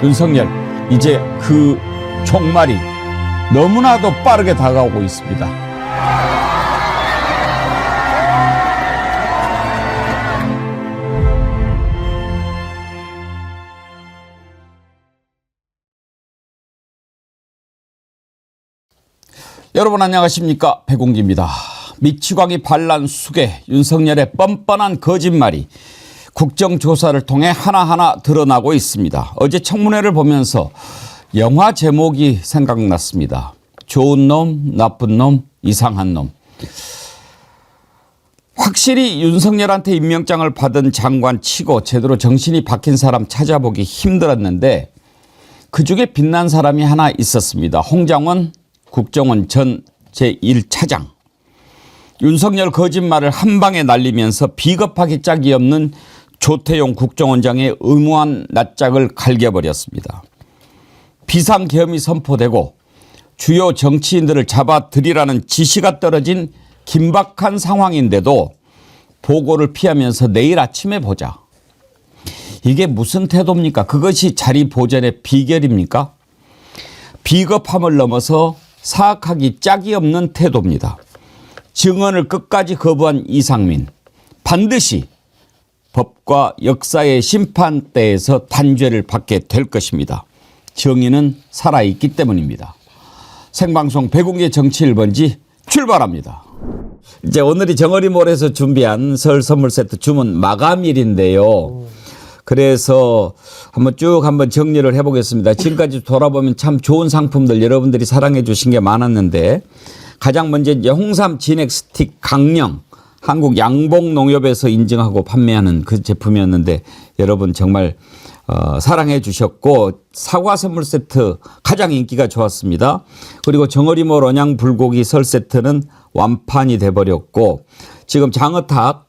윤석열, 이제 그 종말이 너무나도 빠르게 다가오고 있습니다. 여러분 안녕하십니까? 백운기입니다. 미치광이 반란 수계 윤석열의 뻔뻔한 거짓말이 국정조사를 통해 하나하나 드러나고 있습니다. 어제 청문회를 보면서 영화 제목이 생각났습니다. 좋은 놈, 나쁜 놈, 이상한 놈. 확실히 윤석열한테 임명장을 받은 장관 치고 제대로 정신이 박힌 사람 찾아보기 힘들었는데 그중에 빛난 사람이 하나 있었습니다. 홍장원 국정원 전 제1차장. 윤석열 거짓말을 한 방에 날리면서 비겁하기 짝이 없는 조태용 국정원장의 의무한 낯짝을 갈겨버렸습니다. 비상계엄이 선포되고 주요 정치인들을 잡아들이라는 지시가 떨어진 긴박한 상황인데도 보고를 피하면서 내일 아침에 보자. 이게 무슨 태도입니까? 그것이 자리 보전의 비결입니까? 비겁함을 넘어서 사악하기 짝이 없는 태도입니다. 증언을 끝까지 거부한 이상민. 반드시 법과 역사의 심판대에서 단죄를 받게 될 것입니다. 정의는 살아있기 때문입니다. 생방송 백운기 정치 1번지 출발합니다. 이제 오늘이 정어리몰에서 준비한 설 선물 세트 주문 마감일인데요. 그래서 한번 정리를 해보겠습니다. 지금까지 돌아보면 참 좋은 상품들 여러분들이 사랑해 주신 게 많았는데 가장 먼저 이제 홍삼 진액 스틱 강령 한국 양봉농협에서 인증하고 판매하는 그 제품이었는데 여러분 정말 사랑해 주셨고 사과 선물 세트 가장 인기가 좋았습니다. 그리고 정어리몰 언양 불고기 설 세트는 완판이 돼버렸고 지금 장어탕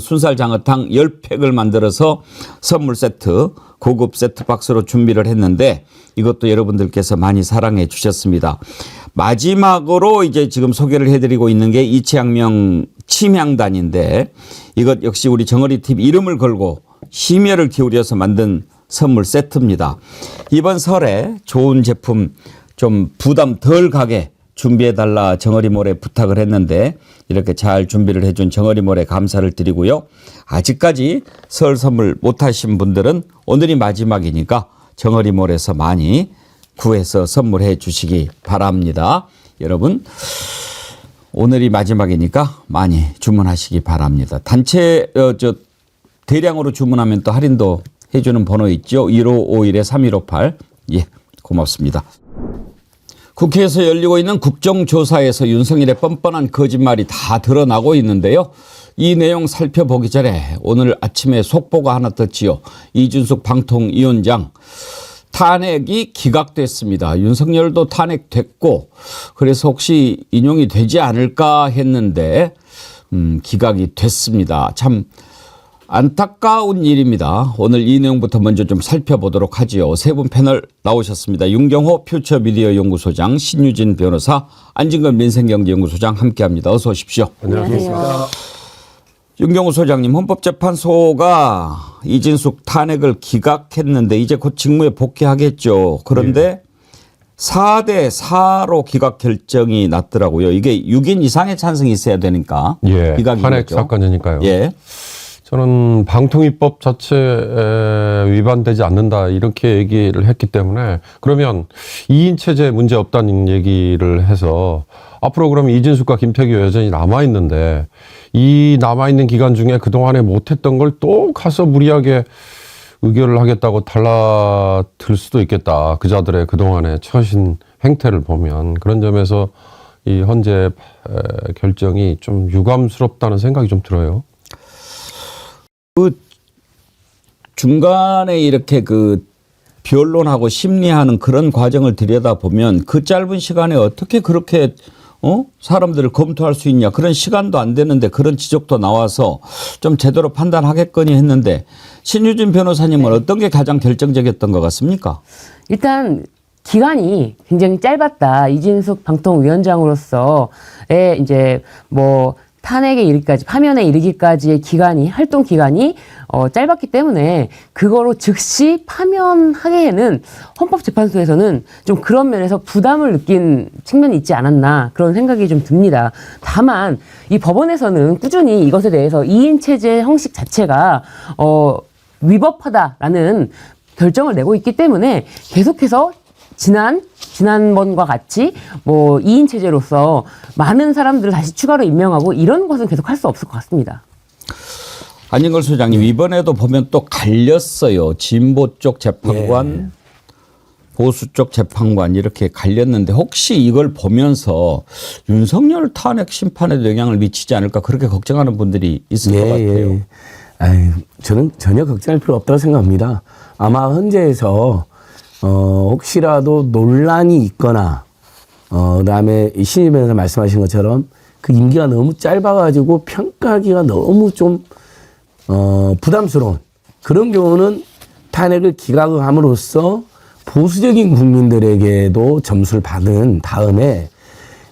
순살 장어탕 10팩을 만들어서 선물 세트 고급 세트 박스로 준비를 했는데 이것도 여러분들께서 많이 사랑해 주셨습니다. 마지막으로 이제 지금 소개를 해드리고 있는 게 이치양명 침향단인데 이것 역시 우리 정어리 TV 이름을 걸고 심혈을 기울여서 만든 선물 세트입니다. 이번 설에 좋은 제품 좀 부담 덜 가게 준비해달라 정어리몰에 부탁을 했는데 이렇게 잘 준비를 해준 정어리몰에 감사를 드리고요. 아직까지 설 선물 못하신 분들은 오늘이 마지막이니까 정어리몰에서 많이 구해서 선물해 주시기 바랍니다. 여러분 오늘이 마지막이니까 많이 주문하시기 바랍니다. 단체 대량으로 주문하면 또 할인도 해주는 번호 있죠. 1551-3158. 예, 고맙습니다. 국회에서 열리고 있는 국정조사에서 윤석열의 뻔뻔한 거짓말이 다 드러나고 있는데요. 이 내용 살펴보기 전에 오늘 아침에 속보가 하나 떴지요. 이준석 방통위원장 탄핵이 기각됐습니다. 윤석열도 탄핵됐고 그래서 혹시 인용이 되지 않을까 했는데 기각이 됐습니다. 참 안타까운 일입니다. 오늘 이 내용부터 먼저 좀 살펴보도록 하지요. 세 분 패널 나오셨습니다. 윤경호 퓨처미디어 연구소장, 신유진 변호사, 안진걸 민생경제연구소장 함께합니다. 어서 오십시오. 안녕하십니까. 윤경호 소장님, 헌법재판소가 이진숙 탄핵을 기각했는데 이제 곧 직무에 복귀하겠죠. 그런데 4대 4로 기각 결정이 났더라고요. 이게 6인 이상의 찬성이 있어야 되니까 기각이 탄핵 사건이니까요. 예. 저는 방통위법 자체에 위반되지 않는다 이렇게 얘기를 했기 때문에 그러면 2인 체제 문제 없다는 얘기를 해서 앞으로 그러면 이진숙과 김태규 여전히 남아있는데 이 남아있는 기간 중에 그동안에 못했던 걸 또 가서 무리하게 의결을 하겠다고 달라들 수도 있겠다. 그자들의 그동안의 처신 행태를 보면 그런 점에서 이 헌재 결정이 좀 유감스럽다는 생각이 좀 들어요. 그 중간에 이렇게 그 변론하고 심리하는 그런 과정을 들여다보면 그 짧은 시간에 어떻게 그렇게 사람들을 검토할 수 있냐. 그런 시간도 안 되는데 그런 지적도 나와서 좀 제대로 판단하겠거니 했는데 신유진 변호사님은 어떤 게 가장 결정적이었던 것 같습니까? 일단 기간이 굉장히 짧았다. 이진숙 방통위원장으로서의 이제 뭐 탄핵에 이르기까지, 파면에 이르기까지의 기간이, 활동 기간이 짧았기 때문에 그거로 즉시 파면하기에는 헌법재판소에서는 좀 그런 면에서 부담을 느낀 측면이 있지 않았나 그런 생각이 좀 듭니다. 다만 이 법원에서는 꾸준히 이것에 대해서 2인 체제 형식 자체가 위법하다라는 결정을 내고 있기 때문에 계속해서 지난번과 같이 뭐 2인 체제로서 많은 사람들을 다시 추가로 임명하고 이런 것은 계속 할 수 없을 것 같습니다. 안진걸 소장님, 이번에도 보면 또 갈렸어요. 진보 쪽 재판관, 보수 쪽 재판관 이렇게 갈렸는데 혹시 이걸 보면서 윤석열 탄핵 심판에도 영향을 미치지 않을까 그렇게 걱정하는 분들이 있을 것 같아요. 아유, 저는 전혀 걱정할 필요 없다고 생각합니다. 아마 헌재에서 혹시라도 논란이 있거나 그다음에 신임 변호사 말씀하신 것처럼 그 임기가 너무 짧아가지고 평가하기가 너무 좀 부담스러운 그런 경우는 탄핵을 기각함으로써 보수적인 국민들에게도 점수를 받은 다음에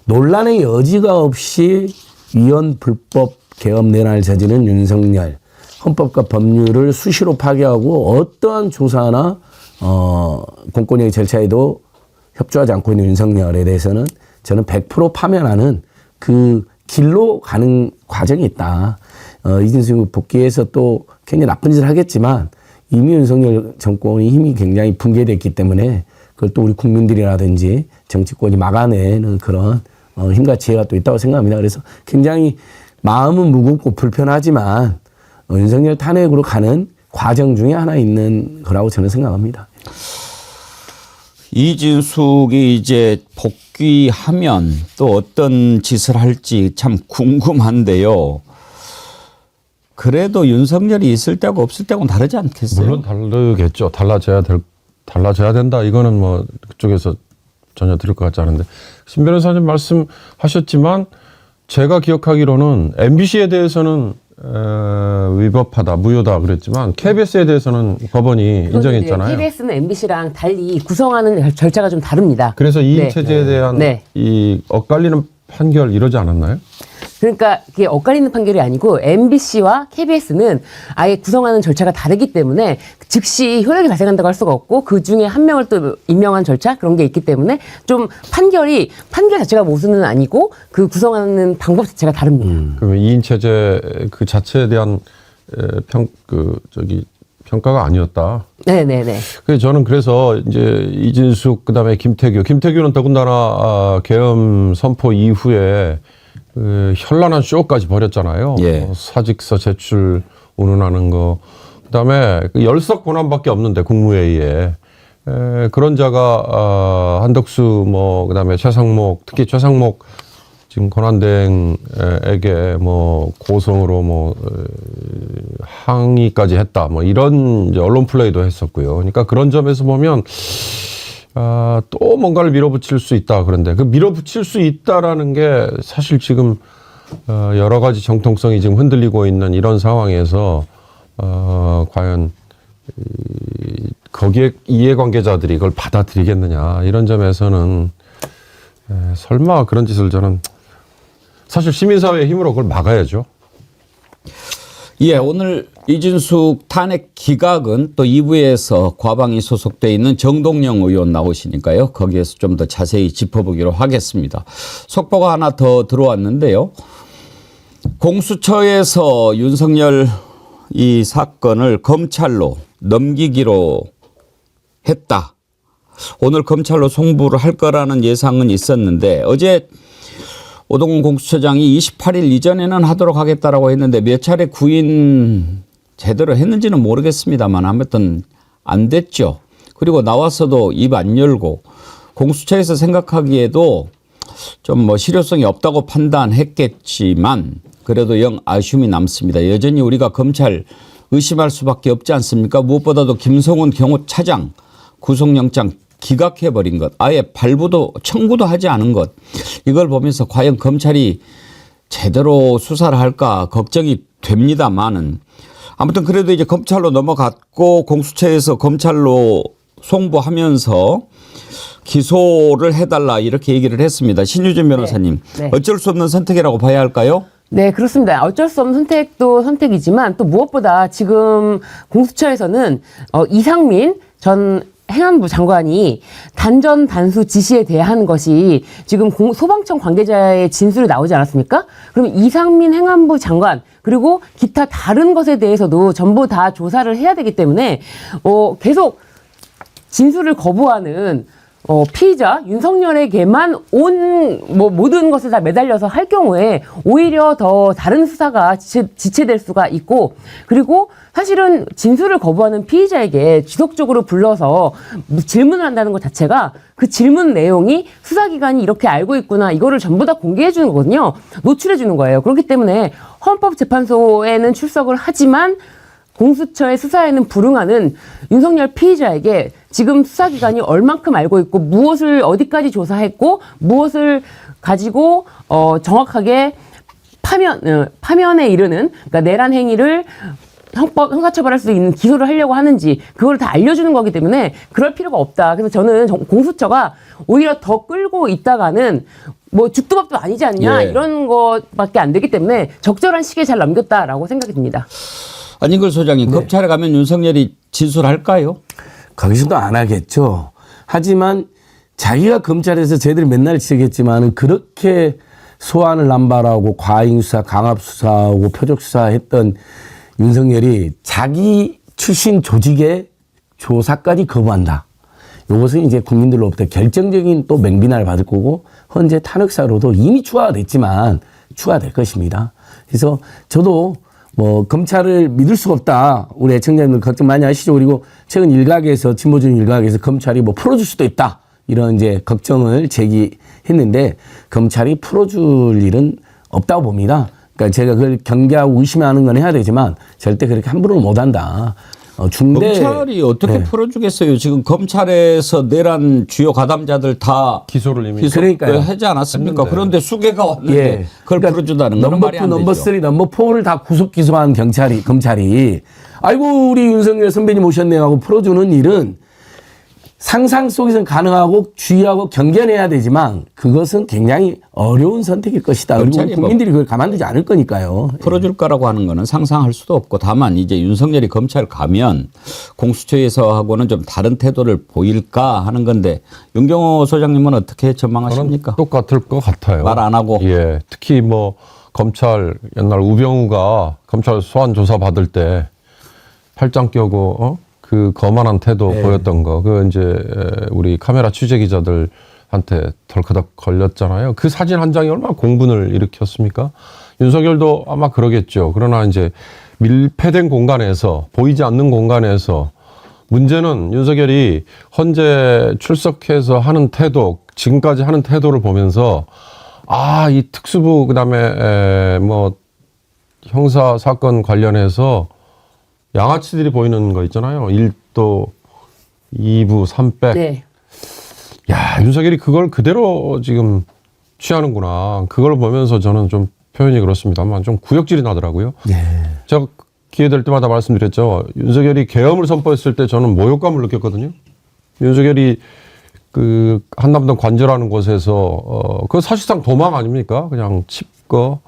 논란의 여지가 없이 위헌 불법 개업 내란을 저지른 윤석열, 헌법과 법률을 수시로 파괴하고 어떠한 조사나 공권력의 절차에도 협조하지 않고 있는 윤석열에 대해서는 저는 100% 파면하는 그 길로 가는 과정이 있다. 이진수 복귀해서 또 굉장히 나쁜 짓을 하겠지만 이미 윤석열 정권의 힘이 굉장히 붕괴됐기 때문에 그걸 또 우리 국민들이라든지 정치권이 막아내는 그런 힘과 지혜가 또 있다고 생각합니다. 그래서 굉장히 마음은 무겁고 불편하지만 윤석열 탄핵으로 가는 과정 중에 하나 있는 거라고 저는 생각합니다. 이진숙이 이제 복귀하면 또 어떤 짓을 할지 참 궁금한데요. 그래도 윤석열이 있을 때하고 없을 때하고는 다르지 않겠어요? 물론 다르겠죠. 달라져야 된다. 이거는 뭐 그쪽에서 전혀 들을 것 같지 않은데 신 변호사님 말씀하셨지만 제가 기억하기로는 MBC에 대해서는 위법하다, 무효다 그랬지만 KBS에 대해서는 법원이 인정했잖아요. KBS는 MBC랑 달리 구성하는 절차가 좀 다릅니다. 그래서 이 체제에 대한 이 엇갈리는 판결 이러지 않았나요? 그러니까 그게 엇갈리는 판결이 아니고 MBC와 KBS는 아예 구성하는 절차가 다르기 때문에 즉시 효력이 발생한다고 할 수가 없고 그 중에 한 명을 또 임명한 절차 그런 게 있기 때문에 좀 판결 자체가 모순은 아니고 그 구성하는 방법 자체가 다릅니다. 그러면 2인 체제 그 자체에 대한 평가가 아니었다. 네네네. 그래서 저는 그래서 이제 이진숙 그다음에 김태규는 더군다나 계엄 선포 이후에 그 현란한 쇼까지 벌였잖아요. 예. 사직서 제출 운운하는 거. 그다음에 그 열석 권한밖에 없는데 국무회의에 그런 자가 한덕수 뭐 그다음에 최상목 특히 최상목 지금 권한대행에게 뭐 고성으로 뭐 항의까지 했다 뭐 이런 이제 언론 플레이도 했었고요. 그러니까 그런 점에서 보면 또 뭔가를 밀어붙일 수 있다. 그런데 그 밀어붙일 수 있다라는 게 사실 지금 여러 가지 정통성이 지금 흔들리고 있는 이런 상황에서 과연 거기에 이해관계자들이 그걸 받아들이겠느냐 이런 점에서는 설마 그런 짓을 저는 사실 시민사회의 힘으로 그걸 막아야죠. 예, 오늘 이진숙 탄핵 기각은 또 2부에서 과방위 소속돼 있는 정동영 의원 나오시니까요. 거기에서 좀 더 자세히 짚어보기로 하겠습니다. 속보가 하나 더 들어왔는데요. 공수처에서 윤석열 이 사건을 검찰로 넘기기로 했다. 오늘 검찰로 송부를 할 거라는 예상은 있었는데 어제 오동훈 공수처장이 28일 이전에는 하도록 하겠다라고 했는데 몇 차례 구인 제대로 했는지는 모르겠습니다만 아무튼 안 됐죠. 그리고 나와서도 입 안 열고 공수처에서 생각하기에도 좀 뭐 실효성이 없다고 판단했겠지만 그래도 영 아쉬움이 남습니다. 여전히 우리가 검찰 의심할 수밖에 없지 않습니까? 무엇보다도 김성훈 경호차장 구속영장 기각해버린 것, 아예 발부도 청구도 하지 않은 것, 이걸 보면서 과연 검찰이 제대로 수사를 할까 걱정이 됩니다만은 아무튼 그래도 이제 검찰로 넘어갔고 공수처에서 검찰로 송부하면서 기소를 해달라 이렇게 얘기를 했습니다. 신유진 변호사님, 네. 어쩔 수 없는 선택이라고 봐야 할까요? 네, 그렇습니다. 어쩔 수 없는 선택도 선택이지만 또 무엇보다 지금 공수처에서는 이상민 전 행안부 장관이 단전 단수 지시에 대한 것이 지금 소방청 관계자의 진술이 나오지 않았습니까? 그럼 이상민 행안부 장관 그리고 기타 다른 것에 대해서도 전부 다 조사를 해야 되기 때문에 계속 진술을 거부하는 피의자 윤석열에게만 모든 것을 다 매달려서 할 경우에 오히려 더 다른 수사가 지체될 수가 있고, 그리고 사실은 진술을 거부하는 피의자에게 지속적으로 불러서 질문을 한다는 것 자체가 그 질문 내용이 수사기관이 이렇게 알고 있구나 이거를 전부 다 공개해 주는 거거든요. 노출해 주는 거예요. 그렇기 때문에 헌법재판소에는 출석을 하지만 공수처의 수사에는 불응하는 윤석열 피의자에게 지금 수사기관이 얼만큼 알고 있고 무엇을 어디까지 조사했고 무엇을 가지고 정확하게 파면에 이르는, 그러니까 내란 행위를 형사처벌할 수 있는 기소를 하려고 하는지 그걸 다 알려주는 거기 때문에 그럴 필요가 없다. 그래서 저는 공수처가 오히려 더 끌고 있다가는 뭐 죽도 밥도 아니지 않냐 예. 이런 것밖에 안 되기 때문에 적절한 시기에 잘 넘겼다라고 생각이 듭니다. 안진걸 소장님, 검찰에 가면 윤석열이 진술할까요? 거기서도 안 하겠죠. 하지만 자기가 검찰에서 쟤들이 맨날 치겠지만은 그렇게 소환을 남발하고 과잉수사, 강압수사하고 표적수사했던 윤석열이 자기 출신 조직의 조사까지 거부한다. 이것은 이제 국민들로부터 결정적인 또 맹비난을 받을 거고, 현재 탄핵사로도 이미 추가가 됐지만 추가될 것입니다. 그래서 저도 뭐 검찰을 믿을 수가 없다. 우리 애청자님들 걱정 많이 하시죠. 그리고 최근 일각에서 진보적인 일각에서 검찰이 뭐 풀어줄 수도 있다. 이런 이제 걱정을 제기했는데 검찰이 풀어줄 일은 없다고 봅니다. 그러니까 제가 그걸 경계하고 의심하는 건 해야 되지만 절대 그렇게 함부로 못한다. 검찰이 어떻게 네. 풀어주겠어요? 지금 검찰에서 내란 주요 가담자들 다 기소를 이미 그러니까요. 하지 않았습니까? 했는데. 그런데 수개가 왔는데 예. 그걸 그러니까 풀어준다는 건 말이 안 넘버 되죠. 3, 넘버 4를 다 구속 기소한 검찰이 아이고 우리 윤석열 선배님 오셨네 하고 풀어주는 일은 상상 속에서는 가능하고 주의하고 경계해야 되지만 그것은 굉장히 어려운 선택일 것이다. 그리고 검찰이 국민들이 그걸 가만두지 않을 거니까요. 풀어줄 거라고 하는 거는 상상할 수도 없고, 다만 이제 윤석열이 검찰 가면 공수처에서하고는 좀 다른 태도를 보일까 하는 건데, 윤경호 소장님은 어떻게 전망하십니까? 똑같을 것 같아요. 말 안 하고. 예. 특히 뭐 검찰 옛날 우병우가 검찰 소환 조사 받을 때 팔짱 껴고 그 거만한 태도 보였던 거. 그 이제 우리 카메라 취재 기자들한테 덜커덕 걸렸잖아요. 그 사진 한 장이 얼마나 공분을 일으켰습니까? 윤석열도 아마 그러겠죠. 그러나 이제 밀폐된 공간에서, 보이지 않는 공간에서, 문제는 윤석열이 현재 출석해서 하는 태도, 지금까지 하는 태도를 보면서 이 특수부 그다음에 뭐 형사 사건 관련해서 양아치들이 보이는 거 있잖아요. 1도, 2부, 3백. 네. 야, 윤석열이 그걸 그대로 지금 취하는구나. 그걸 보면서 저는 좀 표현이 그렇습니다만 좀 구역질이 나더라고요. 제가 기회 될 때마다 말씀드렸죠. 윤석열이 계엄을 선포했을 때 저는 모욕감을 느꼈거든요. 윤석열이 그 한남동 관저라는 곳에서 그 사실상 도망 아닙니까? 그냥 칩거.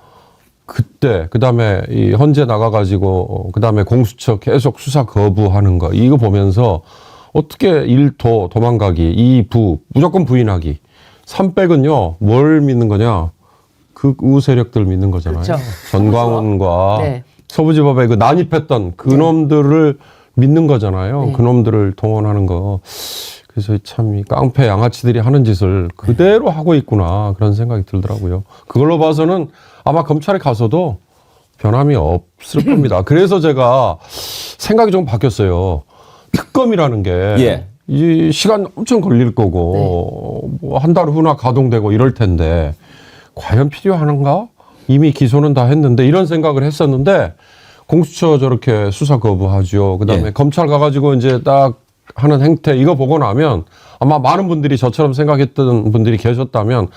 그때 그다음에 이 헌재 나가가지고 그다음에 공수처 계속 수사 거부하는 거 이거 보면서 어떻게 1도 도망가기, 2부 무조건 부인하기, 3백은요 뭘 믿는 거냐? 극우 세력들 믿는 거잖아요. 그렇죠. 전광훈과 네. 서부지법에 그 난입했던 그놈들을 믿는 거잖아요. 네. 그놈들을 동원하는 거. 그래서 참 이 깡패 양아치들이 하는 짓을 그대로 하고 있구나 그런 생각이 들더라고요. 그걸로 봐서는 아마 검찰에 가서도 변함이 없을 겁니다. 그래서 제가 생각이 좀 바뀌었어요. 특검이라는 게 이 시간 엄청 걸릴 거고 뭐 한 달 후나 가동되고 이럴 텐데 과연 필요한가? 이미 기소는 다 했는데 이런 생각을 했었는데 공수처 저렇게 수사 거부하죠. 그다음에 검찰 가가지고 이제 딱 하는 행태 이거 보고 나면 아마 많은 분들이 저처럼 생각했던 분들이 계셨다면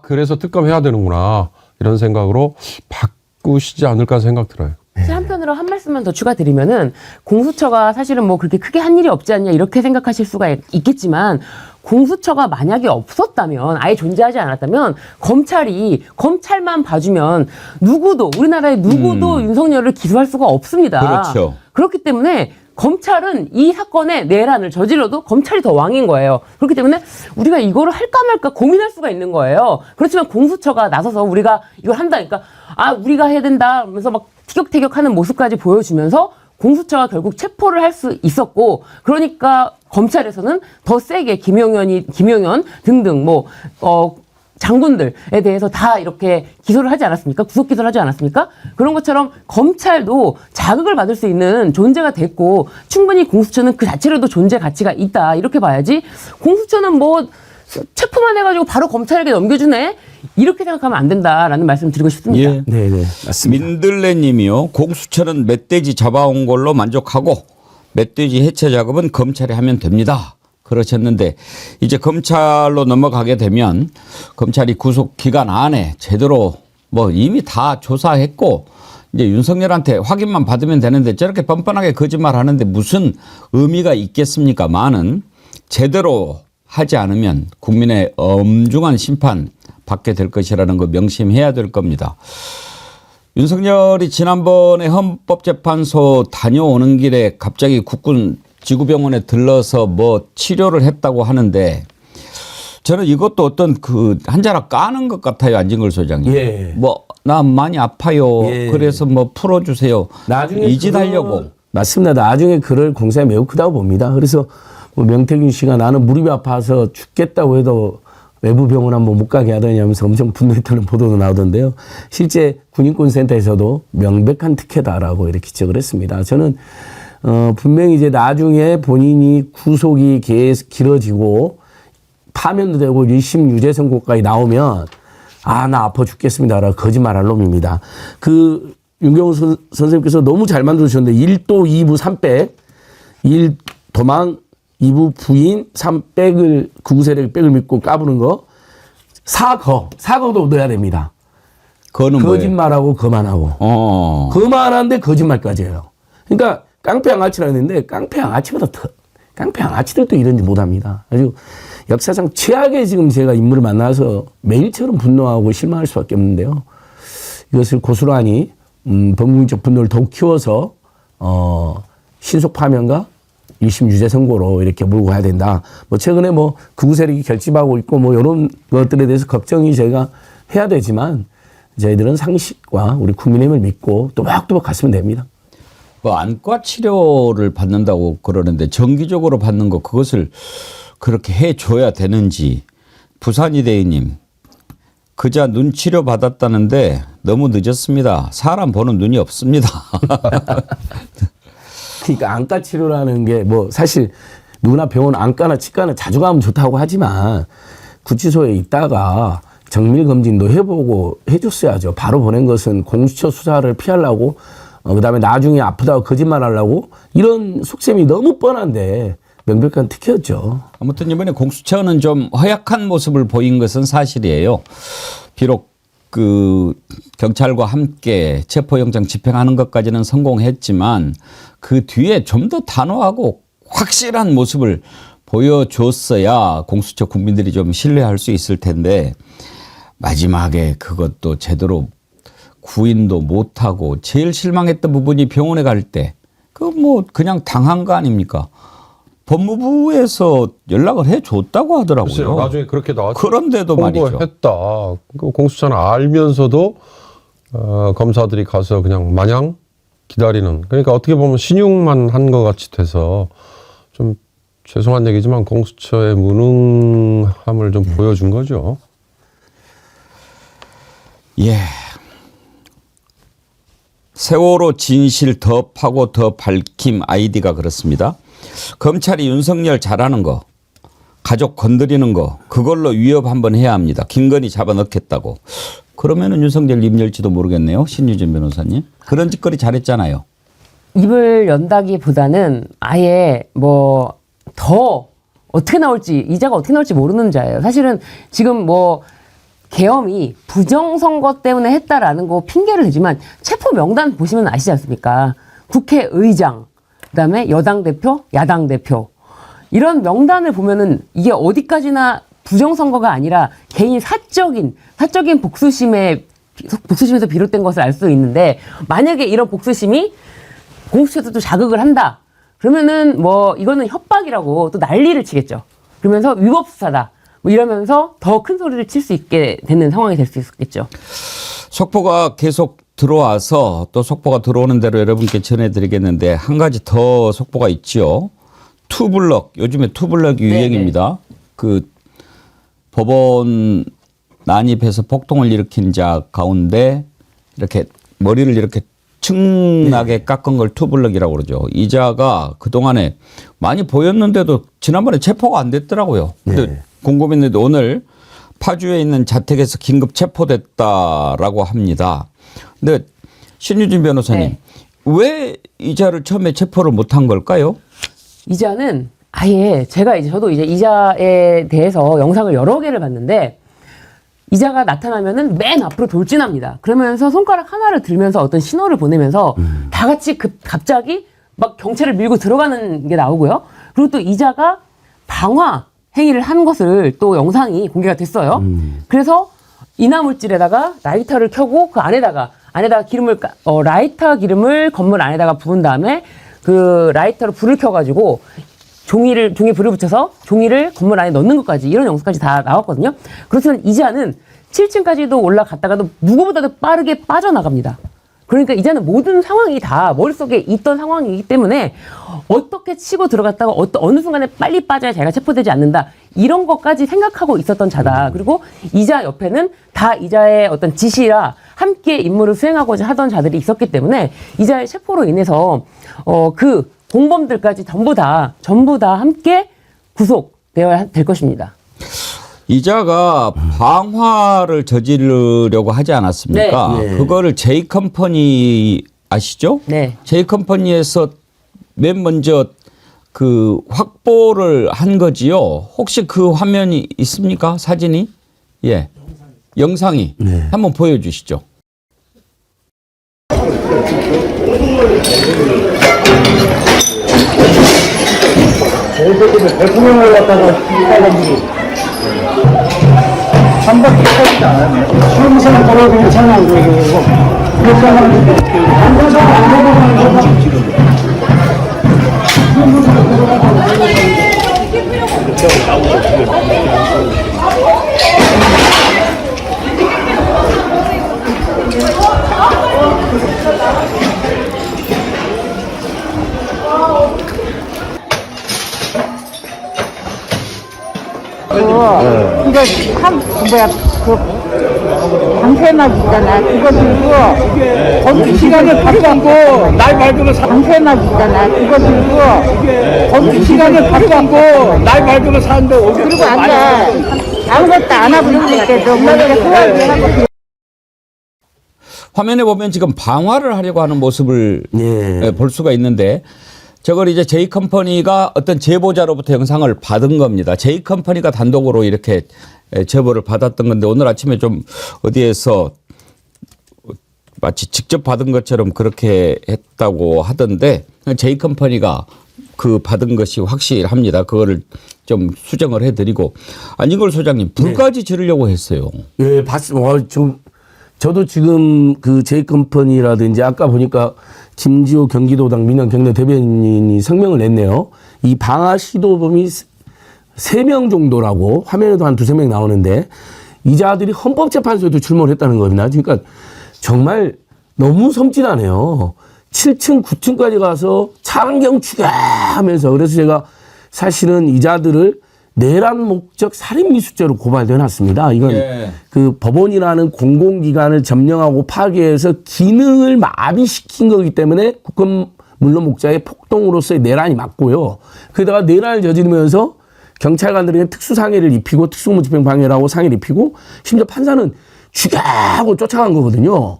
그래서 특검 해야 되는구나 이런 생각으로 바꾸시지 않을까 생각 들어요. 사실 한편으로 한 말씀만 더 추가드리면은 공수처가 사실은 뭐 그렇게 크게 한 일이 없지 않냐 이렇게 생각하실 수가 있겠지만 공수처가 만약에 없었다면 아예 존재하지 않았다면 검찰만 봐주면 누구도 우리나라의 누구도 윤석열을 기소할 수가 없습니다. 그렇죠. 그렇기 때문에 검찰은 이 사건의 내란을 저질러도 검찰이 더 왕인 거예요. 그렇기 때문에 우리가 이거를 할까 말까 고민할 수가 있는 거예요. 그렇지만 공수처가 나서서 우리가 이걸 한다니까 우리가 해야 된다 하면서 막 티격태격하는 모습까지 보여주면서 공수처가 결국 체포를 할 수 있었고 그러니까 검찰에서는 더 세게 김용현 등등 장군들에 대해서 다 이렇게 기소를 하지 않았습니까? 구속 기소를 하지 않았습니까? 그런 것처럼 검찰도 자극을 받을 수 있는 존재가 됐고 충분히 공수처는 그 자체로도 존재 가치가 있다 이렇게 봐야지 공수처는 뭐 체포만 해가지고 바로 검찰에게 넘겨주네 이렇게 생각하면 안 된다라는 말씀 드리고 싶습니다. 예. 네, 맞습니다. 민들레님이요. 공수처는 멧돼지 잡아온 걸로 만족하고 멧돼지 해체 작업은 검찰이 하면 됩니다. 그러셨는데 이제 검찰로 넘어가게 되면 검찰이 구속 기간 안에 제대로 뭐 이미 다 조사했고 이제 윤석열한테 확인만 받으면 되는데 저렇게 뻔뻔하게 거짓말하는데 무슨 의미가 있겠습니까만은 제대로 하지 않으면 국민의 엄중한 심판 받게 될 것이라는 거 명심해야 될 겁니다. 윤석열이 지난번에 헌법재판소 다녀오는 길에 갑자기 국군 지구병원에 들러서 뭐 치료를 했다고 하는데 저는 이것도 어떤 그 한자락 까는 것 같아요. 안진걸 소장님. 예. 뭐 나 많이 아파요. 예. 그래서 뭐 풀어주세요. 나중에 이 짓 하려고. 맞습니다. 나중에 그럴 공세가 매우 크다고 봅니다. 그래서 뭐 명태균 씨가 나는 무릎이 아파서 죽겠다고 해도 외부 병원 한번 못 가게 하더냐면서 엄청 분노했다는 보도도 나오던데요. 실제 군인권센터에서도 명백한 특혜다라고 이렇게 지적을 했습니다. 저는 분명히 이제 나중에 본인이 구속이 계속 길어지고 파면도 되고 1심 유죄 선고까지 나오면 나 아파 죽겠습니다라고 거짓말할 놈입니다. 그 윤경호 선생님께서 너무 잘 만들어주셨는데 1도 2부 3백 1 도망 2부 부인 3백을 구구세력 백을 믿고 까부는 거 사거도 넣어야 됩니다. 그거는 거짓말하고 거만하고 거만한데 거짓말까지 해요. 그러니까 깡패 양아치라고 했는데 깡패 양아치들도 이런지 못합니다. 아주 역사상 최악의 지금 제가 인물을 만나서 매일처럼 분노하고 실망할 수밖에 없는데요. 이것을 고스란히 범국민적 분노를 더욱 키워서 신속 파면과 1심 유죄 선고로 이렇게 몰고 가야 된다. 뭐 최근에 뭐 극우 세력이 결집하고 있고 뭐 이런 것들에 대해서 걱정이 저희가 해야 되지만 저희들은 상식과 우리 국민의힘을 믿고 또박또박 갔으면 됩니다. 뭐 안과 치료를 받는다고 그러는데 정기적으로 받는 거 그것을 그렇게 해줘야 되는지 부산이대희님 그자 눈 치료 받았다는데 너무 늦었습니다. 사람 보는 눈이 없습니다. 그러니까 안과 치료라는 게 뭐 사실 누구나 병원 안과나 치과는 자주 가면 좋다고 하지만 구치소에 있다가 정밀 검진도 해보고 해줬어야죠. 바로 보낸 것은 공수처 수사를 피하려고 그다음에 나중에 아프다고 거짓말하려고 이런 속셈이 너무 뻔한데 명백한 특혜였죠. 아무튼 이번에 공수처는 좀 허약한 모습을 보인 것은 사실이에요. 비록 그 경찰과 함께 체포영장 집행하는 것까지는 성공했지만 그 뒤에 좀 더 단호하고 확실한 모습을 보여줬어야 공수처 국민들이 좀 신뢰할 수 있을 텐데 마지막에 그것도 제대로 구인도 못하고 제일 실망했던 부분이 병원에 갈 때 그 뭐 그냥 당한 거 아닙니까? 법무부에서 연락을 해줬다고 하더라고요. 글쎄요, 나중에 그렇게 나왔죠. 그런데도 말이죠. 했다. 공수처는 알면서도 검사들이 가서 그냥 마냥 기다리는. 그러니까 어떻게 보면 신용만 한 것 같이 돼서 좀 죄송한 얘기지만 공수처의 무능함을 좀 보여준 거죠. 예. 세월호 진실 더 파고 더 밝힘 아이디가 그렇습니다. 검찰이 윤석열 잘하는 거, 가족 건드리는 거, 그걸로 위협 한번 해야 합니다. 김건희 잡아넣겠다고. 그러면은 윤석열 입 열지도 모르겠네요. 신유진 변호사님. 그런 짓거리 잘했잖아요. 입을 연다기보다는 아예 뭐 더 어떻게 나올지 이자가 어떻게 나올지 모르는 자예요. 사실은 지금 뭐 계엄이 부정선거 때문에 했다라는 거 핑계를 대지만 체포 명단 보시면 아시지 않습니까? 국회의장, 그다음에 여당 대표, 야당 대표 이런 명단을 보면은 이게 어디까지나 부정선거가 아니라 개인 사적인 복수심에서 비롯된 것을 알 수 있는데 만약에 이런 복수심이 공수처에서 또 자극을 한다. 그러면은 뭐 이거는 협박이라고 또 난리를 치겠죠. 그러면서 위법 수사다. 뭐 이러면서 더 큰 소리를 칠 수 있게 되는 상황이 될 수 있겠죠. 속보가 계속 들어와서 또 속보가 들어오는 대로 여러분께 전해드리겠는데 한 가지 더 속보가 있지요. 투블럭, 요즘에 투블럭이 유행입니다. 그 법원 난입해서 폭동을 일으킨 자 가운데 이렇게 머리를 이렇게 층나게 깎은 걸 투블럭이라고 그러죠. 이 자가 그동안에 많이 보였는데도 지난번에 체포가 안 됐더라고요. 근데 궁금했는데 오늘 파주에 있는 자택에서 긴급 체포됐다라고 합니다. 근데 신유진 변호사님, 왜 이자를 처음에 체포를 못한 걸까요? 이자는 아예 저도 이제 이자에 대해서 영상을 여러 개를 봤는데 이자가 나타나면은 맨 앞으로 돌진합니다. 그러면서 손가락 하나를 들면서 어떤 신호를 보내면서 다 같이 갑자기 막 경찰을 밀고 들어가는 게 나오고요. 그리고 또 이자가 방화 행위를 한 것을 또 영상이 공개가 됐어요. 그래서 이나물질에다가 라이터를 켜고 그 안에다가 라이터 기름을 건물 안에다가 부은 다음에 그 라이터로 불을 켜가지고 종이에 불을 붙여서 종이를 건물 안에 넣는 것까지 이런 영상까지 다 나왔거든요. 그렇지만 이자는 7층까지도 올라갔다가도 누구보다도 빠르게 빠져나갑니다. 그러니까 이자는 모든 상황이 다 머릿속에 있던 상황이기 때문에 어떻게 치고 들어갔다가 어느 순간에 빨리 빠져야 자기가 체포되지 않는다. 이런 것까지 생각하고 있었던 자다. 그리고 이자 옆에는 다 이자의 어떤 지시라 함께 임무를 수행하고자 하던 자들이 있었기 때문에 이자의 체포로 인해서 그 공범들까지 전부 다 함께 구속되어야 될 것입니다. 이자가 방화를 저지르려고 하지 않았습니까? 네. 그거를 제이컴퍼니 아시죠? 네. 제이컴퍼니에서 맨 먼저 그 확보를 한 거지요. 혹시 그 화면이 있습니까? 사진이? 예. 영상이. 한번 보여주시죠. 대통령을 갖다가 사람들이 한 바퀴 터지지 않았네. 수험생 걸어 괜찮아 그러고 그렇게 하는데 한 번도 안 해보는 거 지금. 이거 방패막 있잖아. 그거 들고 검수 시간에 바꾸고 날 밟으면 방패막 있잖아. 그거 들고 검수 시간에 바꾸고 날 밟으면 사는데 그리고 앉아. 아무것도 안 하고 있을 때도 엄마들이 후회를 하고. 화면에 보면 지금 방화를 하려고 하는 모습을 볼 수가 있는데 저걸 이제 제이컴퍼니가 어떤 제보자로부터 영상을 받은 겁니다. 제이컴퍼니가 단독으로 이렇게 제보를 받았던 건데 오늘 아침에 좀 어디에서 마치 직접 받은 것처럼 그렇게 했다고 하던데 제이컴퍼니가 그 받은 것이 확실합니다. 그거를 좀 수정을 해드리고 안진걸 소장님 불까지 지르려고 했어요. 예, 봤습니다. 저도 지금 그 제이컴퍼니라든지 아까 보니까 김지호 경기도당 민영 경례 대변인이 성명을 냈네요. 이 방화 시도범이 3명 정도라고 화면에도 한 2-3명 나오는데 이자들이 헌법재판소에도 출몰을 했다는 겁니다. 그러니까 정말 너무 섬찟하네요. 7층, 9층까지 가서 차량경 추가하면서 그래서 제가 사실은 이자들을 내란 목적 살인미수죄로 고발되어 놨습니다. 이건 그 법원이라는 공공기관을 점령하고 파괴해서 기능을 마비시킨 거기 때문에 국권물론 목적의 폭동으로서의 내란이 맞고요. 그러다가 내란을 저지르면서 경찰관들에게 특수상해를 입히고 특수무집행 방해라고 상해를 입히고 심지어 판사는 죽여하고 쫓아간 거거든요.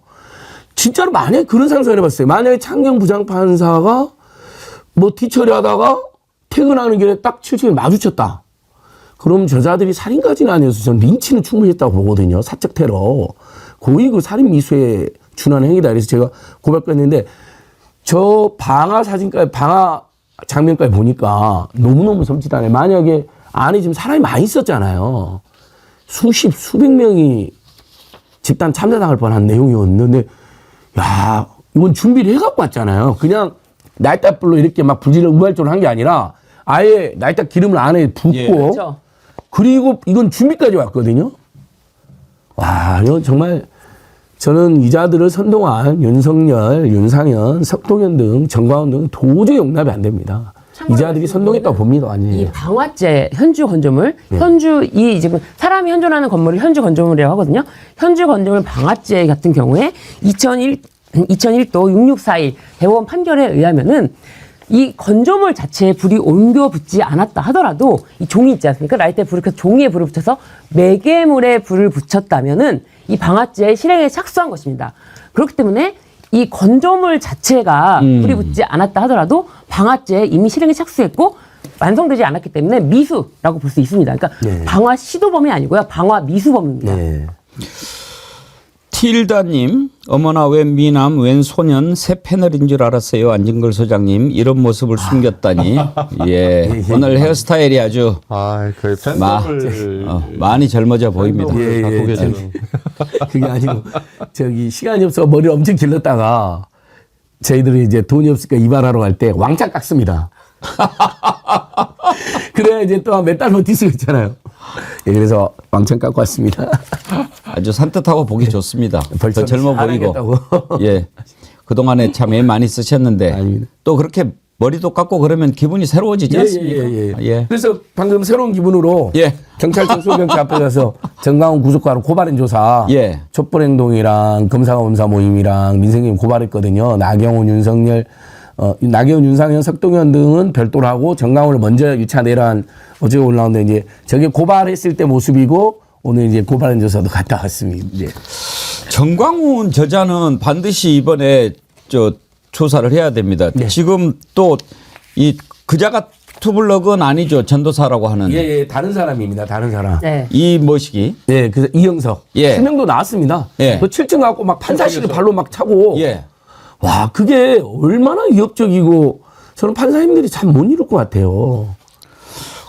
진짜로 만약에 그런 상상을 해봤어요. 만약에 창경 부장판사가 뭐 뒤처리하다가 퇴근하는 길에 딱 7층에 마주쳤다. 그럼 저자들이 살인까지는 아니어서 저는 린치는 충분히 했다고 보거든요. 사적 테러. 거의 그 살인 미수에 준하는 행위다. 그래서 제가 고백했는데 저 방화 사진까지, 방화 장면까지 보니까 너무너무 섬찟하네. 만약에 안에 지금 사람이 많이 있었잖아요. 수백 명이 집단 참사당할 뻔한 내용이었는데, 야, 이건 준비를 해갖고 왔잖아요. 그냥 날딱불로 이렇게 막 불질을 우발적으로 한 게 아니라 아예 날딱 기름을 안에 붓고, 예. 그렇죠. 그리고 이건 준비까지 왔거든요. 와, 이건 정말 저는 이자들을 선동한 윤석열, 윤상현, 석동현 등 정광훈 등 도저히 용납이 안 됩니다. 이자들이 선동했다고 봅니다. 이 아니에요. 방화제 현주 건조물, 현주 이 지금 사람이 현존하는 건물을 현주 건조물이라고 하거든요. 현주 건조물 방화제 같은 경우에 2001도 6641 대법원 판결에 의하면은 이 건조물 자체에 불이 옮겨 붙지 않았다 하더라도 이 종이 있지 않습니까? 라이터에 불을 켜서 종이에 불을 붙여서 매개물에 불을 붙였다면은 이 방화제의 실행에 착수한 것입니다. 그렇기 때문에 이 건조물 자체가 불이 붙지 않았다 하더라도 방화제에 이미 실행에 착수했고 완성되지 않았기 때문에 미수라고 볼 수 있습니다. 그러니까 네. 방화 시도범이 아니고요. 방화 미수범입니다. 네. 틸다님, 어머나 웬 미남, 웬 소년, 새 패널인 줄 알았어요. 안진걸 소장님, 이런 모습을 숨겼다니. 예, 오늘 헤어스타일이 아주 거의 팬덤을 많이 젊어져 보입니다. 팬덤을 갖고 계시는. 그게 아니고 저기 시간이 없어 머리를 엄청 길렀다가 저희들이 이제 돈이 없으니까 이발하러 갈 때 왕창 깎습니다. 그래야 이제 또 몇 달 버틸 수 있잖아요. 예, 그래서 왕창 깎고 왔습니다. 아주 산뜻하고 보기 좋습니다. 더 벌써 젊어 보이고. 잘하겠다고. 예, 그동안에 참 애 많이 쓰셨는데 아닙니다. 또 그렇게 머리도 깎고 그러면 기분이 새로워지지 않습니까? 예. 그래서 방금 새로운 기분으로 예. 경찰청 소경차 앞에 가서 정강훈 구속과로 고발인 조사, 예. 촛불행동이랑 검사가 원사 모임이랑 민생님 고발했거든요. 나경원, 윤석열, 나경원, 윤상현, 석동현 등은 별도로 하고 정강훈을 먼저 유차내란 어제 올라오는데 이제 저게 고발했을 때 모습이고 오늘 이제 고발인 조사도 갔다 왔습니다. 이제. 정광훈 저자는 반드시 이번에 조사를 해야 됩니다. 지금 또 이 그자가 투블럭은 아니죠. 전도사라고 하는 예, 다른 사람입니다. 다른 사람. 네. 이 뭐시기? 예, 그래서 이영석. 예. 실명도 나왔습니다. 예. 그 7층 갖고 막 판사실을 발로 막 차고. 예. 와, 그게 얼마나 위협적이고 저는 판사님들이 참 못 이룰 것 같아요.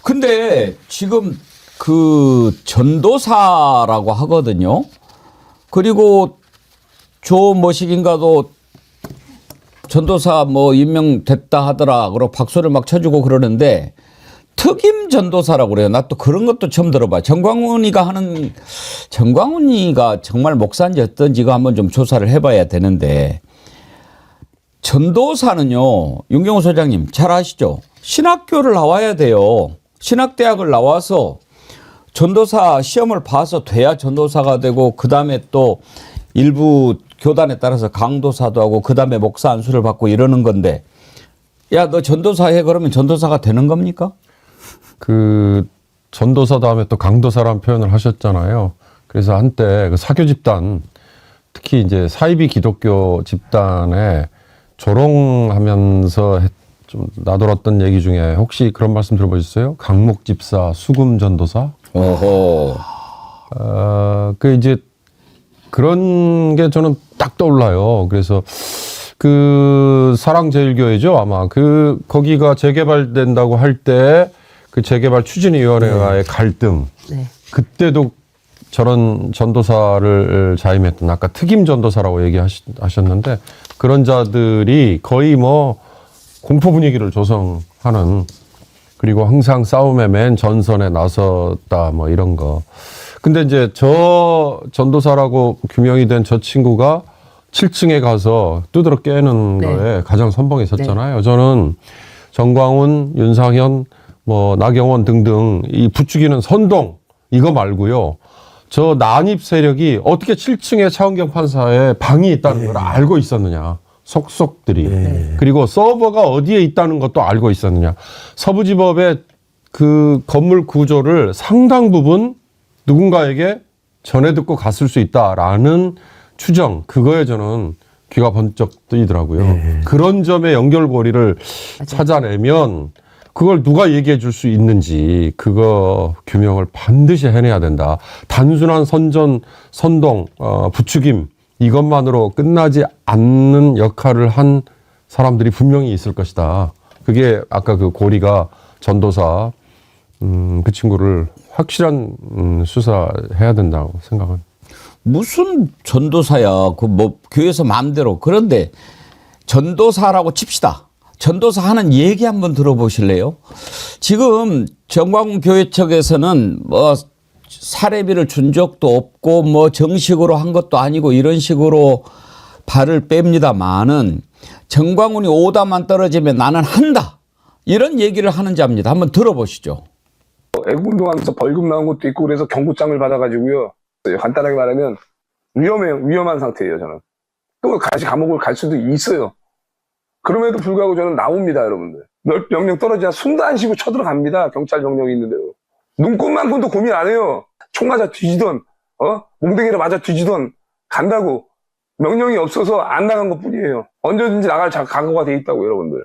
근데 지금 그 전도사라고 하거든요. 그리고 조 뭐시기인가도 전도사 뭐 임명됐다 하더라. 그러고 박수를 막 쳐주고 그러는데 특임 전도사라고 그래요. 나 또 그런 것도 처음 들어봐. 정광훈이가 정말 목사인지 어떤지 이거 한번 좀 조사를 해봐야 되는데 전도사는요. 윤경호 소장님 잘 아시죠? 신학교를 나와야 돼요. 신학대학을 나와서 전도사 시험을 봐서 돼야 전도사가 되고 그다음에 또 일부 교단에 따라서 강도사도 하고 그다음에 목사 안수를 받고 이러는 건데 야, 너 전도사 해 그러면 전도사가 되는 겁니까? 그 전도사 다음에 또 강도사라는 표현을 하셨잖아요. 그래서 한때 그 사교 집단 특히 이제 사이비 기독교 집단에 조롱하면서 좀 나돌았던 얘기 중에 혹시 그런 말씀 들어보셨어요? 강목 집사, 수금 전도사? 어허. 그 이제 그런 게 저는 딱 떠올라요. 그래서 그 사랑제일교회죠 아마 거기가 재개발된다고 할 때 그 재개발 추진위원회와의 갈등. 네. 그때도 저런 전도사를 자임했던 아까 특임 전도사라고 얘기하셨는데 그런 자들이 거의 뭐 공포 분위기를 조성하는 그리고 항상 싸움의 맨 전선에 나섰다 뭐 이런 거. 근데 이제 저 전도사라고 규명이 된 저 친구가 7층에 가서 두드러 깨는 네. 거에 가장 선봉에 섰잖아요. 저는 정광훈, 윤상현, 뭐 나경원 등등 이 부추기는 선동 이거 말고요. 저 난입 세력이 어떻게 7층에 차은경 판사의 방이 있다는 걸 알고 있었느냐. 속속들이. 그리고 서버가 어디에 있다는 것도 알고 있었느냐. 서부지법의 그 건물 구조를 상당 부분 누군가에게 전해 듣고 갔을 수 있다라는 추정, 그거에 저는 귀가 번쩍 뜨이더라고요. 그런 점의 연결고리를 찾아내면 그걸 누가 얘기해 줄 수 있는지 그거 규명을 반드시 해내야 된다. 단순한 선동, 부추김 이것만으로 끝나지 않는 역할을 한 사람들이 분명히 있을 것이다. 그게 아까 그 고리가 전도사 그 친구를 확실한 수사해야 된다고 생각합니다. 무슨 전도사야? 그 뭐 교회에서 마음대로. 그런데 전도사라고 칩시다. 전도사 하는 얘기 한번 들어보실래요? 지금 정광훈 교회 측에서는 뭐 사례비를 준 적도 없고 뭐 정식으로 한 것도 아니고 이런 식으로 발을 뺍니다만은 정광훈이 오다만 떨어지면 나는 한다. 이런 얘기를 하는 자입니다. 한번 들어보시죠. 애국운동하면서 벌금 나온 것도 있고 그래서 경고장을 받아가지고요. 간단하게 말하면 위험한 상태예요. 저는 또 다시 감옥을 갈 수도 있어요. 그럼에도 불구하고 저는 나옵니다. 여러분들. 명령 떨어지자 숨도 안 쉬고 쳐들어갑니다. 경찰 명령이 있는데도. 눈꽃만큼도 고민 안 해요. 총 맞아 뒤지던 몽둥이를 맞아 뒤지던 간다고 명령이 없어서 안 나간 것뿐이에요. 언제든지 나갈 각오가 돼 있다고 여러분들.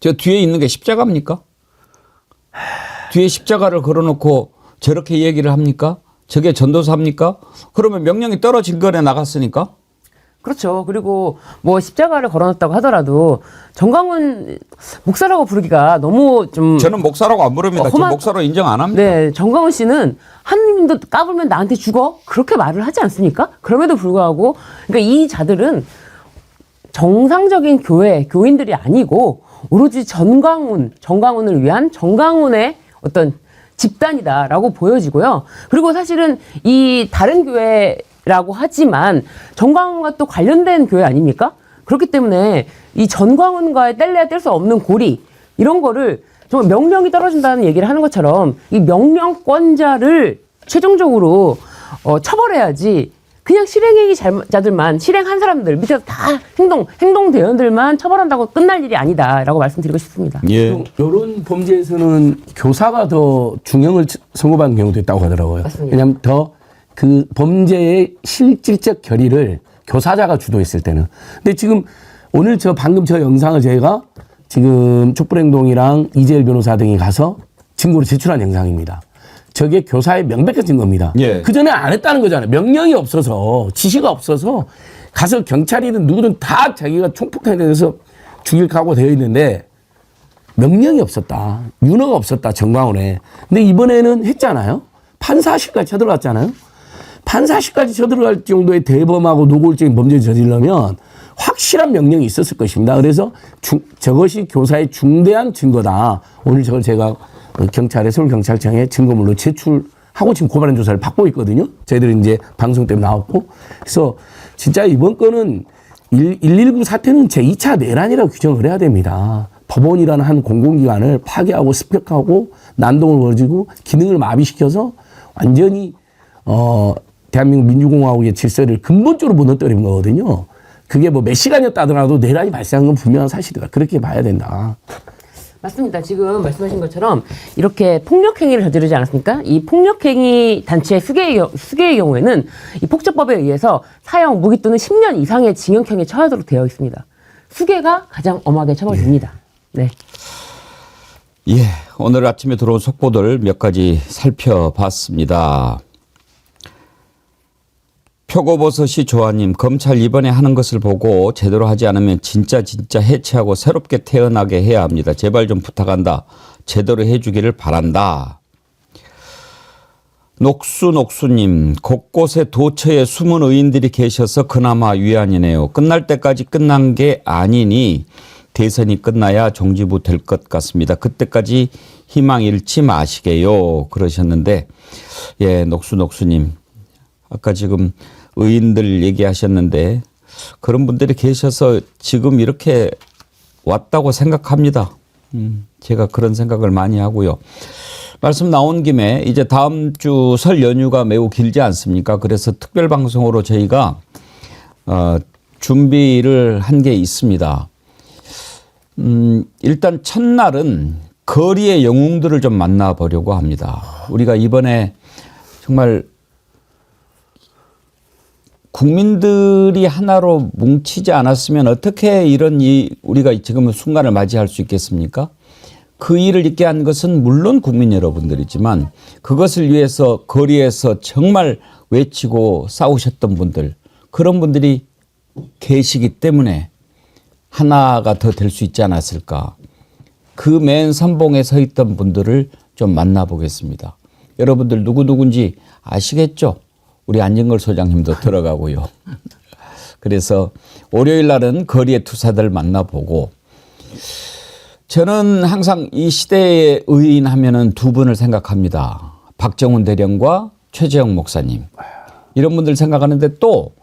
저 뒤에 있는 게 십자가입니까? 뒤에 십자가를 걸어놓고 저렇게 얘기를 합니까? 저게 전도사입니까? 그러면 명령이 떨어진 거에 나갔으니까? 그렇죠. 그리고 뭐 십자가를 걸어놨다고 하더라도 정광훈 목사라고 부르기가 너무 좀 저는 목사라고 안 부릅니다. 저 목사로 인정 안 합니다. 네, 정광훈 씨는 하느님도 까불면 나한테 죽어 그렇게 말을 하지 않습니까? 그럼에도 불구하고 그러니까 이 자들은 정상적인 교인들이 아니고 오로지 정광훈을 위한 정광훈의 어떤 집단이다라고 보여지고요. 그리고 사실은 이 다른 교회라고 하지만 정광훈과 또 관련된 교회 아닙니까? 그렇기 때문에 이 전광훈과의 뗄래야 뗄 수 없는 고리 이런 거를 정말 명령이 떨어진다는 얘기를 하는 것처럼 이 명령권자를 최종적으로 처벌해야지 그냥 실행한 사람들 밑에서 다 행동 대원들만 처벌한다고 끝날 일이 아니다라고 말씀드리고 싶습니다. 예. 이런 범죄에서는 교사가 더 중형을 선고받는 경우도 있다고 하더라고요. 맞습니다. 왜냐하면 더 그 범죄의 실질적 결의를 교사자가 주도했을 때는. 근데 지금 오늘 방금 저 영상을 저희가 지금 촛불행동이랑 이재일 변호사 등이 가서 증거로 제출한 영상입니다. 저게 교사의 명백한 증거입니다. 예. 그전에 안 했다는 거잖아요. 명령이 없어서, 지시가 없어서 가서 경찰이든 누구든 다 자기가 총폭탄에 대해서 죽일 각오가 되어 있는데 명령이 없었다. 윤허가 없었다. 정광훈에. 근데 이번에는 했잖아요. 판사실까지 쳐들어갔잖아요. 판사실까지 쳐들어갈 정도의 대범하고 노골적인 범죄를 저지르려면 확실한 명령이 있었을 것입니다. 그래서 저것이 교사의 중대한 증거다. 오늘 저걸 제가 서울경찰청에 증거물로 제출하고 지금 고발인 조사를 받고 있거든요. 저희들이 이제 방송 때문에 나왔고. 그래서 진짜 이번 건은 119 사태는 제2차 내란이라고 규정을 해야 됩니다. 법원이라는 한 공공기관을 파괴하고 습격하고 난동을 벌이고 기능을 마비시켜서 완전히 대한민국 민주공화국의 질서를 근본적으로 무너뜨린 거거든요. 그게 뭐 몇 시간이었다 하더라도 내란이 발생한 건 분명한 사실이다. 그렇게 봐야 된다. 맞습니다. 지금 말씀하신 것처럼 이렇게 폭력행위를 저지르지 않았습니까? 이 폭력행위 단체의 수괴의 경우에는 이 폭처법에 의해서 사형, 무기 또는 10년 이상의 징역형에 처하도록 되어 있습니다. 수괴가 가장 엄하게 처벌됩니다. 네. 예, 오늘 아침에 들어온 속보들 몇 가지 살펴봤습니다. 표고버섯이 조아님, 검찰 이번에 하는 것을 보고 제대로 하지 않으면 진짜 해체하고 새롭게 태어나게 해야 합니다. 제발 좀 부탁한다. 제대로 해주기를 바란다. 녹수님, 곳곳에 도처에 숨은 의인들이 계셔서 그나마 위안이네요. 끝날 때까지 끝난 게 아니니 대선이 끝나야 종지부 될 것 같습니다. 그때까지 희망 잃지 마시게요. 그러셨는데, 예, 녹수님. 아까 지금 의인들 얘기하셨는데 그런 분들이 계셔서 지금 이렇게 왔다고 생각합니다. 제가 그런 생각을 많이 하고요. 말씀 나온 김에 이제 다음 주 설 연휴가 매우 길지 않습니까? 그래서 특별 방송으로 저희가 준비를 한 게 있습니다. 일단 첫날은 거리의 영웅들을 좀 만나보려고 합니다. 우리가 이번에 정말 국민들이 하나로 뭉치지 않았으면 어떻게 이런 우리가 지금 순간을 맞이할 수 있겠습니까? 그 일을 있게 한 것은 물론 국민 여러분들이지만 그것을 위해서 거리에서 정말 외치고 싸우셨던 분들, 그런 분들이 계시기 때문에 하나가 더 될 수 있지 않았을까. 그 맨 선봉에 서 있던 분들을 좀 만나보겠습니다. 여러분들 누구누군지 아시겠죠? 우리 안진걸 소장님도 들어가고요. 그래서 월요일 날은 거리의 투사들 만나보고, 저는 항상 이 시대의 의인 하면은 두 분을 생각합니다. 박정훈 대령과 최재형 목사님. 이런 분들 생각하는데, 또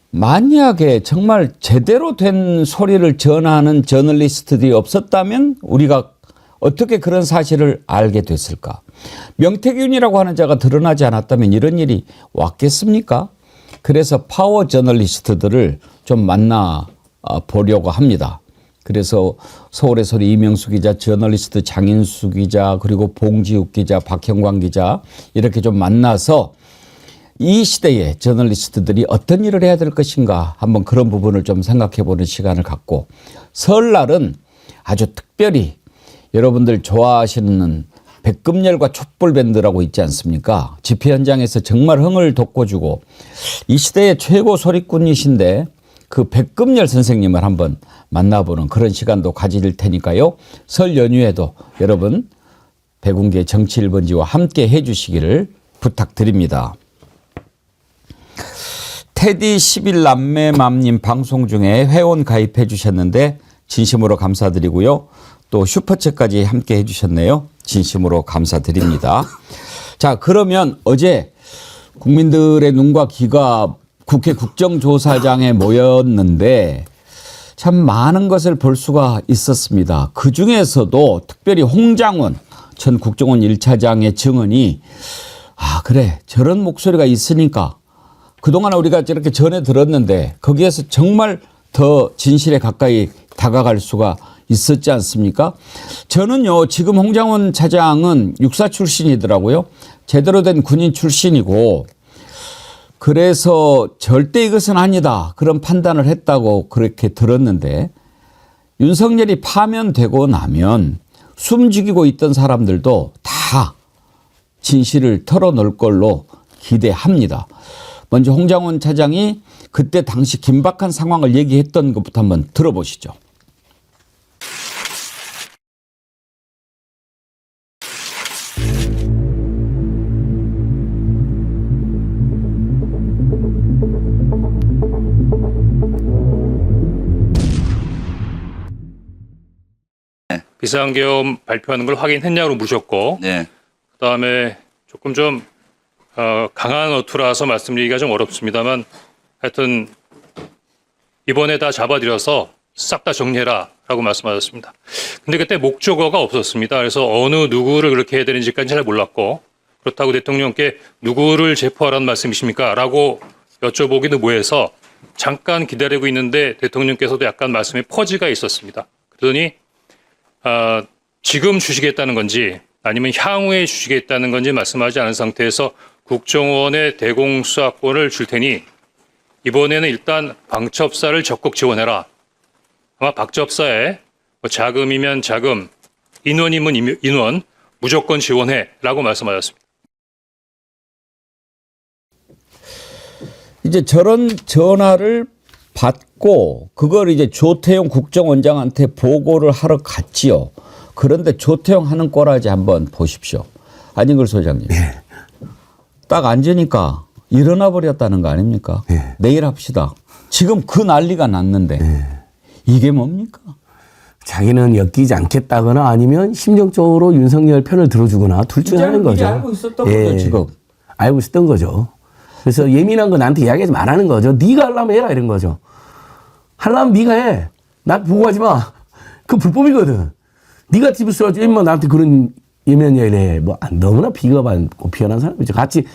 만약에 정말 제대로 된 소리를 전하는 저널리스트들이 없었다면 우리가 어떻게 그런 사실을 알게 됐을까? 명태균이라고 하는 자가 드러나지 않았다면 이런 일이 왔겠습니까? 그래서 파워 저널리스트들을 좀 만나 보려고 합니다. 그래서 서울의 소리 이명수 기자, 저널리스트 장인수 기자, 그리고 봉지욱 기자, 박형광 기자, 이렇게 좀 만나서 이 시대의 저널리스트들이 어떤 일을 해야 될 것인가, 한번 그런 부분을 좀 생각해 보는 시간을 갖고, 설날은 아주 특별히 여러분들 좋아하시는 백금열과 촛불밴드라고 있지 않습니까? 집회 현장에서 정말 흥을 돋궈주고 이 시대의 최고 소리꾼이신데 그 백금열 선생님을 한번 만나보는 그런 시간도 가질 테니까요. 설 연휴에도 여러분 백운계 정치 1번지와 함께 해주시기를 부탁드립니다. 테디 11남매맘님 방송 중에 회원 가입해 주셨는데 진심으로 감사드리고요. 또 슈퍼챗까지 함께 해주셨네요. 진심으로 감사드립니다. 자, 그러면 어제 국민들의 눈과 귀가 국회 국정조사장에 모였는데 참 많은 것을 볼 수가 있었습니다. 그중에서도 특별히 홍장훈 전 국정원 1차장의 증언이, 아, 그래, 저런 목소리가 있으니까 그동안 우리가 저렇게 전해 들었는데 거기에서 정말 더 진실에 가까이 다가갈 수가 있었지 않습니까? 저는요, 지금 홍장훈 차장은 육사 출신이더라고요. 제대로 된 군인 출신이고, 그래서 절대 이것은 아니다, 그런 판단을 했다고 그렇게 들었는데, 윤석열이 파면되고 나면 숨죽이고 있던 사람들도 다 진실을 털어놓을 걸로 기대합니다. 먼저 홍장훈 차장이 그때 당시 긴박한 상황을 얘기했던 것부터 한번 들어보시죠. 비상계엄 발표하는 걸 확인했냐고 물으셨고, 네. 그다음에 조금 좀 강한 어투라서 말씀드리기가 좀 어렵습니다만, 하여튼 이번에 다 잡아들여서 싹 다 정리해라라고 말씀하셨습니다. 근데 그때 목적어가 없었습니다. 그래서 어느 누구를 그렇게 해야 되는지까지 잘 몰랐고, 그렇다고 대통령께 누구를 체포하라는 말씀이십니까? 라고 여쭤보기도 뭐해서 잠깐 기다리고 있는데 대통령께서도 약간 말씀에 퍼지가 있었습니다. 그러더니 지금 주시겠다는 건지 아니면 향후에 주시겠다는 건지 말씀하지 않은 상태에서 국정원의 대공수사권을 줄 테니 이번에는 일단 방첩사를 적극 지원해라. 아마 방첩사에 자금이면 자금, 인원이면 인원 무조건 지원해라고 말씀하셨습니다. 이제 저런 전화를 받고 그걸 이제 조태용 국정원장한테 보고를 하러 갔지요. 그런데 조태용 하는 꼴하지 한번 보십시오. 안진걸 소장님. 네. 딱 앉으니까 일어나 버렸다는 거 아닙니까? 네. 내일 합시다. 지금 그 난리가 났는데 이게 뭡니까? 자기는 엮이지 않겠다거나 아니면 심정적으로 윤석열 편을 들어주거나 둘 중에 하나인 거죠. 알고 있었던 거죠, 지금. 알고 있었던 거죠. 그래서 예민한 거 나한테 이야기하지 말라는 거죠. 네가 하려면 해라 이런 거죠. 하려면 네가 해. 나 보고하지 마. 그거 불법이거든. 네가 집을 써가지고 임마 나한테 그런 예민한 이야기를 해. 뭐 너무나 비겁하고 비열한 사람이죠. 같이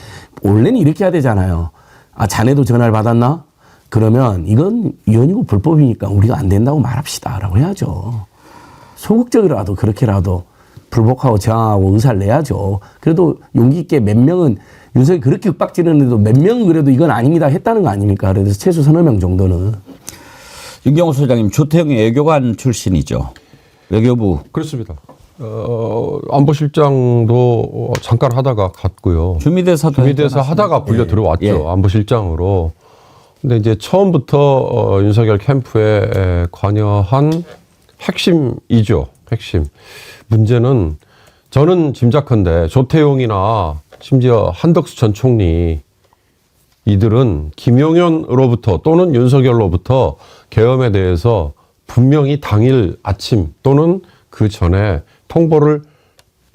원래는 이렇게 해야 되잖아요. 아, 자네도 전화를 받았나? 그러면 이건 위헌이고 불법이니까 우리가 안 된다고 말합시다라고 해야죠. 소극적이라도 그렇게라도 불복하고 저항하고 의사를 내야죠. 그래도 용기 있게 몇 명은 윤석이 그렇게 윽박지르는데도 몇 명 그래도 이건 아닙니다 했다는 거 아닙니까? 그래서 최소 서너 명 정도는. 윤경호 소장님 조태용이 외교관 출신이죠. 외교부. 그렇습니다. 안보실장도 잠깐 하다가 갔고요. 주미대사도 주미대사 하다가 불려 들어왔죠. 예. 안보실장으로. 근데 이제 처음부터 윤석열 캠프에 관여한 핵심이죠. 핵심. 문제는 저는 짐작컨대 조태용이나 심지어 한덕수 전 총리 이들은 김용현으로부터 또는 윤석열로부터 계엄에 대해서 분명히 당일 아침 또는 그 전에 통보를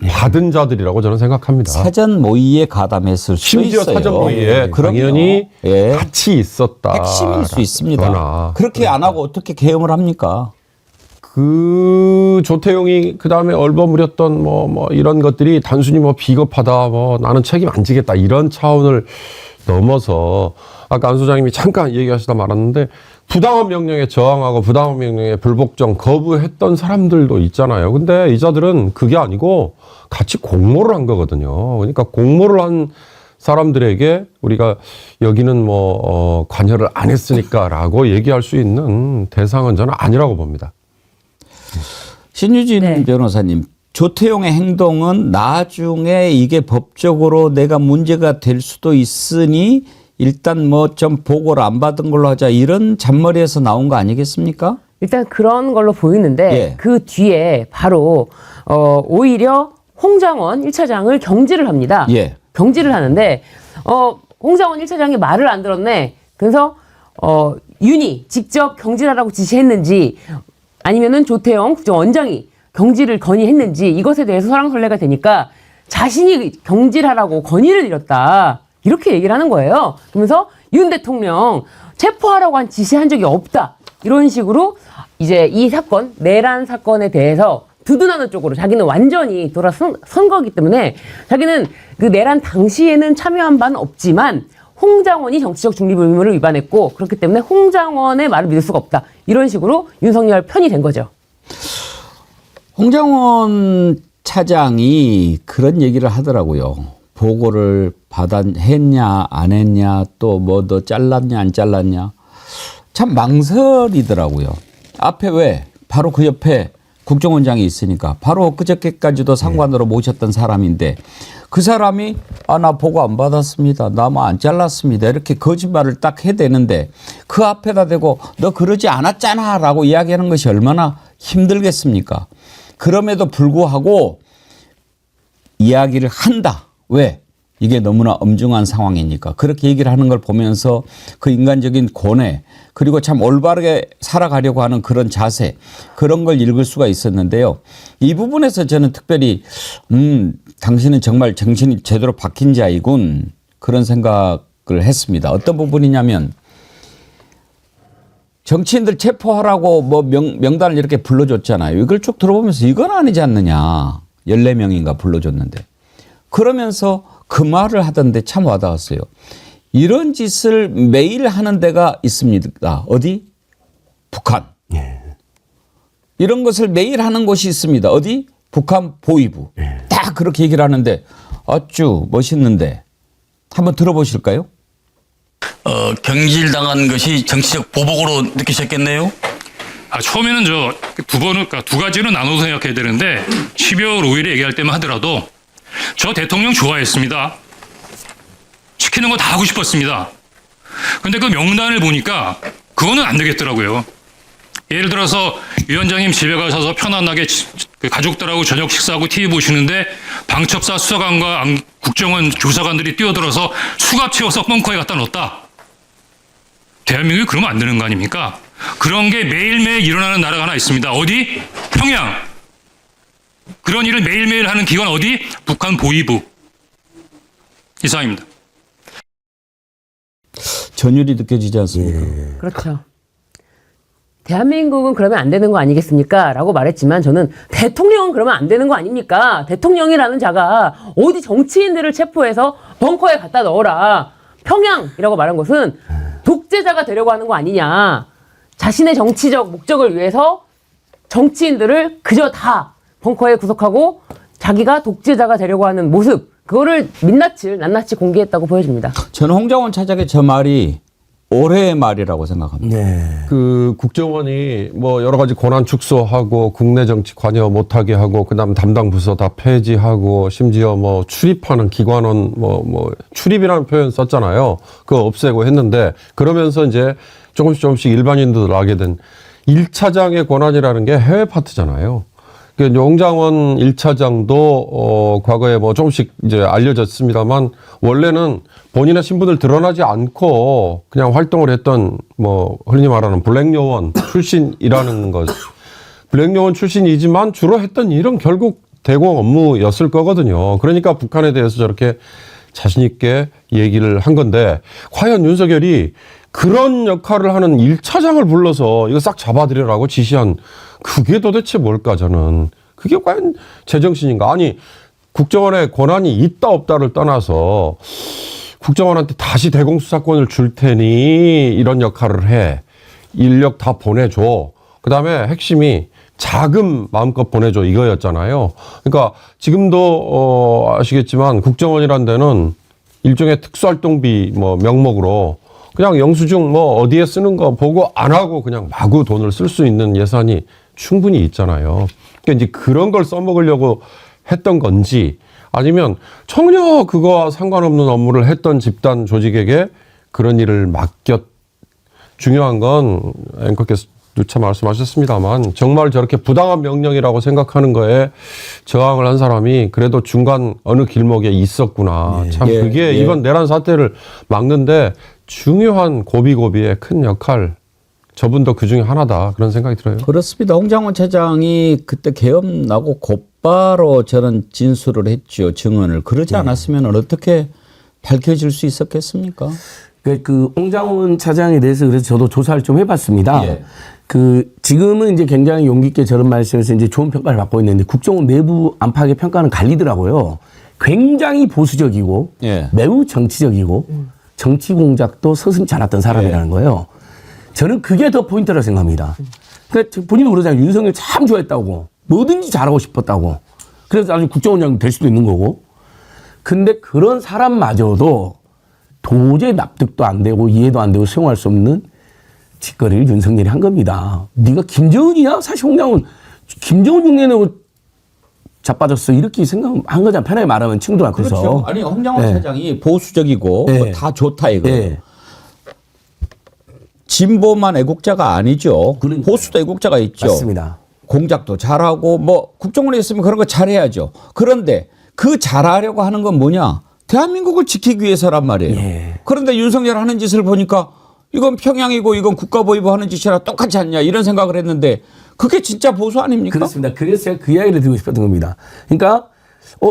받은 자들이라고 저는 생각합니다. 사전 모의에 가담했을 수 심지어 있어요. 사전 모의에 그럼요. 당연히 예. 같이 있었다. 핵심일 수 있습니다. 그러나 그렇게 안 하고 어떻게 계엄을 합니까? 그 조태용이 그 다음에 얼버무렸던 뭐 이런 것들이 단순히 뭐 비겁하다, 뭐 나는 책임 안 지겠다 이런 차원을 넘어서 아까 안 소장님이 잠깐 얘기하시다 말았는데 부당한 명령에 저항하고 부당한 명령에 불복종 거부했던 사람들도 있잖아요. 근데 이 자들은 그게 아니고 같이 공모를 한 거거든요. 그러니까 공모를 한 사람들에게 우리가 여기는 뭐 관여를 안 했으니까라고 얘기할 수 있는 대상은 저는 아니라고 봅니다. 신유진 네. 변호사님, 조태용의 행동은 나중에 이게 법적으로 내가 문제가 될 수도 있으니 일단 뭐 좀 보고를 안 받은 걸로 하자 이런 잔머리에서 나온 거 아니겠습니까? 일단 그런 걸로 보이는데 예. 그 뒤에 바로 오히려 홍장원 1차장을 경질을 합니다. 예. 경질을 하는데 홍장원 1차장이 말을 안 들었네. 그래서 윤이 직접 경질하라고 지시했는지 아니면은 조태용 국정원장이 경질을 건의했는지 이것에 대해서 설왕설래가 되니까 자신이 경질하라고 건의를 드렸다. 이렇게 얘기를 하는 거예요. 그러면서 윤 대통령 체포하라고 한 지시한 적이 없다. 이런 식으로 이제 이 사건, 내란 사건에 대해서 두둔하는 쪽으로 자기는 완전히 돌아선 거기 때문에 자기는 그 내란 당시에는 참여한 바는 없지만 홍장원이 정치적 중립 의무를 위반했고 그렇기 때문에 홍장원의 말을 믿을 수가 없다. 이런 식으로 윤석열 편이 된 거죠. 홍장원 차장이 그런 얘기를 하더라고요. 보고를 했냐 안 했냐 또 뭐 너 잘랐냐 안 잘랐냐 참 망설이더라고요. 앞에 왜 바로 그 옆에 국정원장이 있으니까 바로 그저께까지도 상관으로 모셨던 사람인데 그 사람이 나 보고 안 받았습니다. 나 뭐 안 잘랐습니다. 이렇게 거짓말을 딱 해대는데 그 앞에다 대고 너 그러지 않았잖아 라고 이야기하는 것이 얼마나 힘들겠습니까? 그럼에도 불구하고 이야기를 한다. 왜? 이게 너무나 엄중한 상황이니까. 그렇게 얘기를 하는 걸 보면서 그 인간적인 고뇌 그리고 참 올바르게 살아가려고 하는 그런 자세 그런 걸 읽을 수가 있었는데요. 이 부분에서 저는 특별히 당신은 정말 정신이 제대로 박힌 자이군 그런 생각을 했습니다. 어떤 부분이냐면 정치인들 체포하라고 뭐 명단을 이렇게 불러줬잖아요. 이걸 쭉 들어보면서 이건 아니지 않느냐. 14명인가 불러줬는데. 그러면서 그 말을 하던데 참 와닿았어요. 이런 짓을 매일 하는 데가 있습니다. 어디? 북한. 이런 것을 매일 하는 곳이 있습니다. 어디? 북한 보위부. 다 그렇게 얘기를 하는데 아주 멋있는데 한번 들어보실까요? 경질당한 것이 정치적 보복으로 느끼셨겠네요? 처음에는 그러니까 두 가지로 나눠서 생각해야 되는데 12월 5일에 얘기할 때만 하더라도 저 대통령 좋아했습니다. 시키는 거 다 하고 싶었습니다. 근데 그 명단을 보니까 그거는 안 되겠더라고요. 예를 들어서 위원장님 집에 가셔서 편안하게 가족들하고 저녁 식사하고 TV 보시는데 방첩사 수사관과 국정원 조사관들이 뛰어들어서 수갑 채워서 벙커에 갖다 넣었다. 대한민국이 그러면 안 되는 거 아닙니까? 그런 게 매일매일 일어나는 나라가 하나 있습니다. 어디? 평양. 그런 일을 매일매일 하는 기관 어디? 북한 보위부. 이상입니다. 전율이 느껴지지 않습니까? 그렇죠. 대한민국은 그러면 안 되는 거 아니겠습니까? 라고 말했지만 저는 대통령은 그러면 안 되는 거 아닙니까? 대통령이라는 자가 어디 정치인들을 체포해서 벙커에 갖다 넣어라. 평양이라고 말한 것은 독재자가 되려고 하는 거 아니냐. 자신의 정치적 목적을 위해서 정치인들을 그저 다 벙커에 구속하고 자기가 독재자가 되려고 하는 모습. 그거를 민낯을 낱낱이 공개했다고 보여집니다. 저는 홍장원 차장의 저 말이 올해의 말이라고 생각합니다. 네. 그 국정원이 뭐 여러 가지 권한 축소하고 국내 정치 관여 못하게 하고 그다음 담당 부서 다 폐지하고 심지어 뭐 출입하는 기관원 뭐 출입이라는 표현 썼잖아요. 그거 없애고 했는데 그러면서 이제 조금씩 일반인들 알게 된 1차장의 권한이라는 게 해외 파트잖아요. 그 홍장원 1차장도 과거에 뭐 조금씩 이제 알려졌습니다만 원래는 본인의 신분을 드러나지 않고 그냥 활동을 했던 뭐 흔히 말하는 블랙요원 출신이라는 것. 블랙요원 출신이지만 주로 했던 일은 결국 대공 업무였을 거거든요. 그러니까 북한에 대해서 저렇게 자신 있게 얘기를 한 건데 과연 윤석열이 그런 역할을 하는 1차장을 불러서 이거 싹 잡아들여라고 지시한 그게 도대체 뭘까 저는. 그게 과연 제정신인가. 아니 국정원에 권한이 있다 없다를 떠나서 국정원한테 다시 대공수사권을 줄 테니 이런 역할을 해. 인력 다 보내줘. 그다음에 핵심이 자금 마음껏 보내줘 이거였잖아요. 그러니까 지금도 아시겠지만 국정원이란 데는 일종의 특수활동비 뭐 명목으로 그냥 영수증 뭐 어디에 쓰는 거 보고 안 하고 그냥 마구 돈을 쓸 수 있는 예산이 충분히 있잖아요. 그러니까 이제 그런 걸 써먹으려고 했던 건지 아니면 전혀 그거와 상관없는 업무를 했던 집단 조직에게 그런 일을 맡겼. 중요한 건 앵커께서 누차 말씀하셨습니다만 정말 저렇게 부당한 명령이라고 생각하는 거에 저항을 한 사람이 그래도 중간 어느 길목에 있었구나. 참 그게 이번 내란 사태를 막는데 중요한 고비고비의 큰 역할. 저분도 그 중에 하나다 그런 생각이 들어요. 그렇습니다. 홍장원 차장이 그때 계엄 나고 곧바로 저는 진술을 했죠. 증언을. 그러지 않았으면 어떻게 밝혀질 수 있었겠습니까? 그 홍장원 차장에 대해서 그래서 저도 조사를 좀 해봤습니다. 예. 그 지금은 이제 굉장히 용기 있게 저런 말씀에서 이제 좋은 평가를 받고 있는데 국정원 내부 안팎의 평가는 갈리더라고요. 굉장히 보수적이고 예. 매우 정치적이고 정치 공작도 서슴지 않았던 사람이라는 거예요. 저는 그게 더 포인트라고 생각합니다. 그러니까 본인도 그러잖아요. 윤석열 참 좋아했다고. 뭐든지 잘하고 싶었다고. 그래서 나중에 국정원장 될 수도 있는 거고. 근데 그런 사람마저도 도저히 납득도 안 되고 이해도 안 되고 수용할 수 없는 짓거리를 윤석열이 한 겁니다. 네가 김정은이야? 사실 홍장은 김정은 흉내내고 자빠졌어. 이렇게 생각한 거잖아. 편하게 말하면 친구들 앞에서. 그렇죠. 아니 홍장원 네. 차장이 보수적이고 네. 뭐다 좋다 이거. 네. 진보만 애국자가 아니죠. 그러니까요. 보수도 애국자가 있죠. 맞습니다. 공작도 잘하고 뭐 국정원에 있으면 그런 거 잘해야죠. 그런데 그 잘하려고 하는 건 뭐냐? 대한민국을 지키기 위해서란 말이에요. 예. 그런데 윤석열 하는 짓을 보니까 이건 평양이고 이건 국가보위부 하는 짓이라 똑같지 않냐 이런 생각을 했는데 그게 진짜 보수 아닙니까? 그렇습니다. 그래서 제가 그 이야기를 드리고 싶었던 겁니다. 그러니까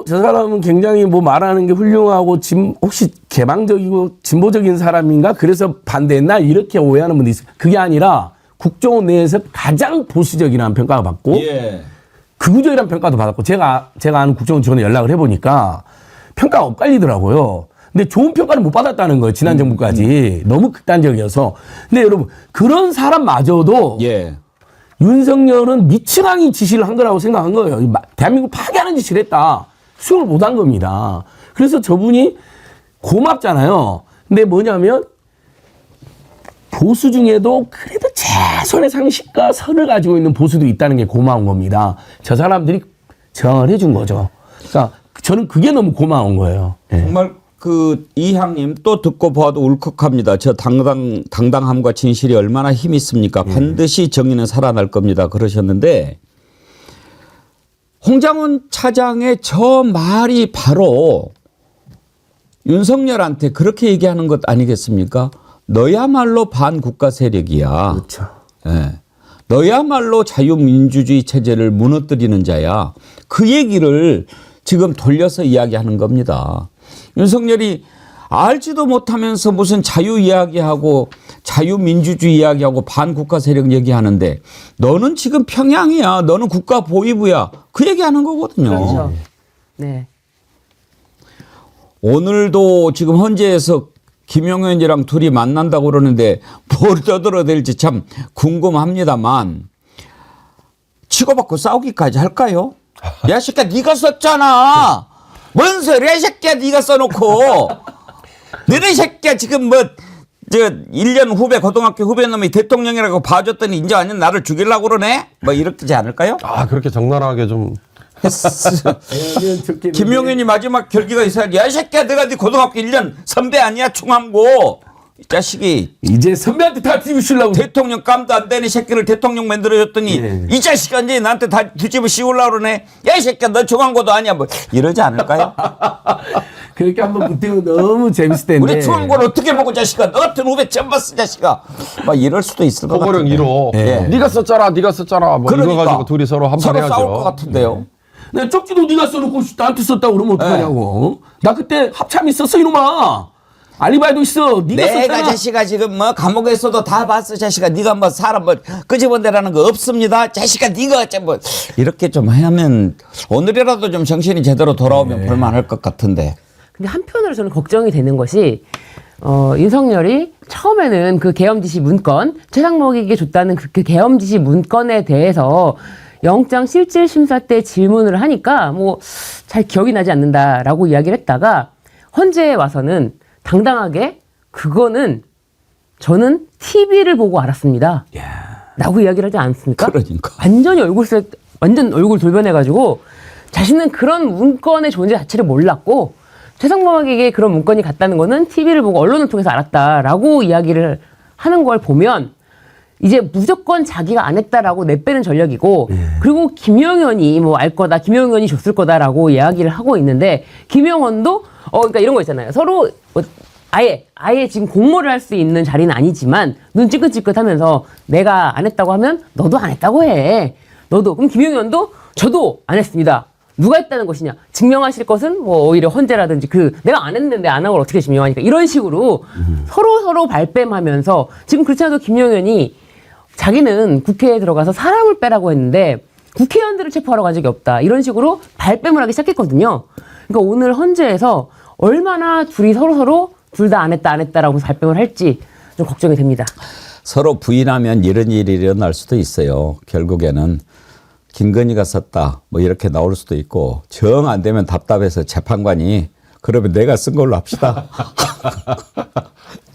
저 사람은 굉장히 뭐 말하는 게 훌륭하고 혹시 개방적이고 진보적인 사람인가? 그래서 반대했나? 이렇게 오해하는 분도 있어요. 그게 아니라 국정원 내에서 가장 보수적이라는 평가가 받고 예. 극우적이라는 평가도 받았고 제가 아는 국정원 직원에 연락을 해보니까 평가가 엇갈리더라고요. 근데 좋은 평가를 못 받았다는 거예요. 지난 정부까지. 너무 극단적이어서. 근데 여러분 그런 사람마저도 예. 윤석열은 미치광이 지시를 한 거라고 생각한 거예요. 대한민국 파괴하는 짓을 했다. 수용을 못 한 겁니다. 그래서 저분이 고맙잖아요. 근데 뭐냐면 보수 중에도 그래도 최소한의 상식과 선을 가지고 있는 보수도 있다는 게 고마운 겁니다. 저 사람들이 저항을 해준 거죠. 그러니까 저는 그게 너무 고마운 거예요. 네. 정말 그 이향님 또 듣고 보아도 울컥합니다. 저 당당함과 진실이 얼마나 힘이 있습니까? 반드시 정의는 살아날 겁니다. 그러셨는데 홍장원 차장의 저 말이 바로 윤석열한테 그렇게 얘기하는 것 아니겠습니까? 너야말로 반국가 세력이야. 그렇죠. 예. 너야말로 자유민주주의 체제를 무너뜨리는 자야. 그 얘기를 지금 돌려서 이야기하는 겁니다. 윤석열이 알지도 못하면서 무슨 자유 이야기하고 자유민주주의 이야기하고 반국가 세력 얘기하는데 너는 지금 평양이야. 너는 국가 보위부야. 그 얘기하는 거거든요. 그렇죠. 네. 오늘도 지금 헌재에서 김용현이랑 둘이 만난다고 그러는데 뭘 떠들어댈지 참 궁금합니다만 치고받고 싸우기까지 할까요? 야, 새끼야, 네가 썼잖아. 뭔 소리야 이 새끼야 네가 써놓고. 너네 새끼야 지금 저 1년 후배 고등학교 후배 놈이 대통령이라고 봐줬더니 이제 완전 나를 죽이려고 그러네? 뭐 이렇지 않을까요? 아, 그렇게 적나라하게 좀. 김용현이 마지막 결기가 있어야지. 야, 이 새끼야, 내가 네 고등학교 1년 선배 아니야, 충암고. 이 자식이. 이제 선배한테 다 뒤집으시려고. 대통령 감도 안 되는 새끼를 대통령 만들어줬더니 예. 이 자식아, 이제 나한테 다 뒤집어 씌우려고 그러네. 야, 이 새끼야, 너 중암고도 아니야. 뭐, 이러지 않을까요? 그렇게 한번 붙으면 너무 재밌을 텐데. 우리 중암고를 어떻게 보고 자식아, 너 같은 후배 처음 봤어, 자식아. 막 이럴 수도 있을 것 포고령 같은데. 1호. 예. 네가 썼잖아, 네가 썼잖아. 뭐 그러니까. 이거 가지고 둘이 서로 한판 서로 해야죠. 싸울 것 같은데요. 내 쪽지도 네가 써놓고 나한테 썼다고 그러면 어떡하냐고. 나 그때 합참 있었어 이놈아. 알리바이도 있어. 네가 내가 썼잖아. 자식아 지금 뭐 감옥에서도 다 봤어 자식아 네가 뭐 사람 뭐 끄집어내라는 거 없습니다 자식아 네가 어째 뭐 이렇게 좀 하면 오늘이라도 좀 정신이 제대로 돌아오면 볼만할 것 같은데. 근데 한편으로 저는 걱정이 되는 것이 윤석열이 처음에는 그 계엄 지시 문건 최상목에게 줬다는 그 계엄 지시 문건에 대해서 영장 실질 심사 때 질문을 하니까 뭐 잘 기억이 나지 않는다라고 이야기를 했다가 헌재에 와서는 당당하게 그거는 저는 TV를 보고 알았습니다. 라고 이야기를 하지 않습니까? 그러니까. 완전히 완전 얼굴 돌변해가지고 자신은 그런 문건의 존재 자체를 몰랐고 최상목에게 그런 문건이 갔다는 거는 TV를 보고 언론을 통해서 알았다라고 이야기를 하는 걸 보면 이제 무조건 자기가 안 했다라고 내빼는 전략이고 그리고 김용현이 뭐 알 거다, 김용현이 줬을 거다라고 이야기를 하고 있는데 김용현도 그러니까 이런 거 있잖아요. 서로 아예 지금 공모를 할 수 있는 자리는 아니지만 눈 찌긋찌긋하면서 내가 안 했다고 하면 너도 안 했다고 해. 너도. 그럼 김용현도 저도 안 했습니다. 누가 했다는 것이냐? 증명하실 것은 뭐 오히려 헌재라든지 내가 안 했는데 안 한 걸 어떻게 증명하니까 이런 식으로 서로 발뺌하면서 지금 그렇지 않아도 김용현이 자기는 국회에 들어가서 사람을 빼라고 했는데 국회의원들을 체포하러 간 적이 없다. 이런 식으로 발뺌을 하기 시작했거든요. 그러니까 오늘 헌재에서 얼마나 둘이 서로 둘 다 안 했다라고 발뺌을 할지 좀 걱정이 됩니다. 서로 부인하면 이런 일이 일어날 수도 있어요. 결국에는 김건희가 썼다 뭐 이렇게 나올 수도 있고 정 안 되면 답답해서 재판관이 그러면 내가 쓴 걸로 합시다.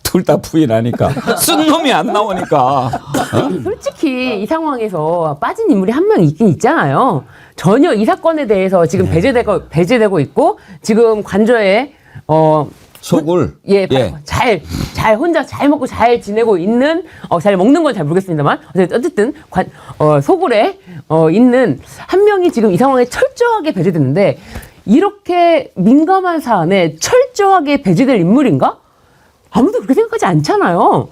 둘 다 부인하니까 쓴 놈이 안 나오니까. 솔직히 이 상황에서 빠진 인물이 한 명 있긴 있잖아요. 전혀 이 사건에 대해서 지금 배제되고 있고 지금 관저에 속을 잘 혼자 잘 먹고 잘 지내고 있는 잘 먹는 건 잘 모르겠습니다만 어쨌든 소굴에 있는 한 명이 지금 이 상황에 철저하게 배제됐는데 이렇게 민감한 사안에 철저하게 배제될 인물인가? 아무도 그렇게 생각하지 않잖아요.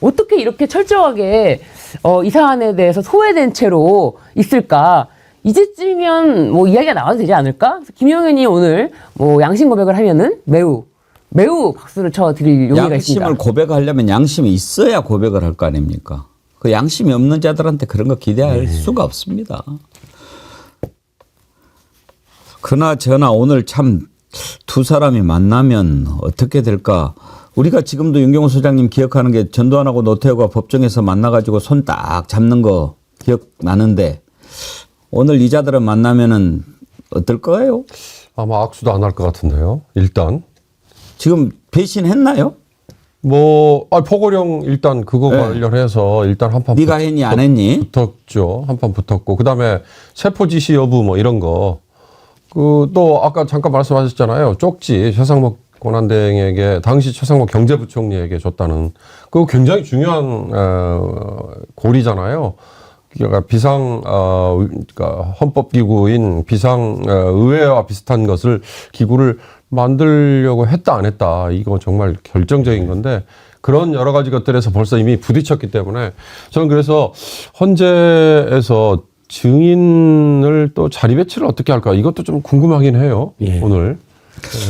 어떻게 이렇게 철저하게 이 사안에 대해서 소외된 채로 있을까? 이제쯤이면 뭐 이야기가 나와도 되지 않을까? 그래서 김용현이 오늘 뭐 양심 고백을 하면은 매우 박수를 쳐드릴 용의가 있습니다. 양심을 고백하려면 양심이 있어야 고백을 할 거 아닙니까? 그 양심이 없는 자들한테 그런 거 기대할 수가 없습니다. 그나저나 오늘 참 두 사람이 만나면 어떻게 될까? 우리가 지금도 윤경호 소장님 기억하는 게 전두환하고 노태우가 법정에서 만나가지고 손 딱 잡는 거 기억나는데 오늘 이 자들은 만나면은 어떨 거예요? 아마 악수도 안 할 것 같은데요. 일단. 지금 배신했나요? 포고령 일단 그거 관련해서 일단 한판 네가 했니 안 했니? 붙었죠. 한판 붙었고 그다음에 체포 지시 여부 뭐 이런 거. 또 아까 잠깐 말씀하셨잖아요. 쪽지 최상목 권한대행에게 당시 최상목 경제부총리에게 줬다는 그거 굉장히 중요한 고리잖아요. 그러니까 그러니까 헌법기구인 비상의회와 비슷한 기구를 만들려고 했다 안 했다 이거 정말 결정적인 건데 그런 여러 가지 것들에서 벌써 이미 부딪혔기 때문에 저는 그래서 헌재에서 증인을 또 자리 배치를 어떻게 할까 이것도 좀 궁금하긴 해요. 오늘.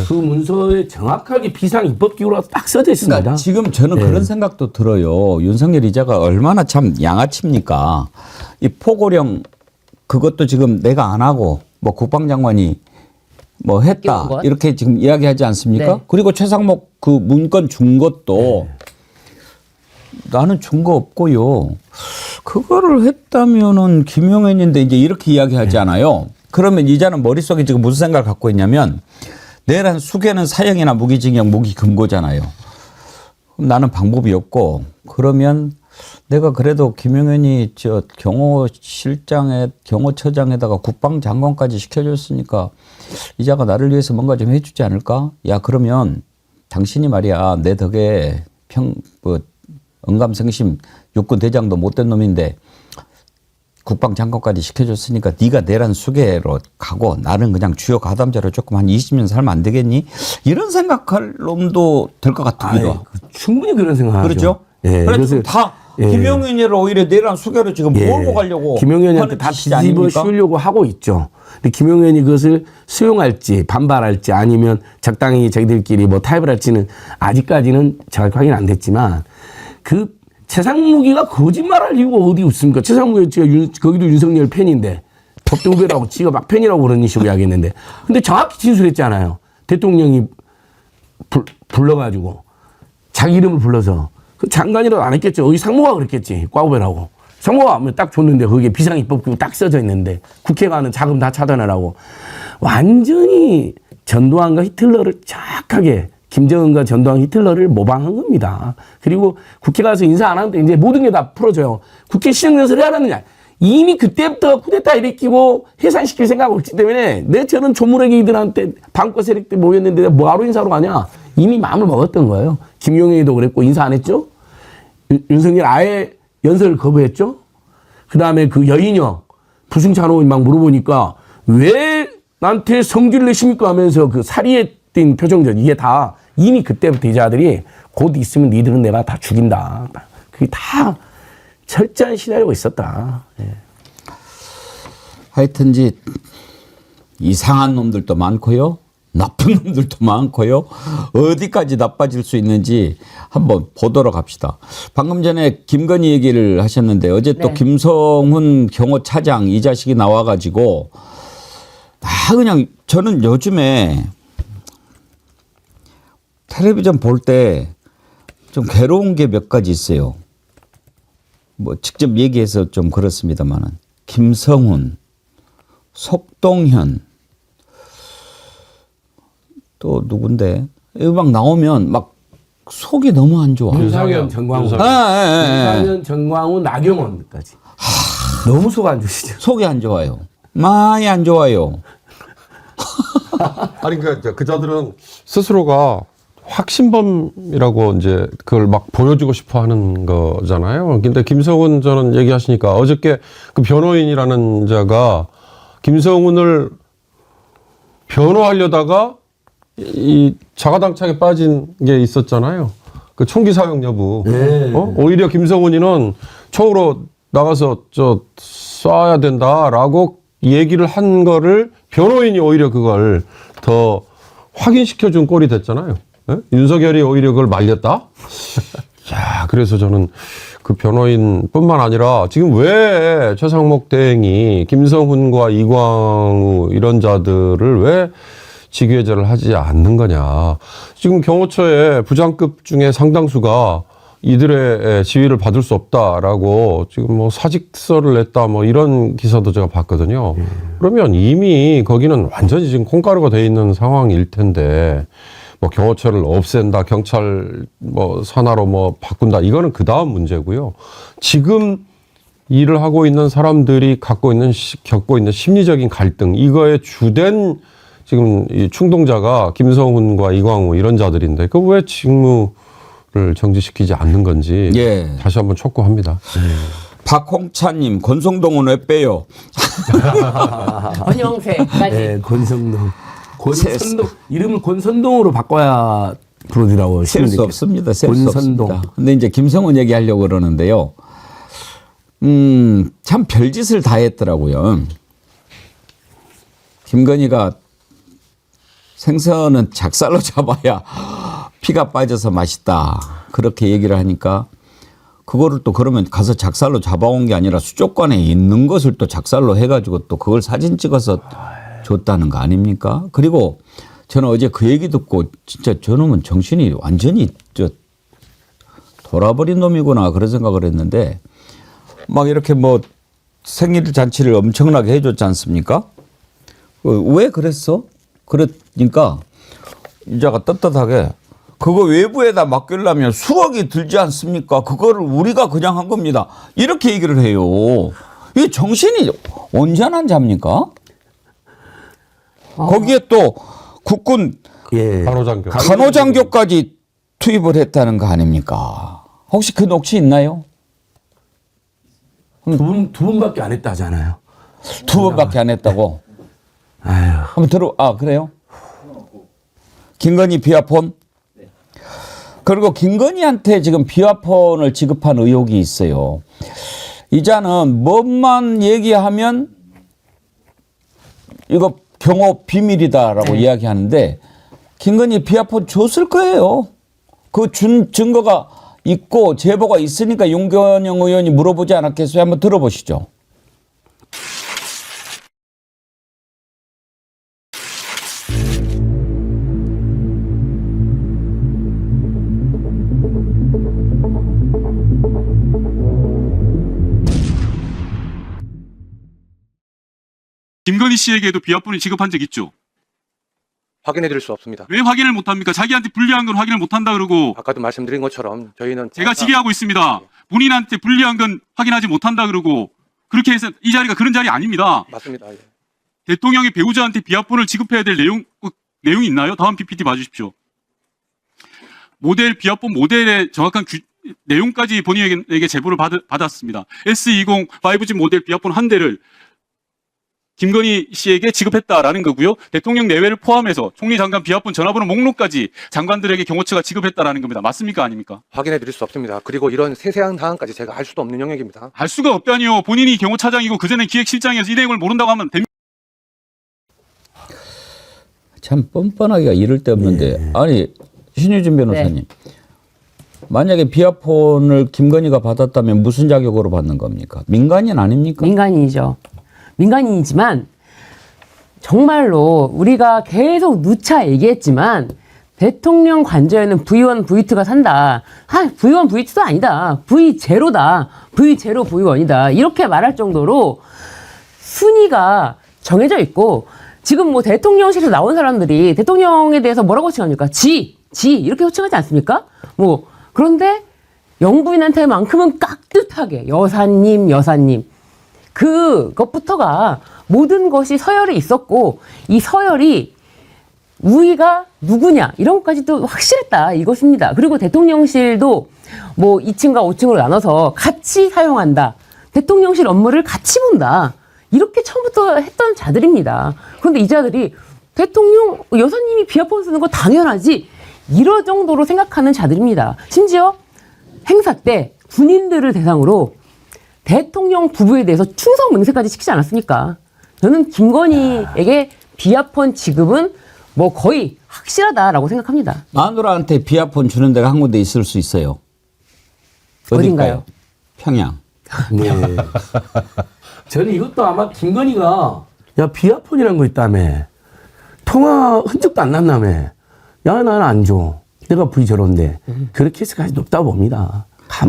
그 문서에 정확하게 비상입법기구라고 딱 써져 있습니다. 그러니까 지금 저는 그런 생각도 들어요. 윤석열 이자가 얼마나 참 양아치입니까? 이 포고령 그것도 지금 내가 안 하고 뭐 국방장관이 뭐 했다 이렇게 지금 이야기하지 않습니까? 네. 그리고 최상목 그 문건 준 것도 나는 준 거 없고요. 그거를 했다면은 김용현인데 이제 이렇게 이야기하잖아요. 그러면 이자는 머릿속에 지금 무슨 생각을 갖고 있냐면 내란 수괴는 사형이나 무기징역, 무기금고잖아요. 그럼 나는 방법이 없고 그러면 내가 그래도 김용현이 저 경호처장에다가 국방장관까지 시켜줬으니까 이자가 나를 위해서 뭔가 좀 해주지 않을까? 야 그러면 당신이 말이야 내 덕에 언감생심 육군 대장도 못된 놈인데 국방장관까지 시켜줬으니까 네가 내란 수계로 가고 나는 그냥 주요 가담자로 조금 한 20년 살면 안 되겠니? 이런 생각할 놈도 될 것 같기도 하고. 충분히 그런 생각하죠. 그렇죠? 예, 그래서 다 김용현이를 오히려 내란 수계로 지금 몰고 가려고 김용현이한테 다 뒤집어 씌우려고 하고 있죠. 근데 김용현이 그것을 수용할지 반발할지 아니면 적당히 자기들끼리 뭐 타협을 할지는 아직까지는 정확히 확인 안 됐지만 그 최상무기가 거짓말할 이유가 어디 있습니까? 최상무기가 거기도 윤석열 팬인데 법대 후배라고 지가 막 팬이라고 그런 식으로 이야기했는데 근데 정확히 진술했잖아요. 대통령이 불러가지고 자기 이름을 불러서 그 장관이라도 안 했겠죠. 여기 상무가 그랬겠지. 과후배라고. 상무가 하면 딱 줬는데 거기에 비상입법규 딱 써져 있는데 국회가 하는 자금 다 차단하라고. 완전히 전두환과 히틀러를 정확하게 김정은과 전두환 히틀러를 모방한 겁니다. 그리고 국회 가서 인사 안 하는데 이제 모든 게 다 풀어져요. 국회 시정연설을 하라느냐. 이미 그때부터 쿠데타 일으키고 해산시킬 생각 없기 때문에 저는 조무래기들한테 방과 세력들 모였는데 뭐하러 인사로 가냐. 이미 마음을 먹었던 거예요. 김용현이도 그랬고 인사 안 했죠. 윤석열 아예 연설을 거부했죠. 그다음에 그 여인영 부승찬호 막 물어보니까 왜 나한테 성질을 내십니까 하면서 그 사리에 띈 표정전 이게 다 이미 그때부터 이 자들이 곧 있으면 니들은 내가 다 죽인다. 그게 다 철저한 시나리오가 있었다. 예. 하여튼지 이상한 놈들도 많고요. 나쁜 놈들도 많고요. 어디까지 나빠질 수 있는지 한번 보도록 합시다. 방금 전에 김건희 얘기를 하셨는데 어제 또 김성훈 경호차장 이 자식이 나와가지고 그냥 저는 요즘에 텔레비전 볼 때 좀 괴로운 게 몇 가지 있어요. 뭐 직접 얘기해서 좀 그렇습니다만은 김성훈, 속동현 또 누군데 막 나오면 막 속이 너무 안 좋아. 윤상현, 정광훈, 윤상현, 정광훈, 나경원까지 너무 속 안 좋으시죠. 속이 안 좋아요. 많이 안 좋아요. 아니 그러니까 그자들은 스스로가 확신범이라고 이제 그걸 막 보여주고 싶어 하는 거잖아요. 근데 김성훈 저는 얘기하시니까 어저께 그 변호인이라는 자가 김성훈을 변호하려다가 이 자가당착에 빠진 게 있었잖아요. 그 총기 사용 여부. 오히려 김성훈이는 총으로 나가서 쏴야 된다라고 얘기를 한 거를 변호인이 오히려 그걸 더 확인시켜 준 꼴이 됐잖아요. 네? 윤석열이 오히려 그걸 말렸다? 야, 그래서 저는 그 변호인뿐만 아니라 지금 왜 최상목 대행이 김성훈과 이광우 이런 자들을 왜 직위해제를 하지 않는 거냐. 지금 경호처의 부장급 중에 상당수가 이들의 지위를 받을 수 없다라고 지금 뭐 사직서를 냈다 뭐 이런 기사도 제가 봤거든요. 그러면 이미 거기는 완전히 지금 콩가루가 돼 있는 상황일 텐데 뭐 경호처를 없앤다, 경찰 뭐 산하로 뭐 바꾼다 이거는 그 다음 문제고요. 지금 일을 하고 있는 사람들이 겪고 있는 심리적인 갈등 이거의 주된 지금 이 충동자가 김성훈과 이광우 이런 자들인데 그 왜 직무를 정지시키지 않는 건지 다시 한번 촉구합니다. 박홍차님 권성동은 왜 빼요? 권영세까지. 네, 권성동. 이름을 권선동으로 바꿔야 부르더라고요. 셀 수 없습니다. 셀 수 권선동. 없습니다. 근데 이제 김성훈 얘기하려고 그러는데요. 참 별짓을 다 했더라고요. 김건희가 생선은 작살로 잡아야 피가 빠져서 맛있다. 그렇게 얘기를 하니까 그거를 또 그러면 가서 작살로 잡아온 게 아니라 수족관에 있는 것을 또 작살로 해가지고 또 그걸 사진 찍어서 줬다는 거 아닙니까? 그리고 저는 어제 그 얘기 듣고 진짜 저놈은 정신이 완전히 돌아버린 놈이구나 그런 생각을 했는데 막 이렇게 뭐 생일 잔치를 엄청나게 해줬지 않습니까? 왜 그랬어? 그러니까 기자가 떳떳하게 그거 외부에다 맡기려면 수억이 들지 않습니까? 그거를 우리가 그냥 한 겁니다. 이렇게 얘기를 해요. 이 정신이 언제나 잡니까? 거기에 또 국군 예. 간호장교까지 투입을 했다는 거 아닙니까? 혹시 그 녹취 있나요? 두 분밖에 안 했다 하잖아요. 두 번밖에 안 했다고. 아유. 한번 그래요? 김건희 비화폰? 그리고 김건희한테 지금 비화폰을 지급한 의혹이 있어요. 이자는 뭐만 얘기하면 이거 경호 비밀이다라고 이야기하는데 김건희 비화폰 줬을 거예요. 그 준 증거가 있고 제보가 있으니까 윤건영 의원이 물어보지 않았겠어요? 한번 들어보시죠. 김건희 씨에게도 비화폰을 지급한 적 있죠? 확인해 드릴 수 없습니다. 왜 확인을 못합니까? 자기한테 불리한 건 확인을 못한다 그러고 아까도 말씀드린 것처럼 저희는 제가 질의하고 있습니다. 본인한테 불리한 건 확인하지 못한다 그러고 그렇게 해서 이 자리가 그런 자리 아닙니다. 맞습니다. 예. 대통령이 배우자한테 비화폰을 지급해야 될 내용이 있나요? 다음 PPT 봐주십시오. 비화폰 모델의 정확한 내용까지 본인에게 제보를 받았습니다. S20 5G 모델 비화폰 한 대를 김건희 씨에게 지급했다라는 거고요. 대통령 내외를 포함해서 총리 장관 비화폰 전화번호 목록까지 장관들에게 경호처가 지급했다라는 겁니다. 맞습니까? 아닙니까? 확인해 드릴 수 없습니다. 그리고 이런 세세한 사항까지 제가 알 수도 없는 영역입니다. 알 수가 없다니요. 본인이 경호차장이고 그전에 기획실장이어서 이 내용을 모른다고 하면 됩니까? 참 뻔뻔하기가 이를 데 없는데 아니 신유진 변호사님 만약에 비화폰을 김건희가 받았다면 무슨 자격으로 받는 겁니까? 민간인 아닙니까? 민간인이죠. 민간인이지만 정말로 우리가 계속 누차 얘기했지만 대통령 관저에는 V1, V2가 산다. V1, V2도 아니다. V0다. V0, V1이다. 이렇게 말할 정도로 순위가 정해져 있고 지금 뭐 대통령실에서 나온 사람들이 대통령에 대해서 뭐라고 호칭합니까? 지 이렇게 호칭하지 않습니까? 뭐 그런데 영부인한테만큼은 깍듯하게 여사님 그것부터가 모든 것이 서열에 있었고 이 서열이 우위가 누구냐 이런 것까지도 확실했다 이것입니다. 그리고 대통령실도 뭐 2층과 5층으로 나눠서 같이 사용한다. 대통령실 업무를 같이 본다. 이렇게 처음부터 했던 자들입니다. 그런데 이 자들이 대통령 여사님이 비화폰 쓰는 거 당연하지 이럴 정도로 생각하는 자들입니다. 심지어 행사 때 군인들을 대상으로 대통령 부부에 대해서 충성 맹세까지 시키지 않았습니까? 저는 김건희에게 비화폰 지급은 뭐 거의 확실하다라고 생각합니다. 마누라한테 비화폰 주는 데가 한 군데 있을 수 있어요. 어딘가요? 평양. 네. 저는 이것도 아마 김건희가 야 비화폰이라는 거 있다며 통화 흔적도 안 났다며 야 나는 안 줘. 내가 V0인데 그렇게 해서 가지 높다고 봅니다.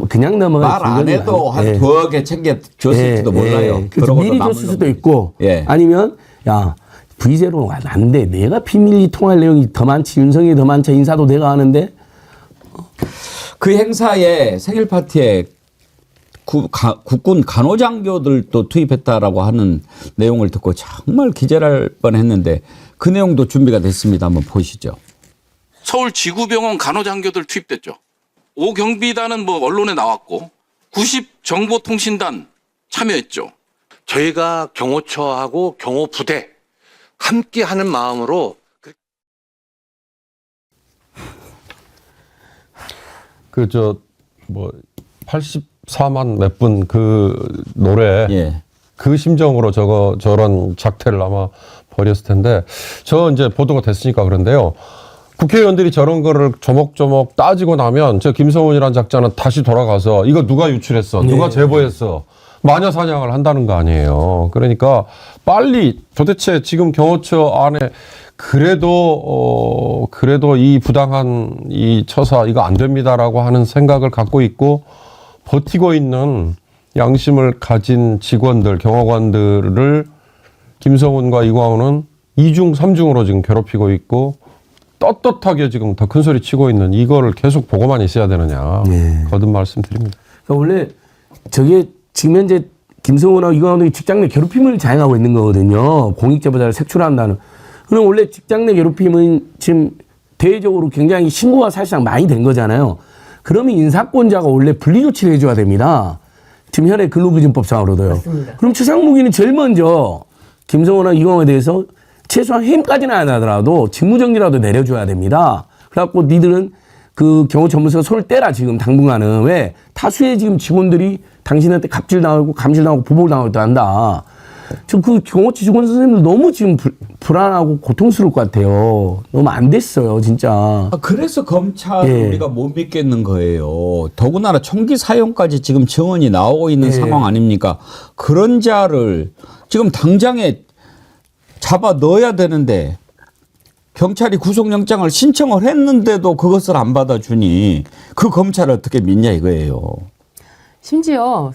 그냥 넘어가. 말 안 해도 한 두어 개 챙겨 줬을지도 몰라요. 그래서 미리 줬을 수도 있고 아니면 야 V0가 난데 내가 비밀리 통할 내용이 더 많지 윤석이 더 많지 인사도 내가 하는데 그 행사에 생일 파티에 국군 간호장교들도 투입했다라고 하는 내용을 듣고 정말 기절할 뻔했는데 그 내용도 준비가 됐습니다. 한번 보시죠. 서울 지구병원 간호장교들 투입됐죠. 5경비단은 뭐 언론에 나왔고 90 정보통신단 참여했죠. 저희가 경호처하고 경호부대 함께 하는 마음으로 그 84만 몇 분 그 노래 그 심정으로 저런 작태를 아마 벌였을 텐데 저 이제 보도가 됐으니까 그런데요. 국회의원들이 저런 거를 조목조목 따지고 나면 저 김성훈이라는 작자는 다시 돌아가서 이거 누가 유출했어? 누가 제보했어? 마녀 사냥을 한다는 거 아니에요. 그러니까 빨리 도대체 지금 경호처 안에 그래도 이 부당한 이 처사 이거 안 됩니다라고 하는 생각을 갖고 있고 버티고 있는 양심을 가진 직원들, 경호관들을 김성훈과 이광호는 2중, 3중으로 지금 괴롭히고 있고 떳떳하게 지금 더 큰 소리 치고 있는 이거를 계속 보고만 있어야 되느냐. 네. 거듭 말씀드립니다. 그러니까 원래 저게 지금 현재 김성훈하고 이광호 감독이 직장 내 괴롭힘을 자행하고 있는 거거든요. 공익제보자를 색출한다는. 그럼 원래 직장 내 괴롭힘은 지금 대외적으로 굉장히 신고가 사실상 많이 된 거잖아요. 그러면 인사권자가 원래 분리조치를 해줘야 됩니다. 지금 현행 근로기준법상으로도요. 맞습니다. 그럼 최상무기는 제일 먼저 김성훈과 이광호에 대해서 최소한 해임까지는 안 하더라도 직무정지라도 내려줘야 됩니다. 그래갖고 니들은 그 경호처분서 손을 떼라 지금 당분간은. 왜? 다수의 지금 직원들이 당신한테 갑질당하고 감질당하고 보복을 당하고 한다. 저 그 경호처 직원 선생님들 너무 지금 불안하고 고통스러울 것 같아요. 너무 안 됐어요, 진짜. 그래서 검찰을 예. 우리가 못 믿겠는 거예요. 더군다나 총기 사용까지 지금 증언이 나오고 있는 예. 상황 아닙니까? 그런 자를 지금 당장에 잡아 넣어야 되는데 경찰이 구속영장을 신청을 했는데도 그것을 안 받아주니 그 검찰을 어떻게 믿냐 이거예요. 심지어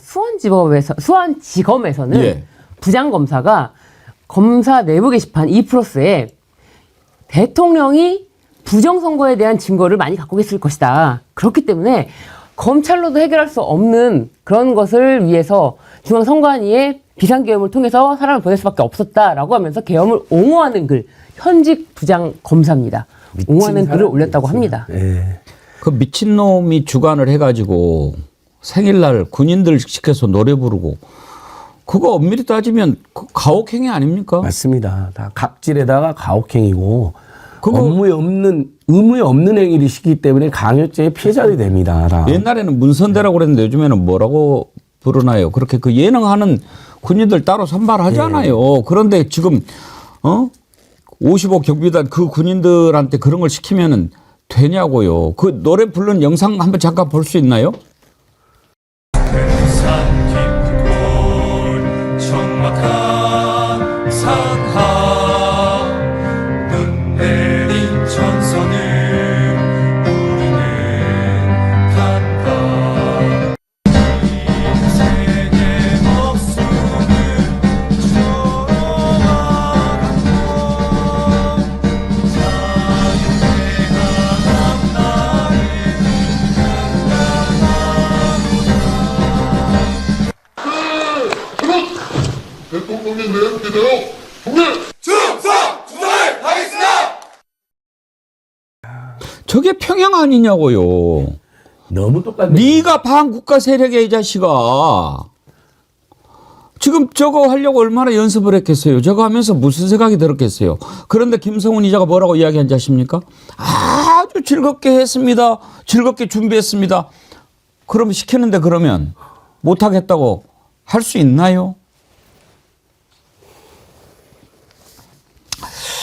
수원지검에서는 예. 부장검사가 검사 내부 게시판 2+에 대통령이 부정선거에 대한 증거를 많이 갖고 있을 것이다. 그렇기 때문에 검찰로도 해결할 수 없는 그런 것을 위해서 중앙선관위에 비상계엄을 통해서 사람을 보낼 수밖에 없었다라고 하면서 계엄을 옹호하는 글, 현직 부장검사입니다. 옹호하는 글을 올렸다고 합니다. 예. 그 미친놈이 주관을 해가지고 생일날 군인들 시켜서 노래 부르고 그거 엄밀히 따지면 그 가혹행위 아닙니까? 맞습니다. 다 갑질에다가 가혹행위고 그거- 의무에 없는 행위를 시키기 때문에 강요죄의 피해자들이 됩니다. 다. 옛날에는 문선대라고 그랬는데 요즘에는 뭐라고 부르나요? 그렇게 그 예능하는 군인들 따로 선발하잖아요. 그런데 지금 55 경비단 그 군인들한테 그런 걸 시키면은 되냐고요. 그 노래 부른 영상 한번 잠깐 볼 수 있나요? 적막한 상하 눈 내린 전선을 우리는 간다. 인생의 목숨을 조아가고 자유해가 남나를 대통령님 내놓기대로 충성! 하겠습니다! 저게 평양 아니냐고요. 너무 똑같네. 네가 반국가 세력이야 이 자식아. 지금 저거 하려고 얼마나 연습을 했겠어요. 저거 하면서 무슨 생각이 들었겠어요. 그런데 김성훈 이자가 뭐라고 이야기한지 아십니까? 아주 즐겁게 했습니다. 즐겁게 준비했습니다. 그러면 시키는데 그러면 못하겠다고 할 수 있나요?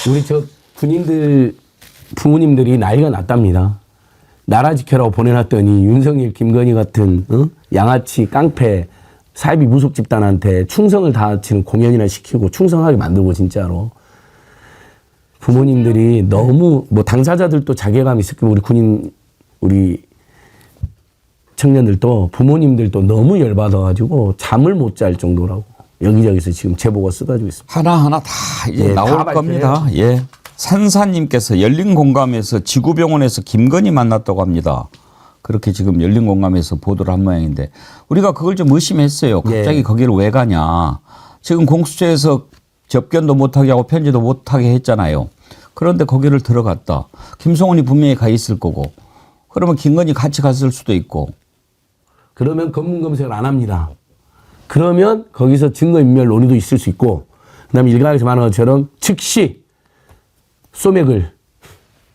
우리 저 군인들 부모님들이 나이가 났답니다. 나라 지켜라고 보내놨더니 윤석열, 김건희 같은 양아치, 깡패, 사이비 무속 집단한테 충성을 다하치는 공연이나 시키고 충성하게 만들고 진짜로 부모님들이 너무 뭐 당사자들도 자괴감이 있을 거고 우리 청년들도 부모님들도 너무 열받아가지고 잠을 못 잘 정도라고 여기저기서 지금 제보가 쏟아지고 있습니다. 하나하나 다 이제 예, 나올 다 겁니다. 예. 산사님께서 열린공감에서 지구병원에서 김건희 만났다고 합니다. 그렇게 지금 열린공감에서 보도를 한 모양인데 우리가 그걸 좀 의심했어요. 갑자기 예. 거기를 왜 가냐. 지금 공수처에서 접견도 못하게 하고 편지도 못하게 했잖아요. 그런데 거기를 들어갔다. 김성훈이 분명히 가 있을 거고 그러면 김건희 같이 갔을 수도 있고 그러면 검문검색을 안 합니다. 그러면 거기서 증거인멸 논의도 있을 수 있고 그다음에 일각에서 말하는 것처럼 즉시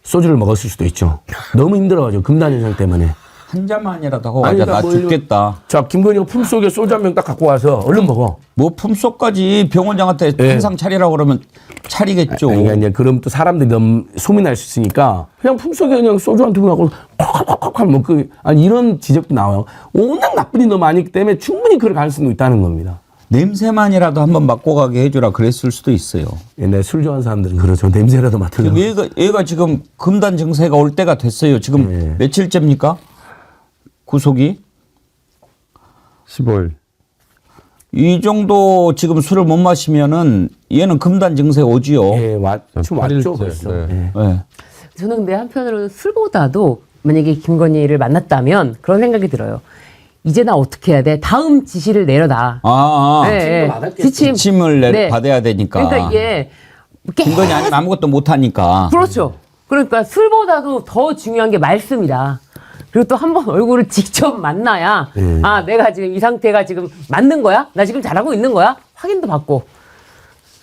소주를 먹었을 수도 있죠. 너무 힘들어가지고 금단 현상 때문에. 한 잔만이라도 하고 아니, 가자. 나 그러니까 뭐 죽겠다. 자, 김건희가 품속에 소주 한 병 딱 갖고 와서 얼른 먹어. 뭐 품속까지 병원장한테 예. 항상 차리라고 그러면 차리겠죠. 그러니까 그럼 또 사람들이 너무 소문이 날 수 있으니까 그냥 품속에 그냥 소주 한 병 갖고 콱콱콱콱 먹고 아니 이런 지적도 나와요. 워낙 나쁜 일이 너무 많기 때문에 충분히 그럴 가능성도 있다는 겁니다. 냄새만이라도 한번 맡고 가게 해주라 그랬을 수도 있어요. 옛날에 술 좋아하는 사람들은 그러죠. 냄새라도 맡으려고. 얘가 지금 금단 증세가 올 때가 됐어요. 지금 예. 며칠째입니까? 구속이? 15일. 이 정도 지금 술을 못 마시면은 얘는 금단 증세 오지요. 예, 지금 왔죠 8일째, 벌써. 네. 예. 예. 저는 근데 한편으로는 술보다도 만약에 김건희를 만났다면 그런 생각이 들어요. 이제 나 어떻게 해야 돼? 다음 지시를 내려다. 지침을 받아야 되니까. 그러니까 이게 김건희 아니면 아무것도 못하니까. 그렇죠. 그러니까 술보다도 더 중요한 게 말씀이다. 그리고 또 한 번 얼굴을 직접 만나야 아 내가 지금 이 상태가 지금 맞는 거야? 나 지금 잘하고 있는 거야? 확인도 받고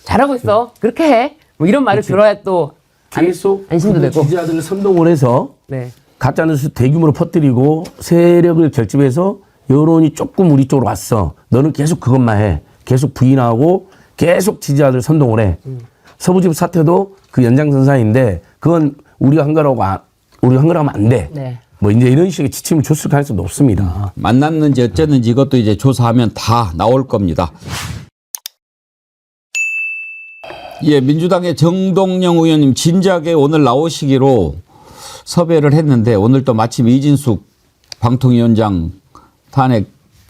잘하고 있어. 그렇게 해. 뭐 이런 말을 들어야 또 계속 안심도 되고. 지지자들을 선동을 해서 네. 가짜뉴스 대규모로 퍼뜨리고 세력을 결집해서 여론이 조금 우리 쪽으로 왔어. 너는 계속 그것만 해. 계속 부인하고 계속 지지자들 선동을 해. 서부지부 사태도 그 연장선상인데 그건 우리가 한 거라고 하면 안 돼. 네. 뭐 이제 이런 식의 지침을 줬을 가능성이 높습니다. 만났는지 어쨌는지 이것도 이제 조사하면 다 나올 겁니다. 예, 민주당의 정동영 의원님 진작에 오늘 나오시기로 섭외를 했는데 오늘 또 마침 이진숙 방통위원장 탄핵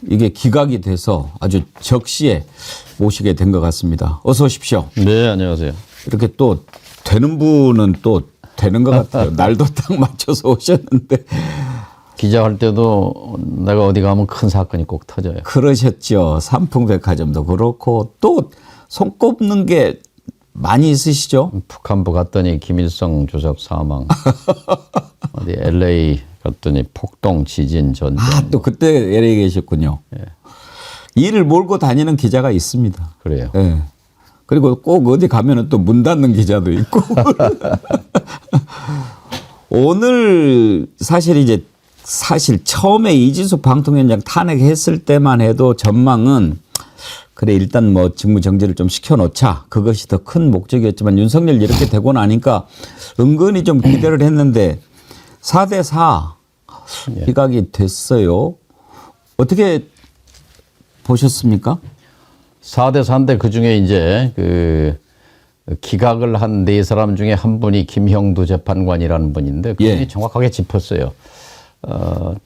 이게 기각이 돼서 아주 적시에 모시게 된 것 같습니다. 어서 오십시오. 네, 안녕하세요. 이렇게 또 되는 분은 또 되는 것 같아요. 날도 딱 맞춰서 오셨는데. 기자할 때도 내가 어디 가면 큰 사건이 꼭 터져요. 그러셨죠. 삼풍백화점도 그렇고 또 손꼽는 게 많이 있으시죠? 북한부 갔더니 김일성 주석 사망. 어디 LA 갔더니 폭동, 지진, 전쟁. 아, 또 그때 LA 계셨군요. 예. 일을 몰고 다니는 기자가 있습니다. 그래요. 예. 그리고 꼭 어디 가면은 또 문 닫는 기자도 있고. 오늘 사실 처음에 이진숙 방통위원장 탄핵했을 때만 해도 전망은 그래 일단 뭐 직무 정지를 좀 시켜놓자 그것이 더 큰 목적이었지만 윤석열 이렇게 되고 나니까 은근히 좀 기대를 했는데 4대4 기각이 됐어요. 어떻게 보셨습니까? 4대4인데 그 중에 이제 그 기각을 한 네 사람 중에 한 분이 김형두 재판관이라는 분인데 그분이 정확하게 짚었어요.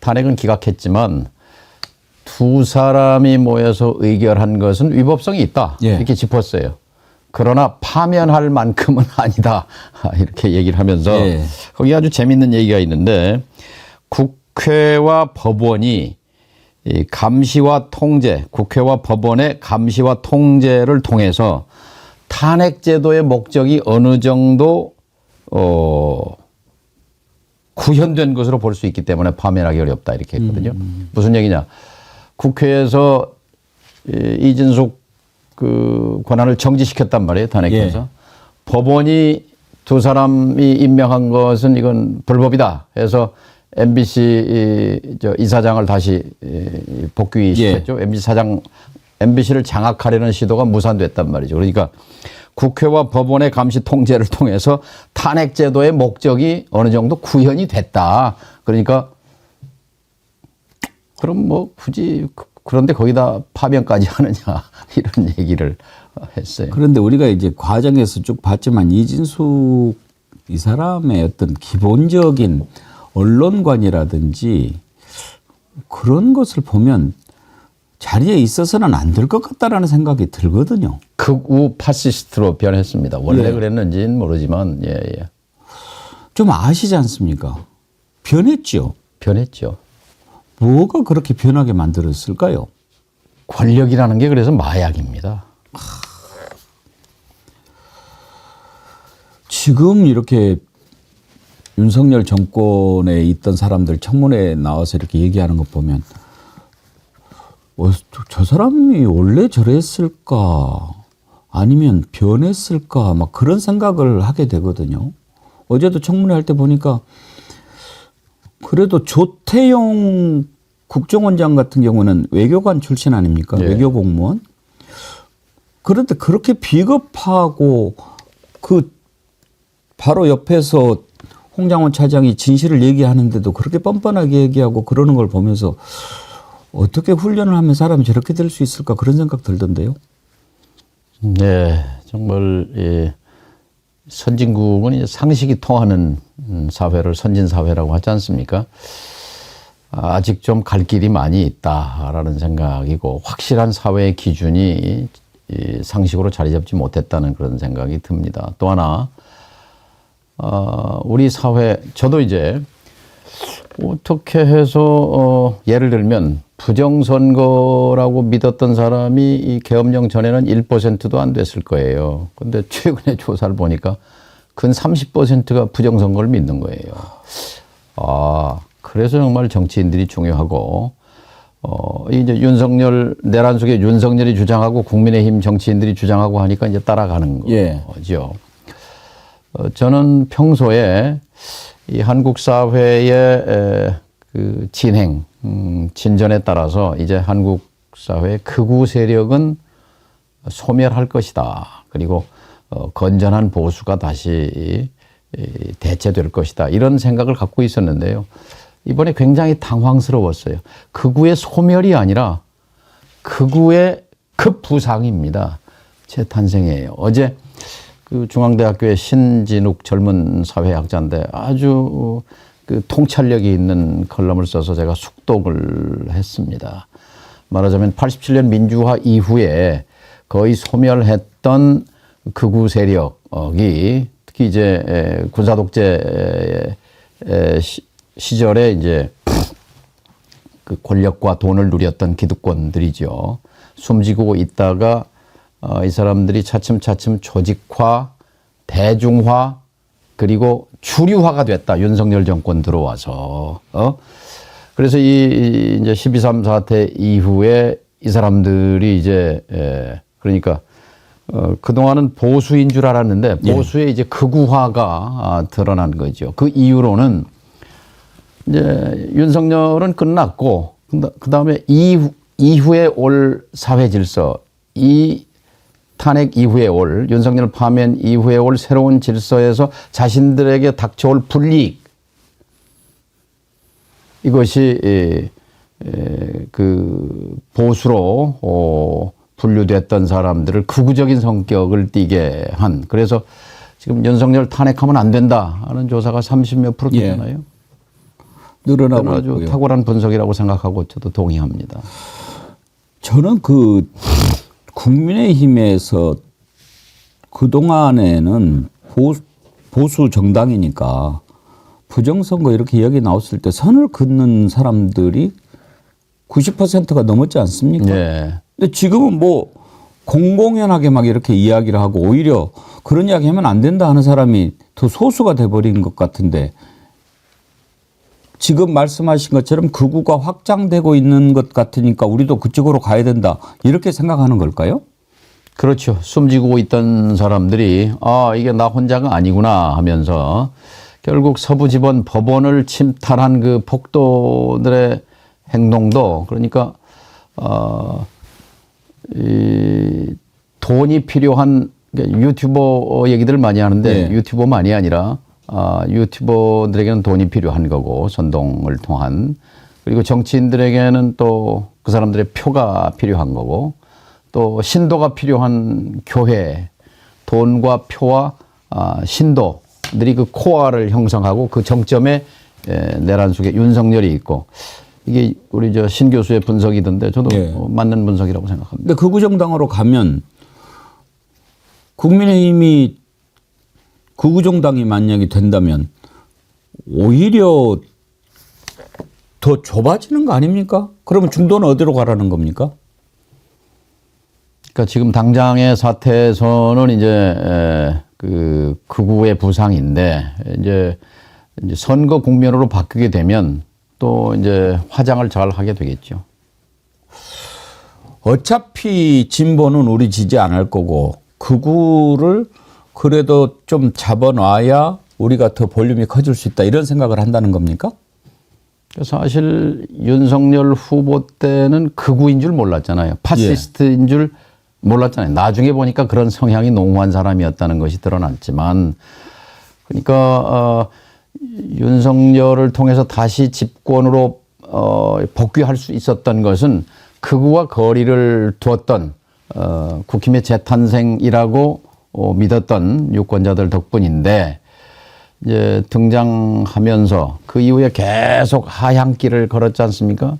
탄핵은 기각했지만 두 사람이 모여서 의결한 것은 위법성이 있다. 이렇게 짚었어요. 그러나 파면할 만큼은 아니다. 이렇게 얘기를 하면서 거기 아주 재밌는 얘기가 있는데 국회와 법원이 이 감시와 통제, 국회와 법원의 감시와 통제를 통해서 탄핵제도의 목적이 어느 정도 구현된 것으로 볼 수 있기 때문에 파면하기 어렵다 이렇게 했거든요. 무슨 얘기냐? 국회에서 이진숙 그 권한을 정지시켰단 말이에요. 탄핵해서. 법원이 두 사람이 임명한 것은 이건 불법이다 해서 MBC 이사장을 다시 복귀시켰죠. MBC를 장악하려는 시도가 무산됐단 말이죠. 그러니까 국회와 법원의 감시 통제를 통해서 탄핵제도의 목적이 어느 정도 구현이 됐다. 그러니까 그럼 뭐 굳이 그런데 거기다 파면까지 하느냐 이런 얘기를 했어요. 그런데 우리가 이제 과정에서 쭉 봤지만 이진숙 이 사람의 어떤 기본적인 언론관이라든지 그런 것을 보면 자리에 있어서는 안 될 것 같다라는 생각이 들거든요. 극우 파시스트로 변했습니다. 원래 그랬는지는 모르지만 좀 아시지 않습니까? 변했죠. 변했죠. 뭐가 그렇게 변하게 만들었을까요? 권력이라는 게 그래서 마약입니다. 지금 이렇게 윤석열 정권에 있던 사람들 청문회에 나와서 이렇게 얘기하는 거 보면 저 사람이 원래 저랬을까 아니면 변했을까 막 그런 생각을 하게 되거든요. 어제도 청문회 할 때 보니까 그래도 조태용 국정원장 같은 경우는 외교관 출신 아닙니까? 외교공무원. 그런데 그렇게 비겁하고 그 바로 옆에서 홍장원 차장이 진실을 얘기하는데도 그렇게 뻔뻔하게 얘기하고 그러는 걸 보면서 어떻게 훈련을 하면 사람이 저렇게 될 수 있을까 그런 생각 들던데요. 네, 정말 선진국은 이제 상식이 통하는 사회를 선진사회라고 하지 않습니까? 아직 좀 갈 길이 많이 있다라는 생각이고 확실한 사회의 기준이 상식으로 자리 잡지 못했다는 그런 생각이 듭니다. 또 하나 우리 사회, 저도 이제 어떻게 해서 예를 들면 부정선거라고 믿었던 사람이 이 계엄령 전에는 1%도 안 됐을 거예요. 근데 최근에 조사를 보니까 근 30%가 부정선거를 믿는 거예요. 그래서 정말 정치인들이 중요하고, 이제 윤석열, 내란 속에 윤석열이 주장하고 국민의힘 정치인들이 주장하고 하니까 이제 따라가는 거죠. 저는 평소에 이 한국 사회의 그 진행, 진전에 따라서 이제 한국 사회의 극우 세력은 소멸할 것이다. 그리고 건전한 보수가 다시 대체될 것이다. 이런 생각을 갖고 있었는데요. 이번에 굉장히 당황스러웠어요. 극우의 소멸이 아니라 극우의 급부상입니다. 재탄생이에요. 어제 그 중앙대학교의 신진욱 젊은 사회학자인데 아주 그 통찰력이 있는 컬럼을 써서 제가 숙독을 했습니다. 말하자면 87년 민주화 이후에 거의 소멸했던 극우 세력이 특히 이제 군사독재 시절에 이제 그 권력과 돈을 누렸던 기득권들이죠. 숨지고 있다가 이 사람들이 차츰차츰 조직화, 대중화, 그리고 주류화가 됐다. 윤석열 정권 들어와서. 그래서 이 이제 12.3 사태 이후에 이 사람들이 이제 그러니까 그동안은 보수인 줄 알았는데 보수의 이제 극우화가 드러난 거죠. 그 이유로는 이제 윤석열은 끝났고 그다음에 이후에 올 사회 질서, 이 탄핵 이후에 올 윤석열 파면 이후에 올 새로운 질서에서 자신들에게 닥쳐올 불이익, 이것이 그 보수로 분류됐던 사람들을 극우적인 성격을 띠게 한, 그래서 지금 윤석열 탄핵하면 안 된다 하는 조사가 30몇 % 되잖아요. 늘어나고 아주 있고요. 탁월한 분석이라고 생각하고 저도 동의합니다. 저는 그 국민의힘에서 그동안에는 보수 정당이니까 부정선거 이렇게 이야기 나왔을 때 선을 긋는 사람들이 90%가 넘었지 않습니까? 근데 지금은 뭐 공공연하게 막 이렇게 이야기를 하고 오히려 그런 이야기 하면 안 된다 하는 사람이 더 소수가 돼버린 것 같은데, 지금 말씀하신 것처럼 극우가 확장되고 있는 것 같으니까 우리도 그쪽으로 가야 된다 이렇게 생각하는 걸까요? 그렇죠. 숨지고 있던 사람들이 이게 나 혼자가 아니구나 하면서 결국 서부지법 법원을 침탈한 그 폭도들의 행동도, 그러니까 이 돈이 필요한 유튜버 얘기들 많이 하는데 유튜버만이 아니라 유튜버들에게는 돈이 필요한 거고, 선동을 통한, 그리고 정치인들에게는 또 그 사람들의 표가 필요한 거고, 또 신도가 필요한 교회, 돈과 표와 신도들이 그 코어를 형성하고 그 정점에 내란 속에 윤석열이 있고, 이게 우리 저 신 교수의 분석이던데 저도 맞는 분석이라고 생각합니다. 근데 극우 정당으로 가면 국민의힘이 극우 정당이 만약에 된다면 오히려 더 좁아지는 거 아닙니까? 그러면 중도는 어디로 가라는 겁니까? 그러니까 지금 당장의 사태에서는 이제 그 극우의 부상인데, 이제 선거 국면으로 바뀌게 되면 또 이제 화장을 잘 하게 되겠죠. 어차피 진보는 우리 지지 안 할 거고 극우를 그래도 좀 잡아놔야 우리가 더 볼륨이 커질 수 있다 이런 생각을 한다는 겁니까? 사실 윤석열 후보 때는 극우인 줄 몰랐잖아요. 파시스트인 줄 몰랐잖아요. 나중에 보니까 그런 성향이 농후한 사람이었다는 것이 드러났지만, 그러니까 윤석열을 통해서 다시 집권으로 복귀할 수 있었던 것은 극우와 거리를 두었던 국힘의 재탄생이라고 믿었던 유권자들 덕분인데, 이제 등장하면서 그 이후에 계속 하향길을 걸었지 않습니까?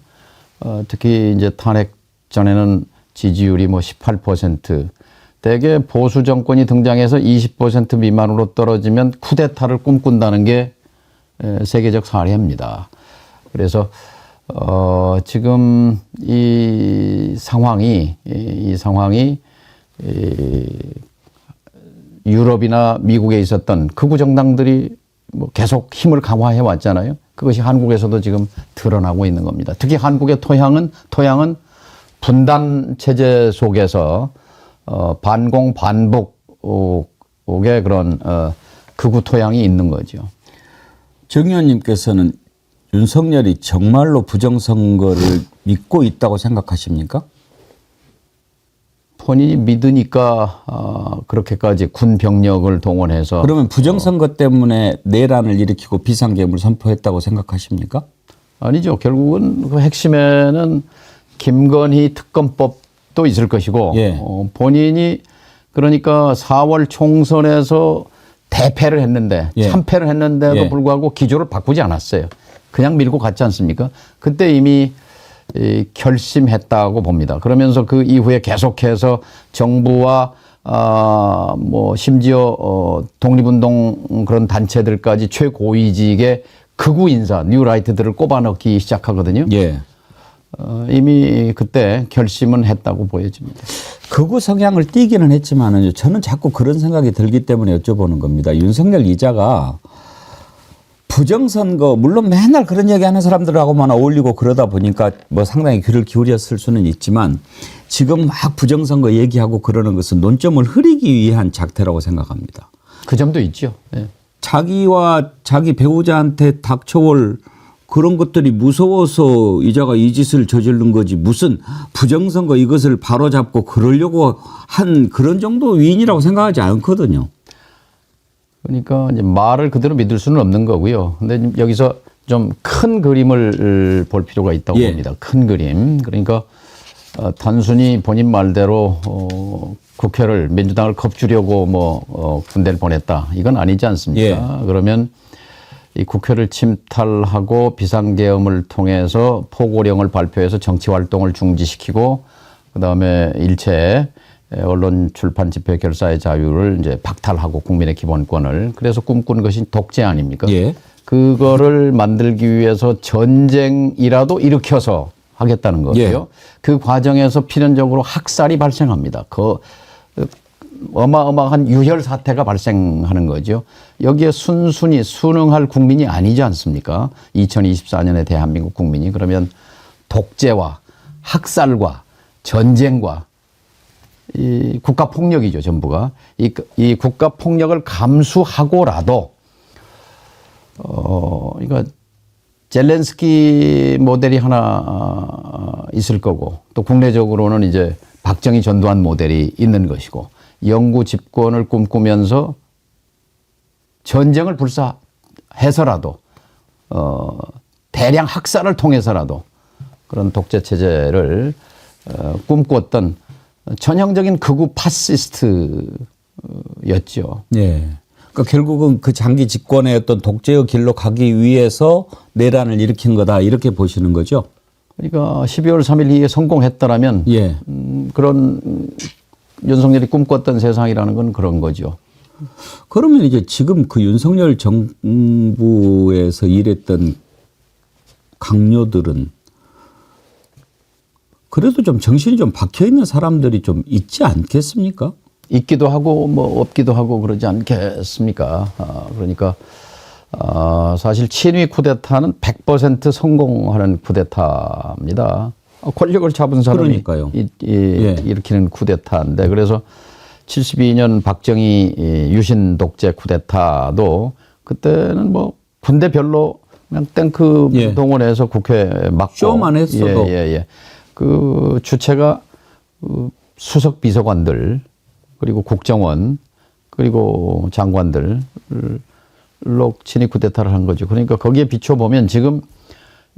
특히 이제 탄핵 전에는 지지율이 뭐 18%, 대개 보수 정권이 등장해서 20% 미만으로 떨어지면 쿠데타를 꿈꾼다는 게 세계적 사례입니다. 그래서 지금 이 상황이 유럽이나 미국에 있었던 극우 정당들이 뭐 계속 힘을 강화해 왔잖아요. 그것이 한국에서도 지금 드러나고 있는 겁니다. 특히 한국의 토양은 분단 체제 속에서 반공 반복의 그런 극우 토양이 있는 거죠. 정 의원님께서는 윤석열이 정말로 부정선거를 믿고 있다고 생각하십니까? 본인이 믿으니까 그렇게까지 군 병력을 동원해서 그러면 부정선거 때문에 내란을 일으키고 비상계엄을 선포했다고 생각하십니까? 아니죠. 결국은 그 핵심에는 김건희 특검법도 있을 것이고 예. 본인이 그러니까 4월 총선에서 대패를 했는데 예. 참패를 했는데도 예. 불구하고 기조를 바꾸지 않았어요. 그냥 밀고 갔지 않습니까? 그때 이미 결심했다고 봅니다. 그러면서 그 이후에 계속해서 정부와 뭐 심지어 독립운동 그런 단체들까지 최고위직의 극우 인사 뉴라이트들을 꼽아넣기 시작하거든요. 예. 이미 그때 결심은 했다고 보여집니다. 극우 성향을 띠기는 했지만은 저는 자꾸 그런 생각이 들기 때문에 여쭤보는 겁니다. 윤석열 이자가 부정선거 물론 맨날 그런 얘기하는 사람들하고만 어울리고 그러다 보니까 뭐 상당히 귀를 기울였을 수는 있지만 지금 막 부정선거 얘기하고 그러는 것은 논점을 흐리기 위한 작태라고 생각합니다. 그 점도 있죠. 네. 자기와 자기 배우자한테 닥쳐올 그런 것들이 무서워서 이자가 이 짓을 저지른 거지 무슨 부정선거 이것을 바로잡고 그러려고 한 그런 정도 위인이라고 생각하지 않거든요. 그러니까 이제 말을 그대로 믿을 수는 없는 거고요. 근데 여기서 좀 큰 그림을 볼 필요가 있다고 예. 봅니다. 큰 그림. 그러니까 단순히 본인 말대로 국회를 민주당을 겁주려고 뭐 군대를 보냈다. 이건 아니지 않습니까? 예. 그러면 이 국회를 침탈하고 비상계엄을 통해서 포고령을 발표해서 정치 활동을 중지시키고 그다음에 일체 언론 출판 집회 결사의 자유를 이제 박탈하고 국민의 기본권을 그래서 꿈꾼 것이 독재 아닙니까? 예. 그거를 만들기 위해서 전쟁이라도 일으켜서 하겠다는 거고요. 예. 그 과정에서 필연적으로 학살이 발생합니다. 그 어마어마한 유혈 사태가 발생하는 거죠. 여기에 순순히 순응할 국민이 아니지 않습니까? 2024년의 대한민국 국민이 그러면 독재와 학살과 전쟁과 이 국가 폭력이죠, 전부가. 이 국가 폭력을 감수하고라도 이거 젤렌스키 모델이 하나 있을 거고 또 국내적으로는 이제 박정희 전두환 모델이 있는 것이고 영구 집권을 꿈꾸면서 전쟁을 불사해서라도 대량 학살을 통해서라도 그런 독재 체제를 꿈꿨던 전형적인 극우 파시스트였죠. 예. 그러니까 결국은 그 장기 집권의 어떤 독재의 길로 가기 위해서 내란을 일으킨 거다 이렇게 보시는 거죠. 그러니까 12월 3일 이에 성공했다라면 예. 그런 윤석열이 꿈꿨던 세상이라는 건 그런 거죠. 그러면 이제 지금 그 윤석열 정부에서 일했던 강요들은 그래도 좀 정신이 좀 박혀 있는 사람들이 좀 있지 않겠습니까? 있기도 하고 뭐 없기도 하고 그러지 않겠습니까? 그러니까 사실 친위 쿠데타는 100% 성공하는 쿠데타입니다. 권력을 잡은 사람이 그러니까요. 일으키는 쿠데타인데 그래서 72년 박정희 유신 독재 쿠데타도 그때는 뭐 군대 별로 그냥 탱크 예. 동원해서 국회 막고 쇼만 했어도 그 주체가 수석 비서관들 그리고 국정원 그리고 장관들로 친위 쿠데타를 한 거죠. 그러니까 거기에 비춰보면 지금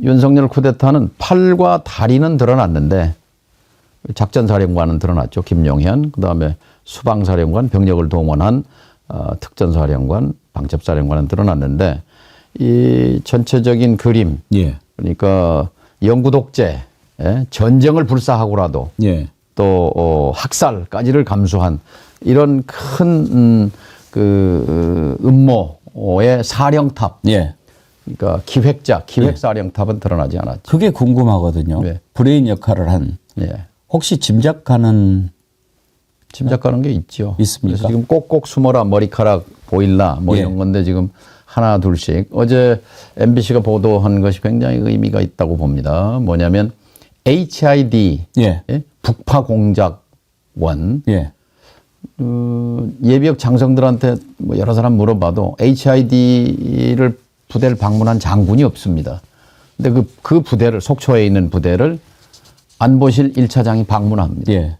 윤석열 쿠데타는 팔과 다리는 드러났는데 작전사령관은 드러났죠. 김용현 그다음에 수방사령관 병력을 동원한 특전사령관 방첩사령관은 드러났는데 이 전체적인 그림 예. 그러니까 영구 독재 전쟁을 불사하고라도 예. 또 학살까지를 감수한 이런 큰 음모의 사령탑. 예. 그러니까 기획사령탑은 드러나지 않았죠. 그게 궁금하거든요. 네. 브레인 역할을 한. 예. 혹시 짐작가는 게 있죠. 있습니까? 그래서 지금 꼭꼭 숨어라 머리카락 보일라 뭐 예. 이런 건데 지금 하나 둘씩 어제 MBC가 보도한 것이 굉장히 의미가 있다고 봅니다. 뭐냐면 HID 예. 북파 공작원 예. 예비역 장성들한테 뭐 여러 사람 물어봐도 HID를 부대를 방문한 장군이 없습니다. 근데 그 부대를 속초에 있는 부대를 안보실 1차장이 방문합니다. 예.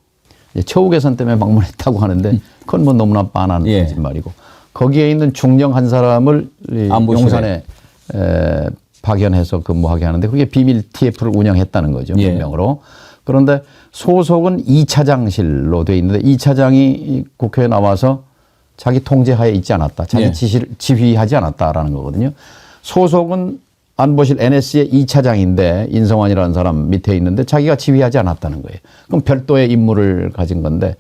처우 개선 때문에 방문했다고 하는데 그건 뭐 너무나 빤한 예. 거짓말이고 거기에 있는 중령 한 사람을 이 안보실에. 용산에 파견해서 근무하게 하는데 그게 비밀 TF를 운영했다는 거죠. 예. 명령으로. 그런데 소속은 2차장실로 돼 있는데 2차장이 국회에 나와서 자기 통제하에 있지 않았다. 자기 예. 지시를 지휘하지 않았다라는 거거든요. 소속은 안보실 NSC의 2차장인데 인성환이라는 사람 밑에 있는데 자기가 지휘하지 않았다는 거예요. 그럼 별도의 임무를 가진 건데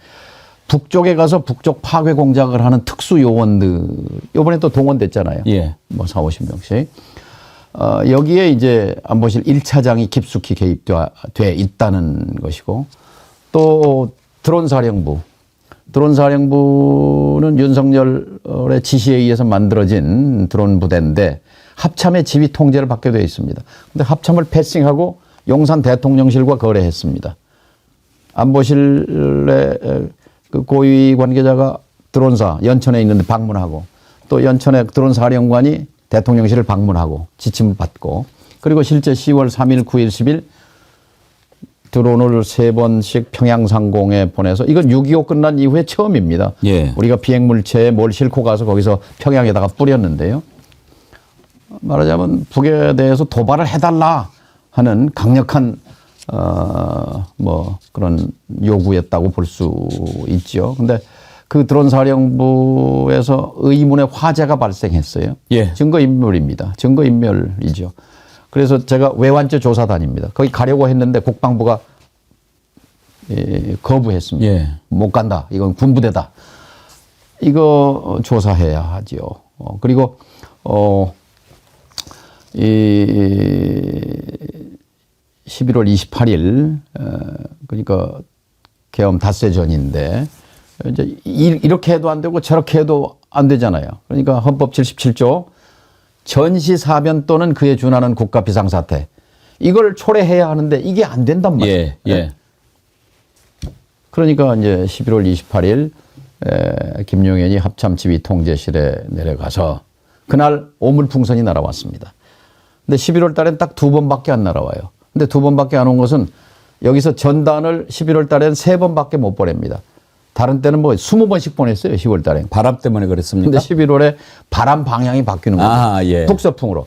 북쪽에 가서 북쪽 파괴 공작을 하는 특수 요원들 이번에 또 동원됐잖아요. 예. 뭐 40~50명씩. 여기에 이제 안보실 1차장이 깊숙이 개입돼 있다는 것이고 또 드론사령부는 윤석열의 지시에 의해서 만들어진 드론 부대인데 합참의 지휘 통제를 받게 되어 있습니다. 그런데 합참을 패싱하고 용산 대통령실과 거래했습니다. 안보실의 그 고위 관계자가 드론사 연천에 있는데 방문하고 또 연천의 드론사령관이 대통령실을 방문하고 지침을 받고 그리고 실제 10월 3일, 9일, 10일 드론을 3번씩 평양상공에 보내서 이건 6.25 끝난 이후에 처음입니다. 예. 우리가 비행물체에 뭘 싣고 가서 거기서 평양에다가 뿌렸는데요. 말하자면 북에 대해서 도발을 해달라 하는 강력한 뭐 그런 요구였다고 볼 수 있죠. 근데 그 드론사령부에서 의문의 화재가 발생했어요. 예. 증거인멸입니다. 증거인멸이죠. 그래서 제가 외환죄 조사단입니다. 거기 가려고 했는데 국방부가 거부했습니다. 예. 못 간다. 이건 군부대다. 이거 조사해야 하죠. 그리고 이 11월 28일 그러니까 계엄 닷새 전인데 이제 이렇게 해도 안 되고 저렇게 해도 안 되잖아요. 그러니까 헌법 77조 전시사변 또는 그에 준하는 국가 비상사태 이걸 초래해야 하는데 이게 안 된단 말이에요. 예. 예. 그러니까 이제 11월 28일 김용현이 합참지휘 통제실에 내려가서 그날 오물풍선이 날아왔습니다. 근데 11월 달엔 딱 2번밖에 안 날아와요. 근데 2번밖에 안 온 것은 여기서 전단을 11월 달엔 3번밖에 못 보냅니다. 다른 때는 뭐 20번씩 보냈어요. 10월 달에. 바람 때문에 그랬습니까? 근데 11월에 바람 방향이 바뀌는 거죠. 아, 예. 북서풍으로.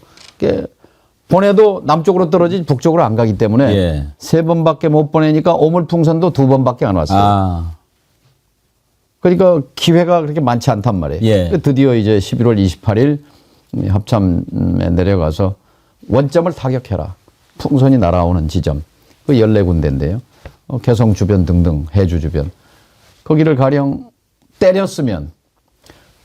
보내도 남쪽으로 떨어지지 북쪽으로 안 가기 때문에 예. 3번밖에 못 보내니까 오물풍선도 2번밖에 안 왔어요. 아. 그러니까 기회가 그렇게 많지 않단 말이에요. 예. 드디어 이제 11월 28일 합참에 내려가서 원점을 타격해라. 풍선이 날아오는 지점. 그 14군데인데요. 개성 주변 등등 해주 주변. 거기를 가령 때렸으면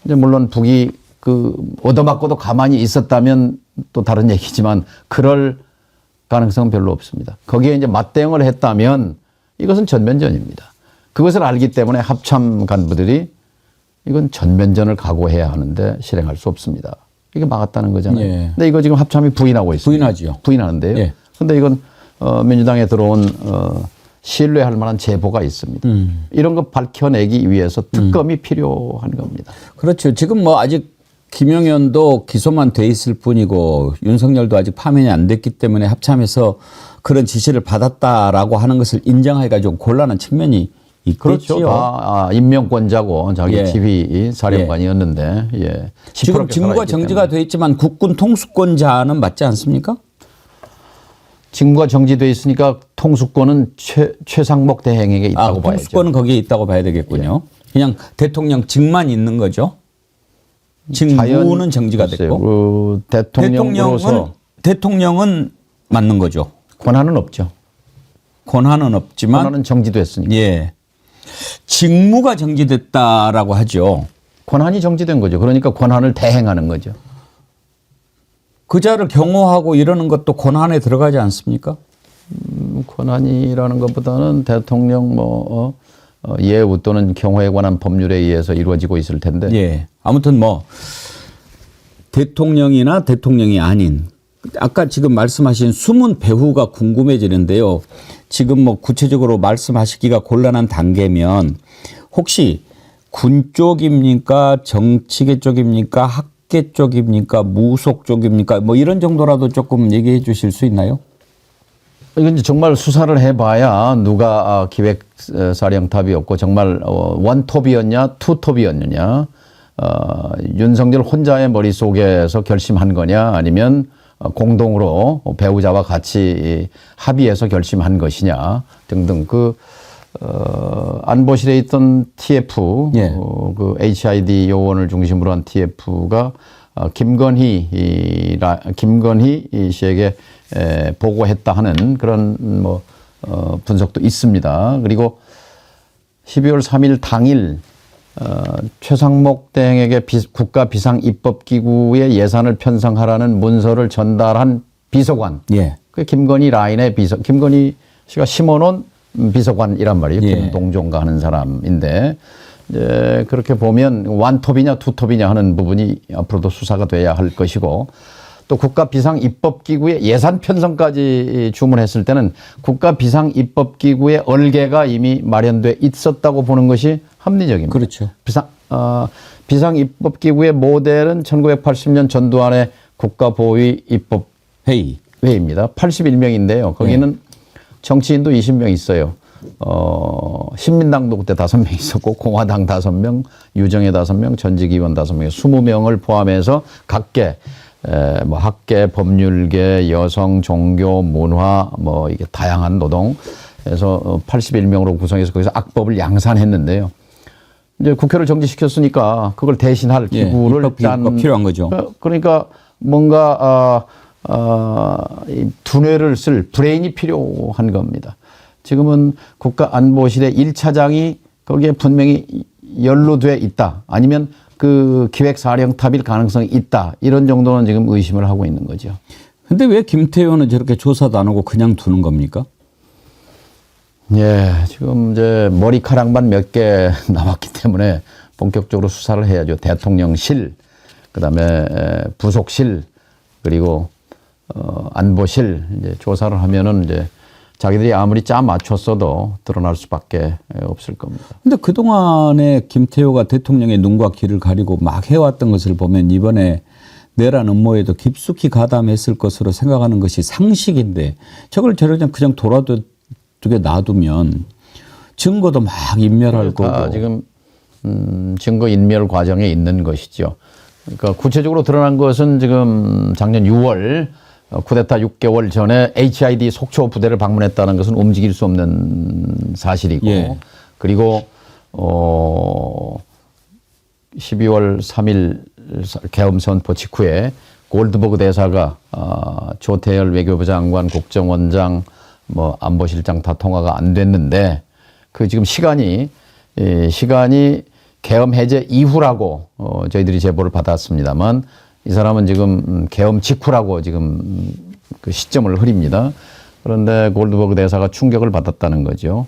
이제 물론 북이 그 얻어맞고도 가만히 있었다면 또 다른 얘기지만 그럴 가능성은 별로 없습니다. 거기에 이제 맞대응을 했다면 이것은 전면전입니다. 그것을 알기 때문에 합참 간부들이 이건 전면전을 각오해야 하는데 실행할 수 없습니다. 이게 막았다는 거잖아요. 예. 근데 이거 지금 합참이 부인하고 있습니다. 부인하죠. 부인하는데요. 예. 근데 이건 민주당에 들어온 신뢰할 만한 제보가 있습니다. 이런 거 밝혀내기 위해서 특검이 필요한 겁니다. 그렇죠. 지금 뭐 아직 김용현도 기소만 돼 있을 뿐이고 윤석열도 아직 파면이 안 됐기 때문에 합참에서 그런 지시를 받았다라고 하는 것을 인정하기가 좀 곤란한 측면이 있겠죠. 그렇죠. 다 임명권자고 자기 예. 지휘 사령관이었는데 예. 지금 직무가 정지가 돼 있지만 국군 통수권자는 맞지 않습니까? 직무가 정지돼 있으니까 통수권은 최상목 대행에게 있다고 봐야죠. 통수권은 거기에 있다고 봐야 되겠군요. 그냥 대통령직만 있는 거죠. 직무는 정지가 됐고 그 대통령은 대통령은 맞는 거죠. 권한은 없죠. 권한은 없지만 권한은 정지됐으니까. 예. 직무가 정지됐다라고 하죠. 권한이 정지된 거죠. 그러니까 권한을 대행하는 거죠. 그자를 경호하고 이러는 것도 권한에 들어가지 않습니까? 권한이라는 것보다는 대통령 예우 또는 경호에 관한 법률에 의해서 이루어지고 있을 텐데. 예. 아무튼 뭐 대통령이나 대통령이 아닌 아까 지금 말씀하신 숨은 배후가 궁금해지는데요. 지금 뭐 구체적으로 말씀하시기가 곤란한 단계면 혹시 군 쪽입니까? 정치계 쪽입니까? 학계 쪽입니까? 무속 쪽입니까? 뭐 이런 정도라도 조금 얘기해 주실 수 있나요? 이건 이제 정말 수사를 해봐야 누가 기획사령탑이었고 정말 원톱이었냐 투톱이었느냐 윤석열 혼자의 머릿속에서 결심한 거냐 아니면 공동으로 배우자와 같이 합의해서 결심한 것이냐 등등 안보실에 있던 TF 예. 그 HID 요원을 중심으로 한 TF가 김건희 씨에게 보고했다 하는 그런 분석도 있습니다. 그리고 12월 3일 당일 최상목 등에게 국가 비상입법기구의 예산을 편성하라는 문서를 전달한 비서관. 예. 그 김건희 라인의 김건희 씨가 심어놓은 비서관이란 말이에요. 예. 김동종가 하는 사람인데 이제 그렇게 보면 완톱이냐 투톱이냐 하는 부분이 앞으로도 수사가 돼야 할 것이고 또 국가 비상입법기구의 예산 편성까지 주문했을 때는 국가 비상입법기구의 얼개가 이미 마련돼 있었다고 보는 것이 합리적입니다. 그렇죠. 비상입법기구의 모델은 1980년 전두환의 국가보위입법회의입니다. 81명인데요. 거기는 정치인도 20명 있어요. 신민당도 그때 5명 있었고 공화당 5명, 유정의 5명, 전직의원 5명, 20명을 포함해서 각계 학계, 법률계, 여성, 종교, 문화, 이게 다양한 노동에서 81명으로 구성해서 거기서 악법을 양산했는데요. 이제 국회를 정지시켰으니까 그걸 대신할 기구를 필요한 거죠. 그러니까 뭔가 두뇌를 쓸 브레인이 필요한 겁니다. 지금은 국가안보실의 1차장이 거기에 분명히 연루돼 있다. 아니면 그 기획사령탑일 가능성이 있다. 이런 정도는 지금 의심을 하고 있는 거죠. 근데 왜 김태효는 저렇게 조사도 안 하고 그냥 두는 겁니까? 예, 지금 이제 머리카락만 몇 개 남았기 때문에 본격적으로 수사를 해야죠. 대통령실, 그다음에 부속실, 그리고 안보실 이제 조사를 하면은 이제 자기들이 아무리 짜 맞췄어도 드러날 수밖에 없을 겁니다. 근데 그동안에 김태효가 대통령의 눈과 귀를 가리고 막 해왔던 것을 보면 이번에 내란 음모에도 깊숙이 가담했을 것으로 생각하는 것이 상식인데 저걸 그냥 돌아두게 놔두면 증거도 막 인멸할 거고. 지금 증거 인멸 과정에 있는 것이죠. 그러니까 구체적으로 드러난 것은 지금 작년 6월 쿠데타 6개월 전에 HID 속초 부대를 방문했다는 것은 움직일 수 없는 사실이고 예. 그리고 12월 3일 계엄 선포 직후에 골드버그 대사가 조태열 외교부 장관, 국정원장, 안보실장 다 통화가 안 됐는데 그 지금 시간이 계엄 해제 이후라고 저희들이 제보를 받았습니다만 이 사람은 지금 계엄 직후라고 지금 그 시점을 흐립니다. 그런데 골드버그 대사가 충격을 받았다는 거죠.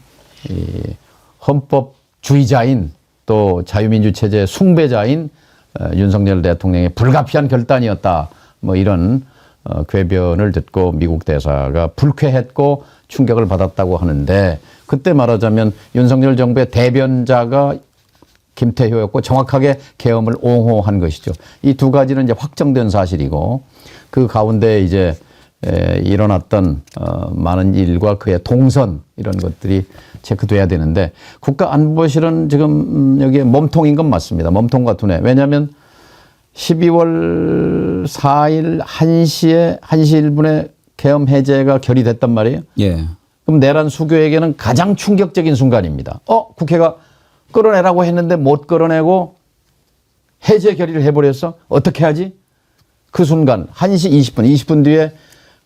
이 헌법주의자인 또 자유민주 체제 숭배자인 윤석열 대통령의 불가피한 결단이었다. 이런 궤변을 듣고 미국 대사가 불쾌했고 충격을 받았다고 하는데 그때 말하자면 윤석열 정부의 대변자가 김태효였고 정확하게 계엄을 옹호한 것이죠. 이 두 가지는 이제 확정된 사실이고 그 가운데 이제 일어났던 많은 일과 그의 동선 이런 것들이 체크돼야 되는데 국가안보실은 지금 여기에 몸통인 건 맞습니다. 몸통과 두뇌. 왜냐하면 12월 4일 1시 1분에 계엄 해제가 결의됐단 말이에요. 예. 그럼 내란 수교에게는 가장 충격적인 순간입니다. 국회가 끌어내라고 했는데 못 끌어내고 해제 결의를 해버렸어? 어떻게 하지? 그 순간 1시 20분 뒤에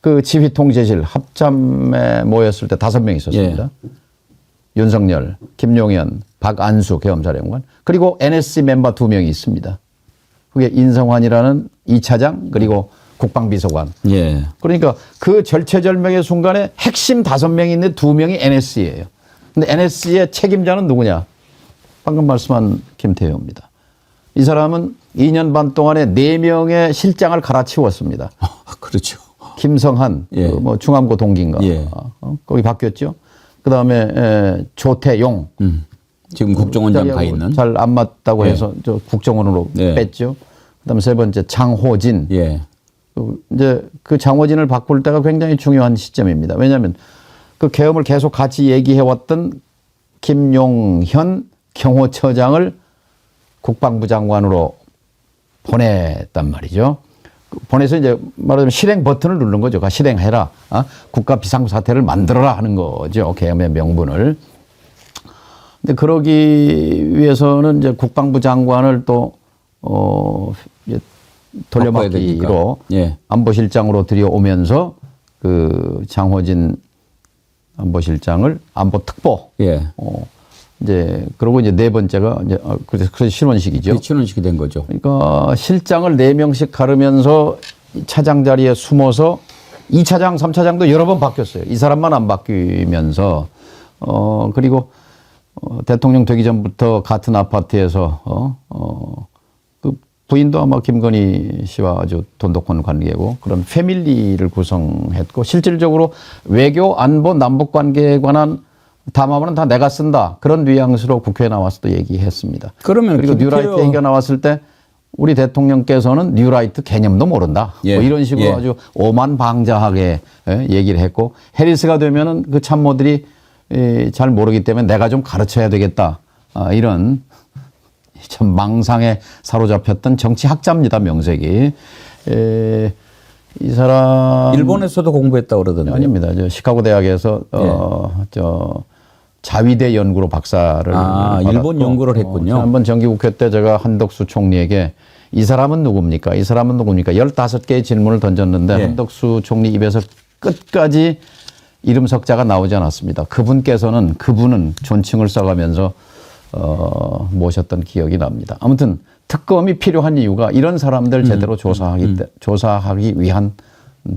그 지휘 통제실 합참에 모였을 때 5명 있었습니다. 윤석열, 김용현, 박안수 계엄사령관, 그리고 NSC 멤버 2명이 있습니다. 그게 인성환이라는 2차장, 그리고 국방비서관. 예. 그러니까 그 절체절명의 순간에 핵심 5명이 있는데 2명이 NSC예요. 근데 NSC의 책임자는 누구냐? 방금 말씀한 김태효입니다. 이 사람은 2년 반 동안에 4명의 실장을 갈아치웠습니다. 그렇죠. 김성한, 예. 그 뭐 중암고 동기인가. 예. 거기 바뀌었죠. 그 다음에 조태용. 지금 국정원장 가 있는. 잘 안 맞다고 예. 해서 저 국정원으로 예. 뺐죠. 그 다음에 3번째 장호진. 예. 이제 그 장호진을 바꿀 때가 굉장히 중요한 시점입니다. 왜냐하면 그 계엄을 계속 같이 얘기해왔던 김용현 경호처장을 국방부 장관으로 보냈단 말이죠. 보내서 이제 말하자면 실행 버튼을 누른 거죠. 가 실행해라. 국가 비상사태를 만들어라 하는 거죠. 계엄의 명분을. 근데 그러기 위해서는 이제 국방부 장관을 또, 이제 돌려막기로 예. 안보실장으로 들여오면서 그 장호진 안보실장을 안보특보. 예. 이제 그러고 이제 4번째가 이제 그래서 신원식이죠. 신원식이 된 거죠. 그러니까 실장을 4명씩 가르면서 차장 자리에 숨어서 2차장, 3차장도 여러 번 바뀌었어요. 이 사람만 안 바뀌면서 그리고 대통령 되기 전부터 같은 아파트에서 그 부인도 아마 김건희 씨와 아주 돈독한 관계고 그런 패밀리를 구성했고 실질적으로 외교, 안보, 남북 관계에 관한 담화문은 다 내가 쓴다. 그런 뉘앙스로 국회에 나와서 또 얘기했습니다. 그러면 그리고 뉴라이트 얘기가 나왔을 때 우리 대통령께서는 뉴라이트 개념도 모른다. 예. 뭐 이런 식으로 예. 아주 오만방자하게 얘기를 했고 해리스가 되면은 그 참모들이 잘 모르기 때문에 내가 좀 가르쳐야 되겠다. 이런 참 망상에 사로잡혔던 정치학자입니다. 명색이. 이 사람 일본에서도 공부했다고 그러던데. 아닙니다. 저 시카고 대학에서 저 자위대 연구로 박사를 일본 연구를 했군요. 한번 정기국회 때 제가 한덕수 총리에게 이 사람은 누굽니까? 이 사람은 누굽니까? 15개의 질문을 던졌는데 예. 한덕수 총리 입에서 끝까지 이름 석자가 나오지 않았습니다. 그분은 존칭을 써가면서 모셨던 기억이 납니다. 아무튼 특검이 필요한 이유가 이런 사람들 제대로 조사하기 위한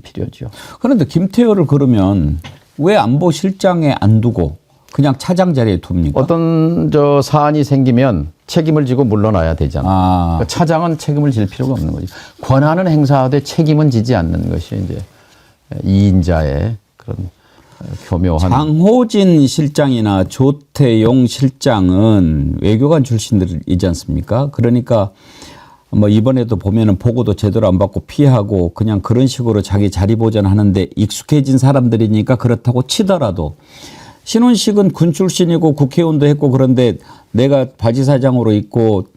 필요죠. 그런데 김태효를 그러면 왜 안보실장에 안 두고 그냥 차장 자리에 둡니까? 어떤 저 사안이 생기면 책임을 지고 물러나야 되잖아요. 그러니까 차장은 책임을 질 필요가 없는 거죠. 권한은 행사하되 책임은 지지 않는 것이 이제 2인자의 그런 교묘한. 장호진 실장이나 조태용 실장은 외교관 출신들이지 않습니까? 그러니까 뭐 이번에도 보면은 보고도 제대로 안 받고 피하고 그냥 그런 식으로 자기 자리 보전하는데 익숙해진 사람들이니까 그렇다고 치더라도 신원식은 군 출신이고 국회의원도 했고 그런데 내가 바지사장으로 있고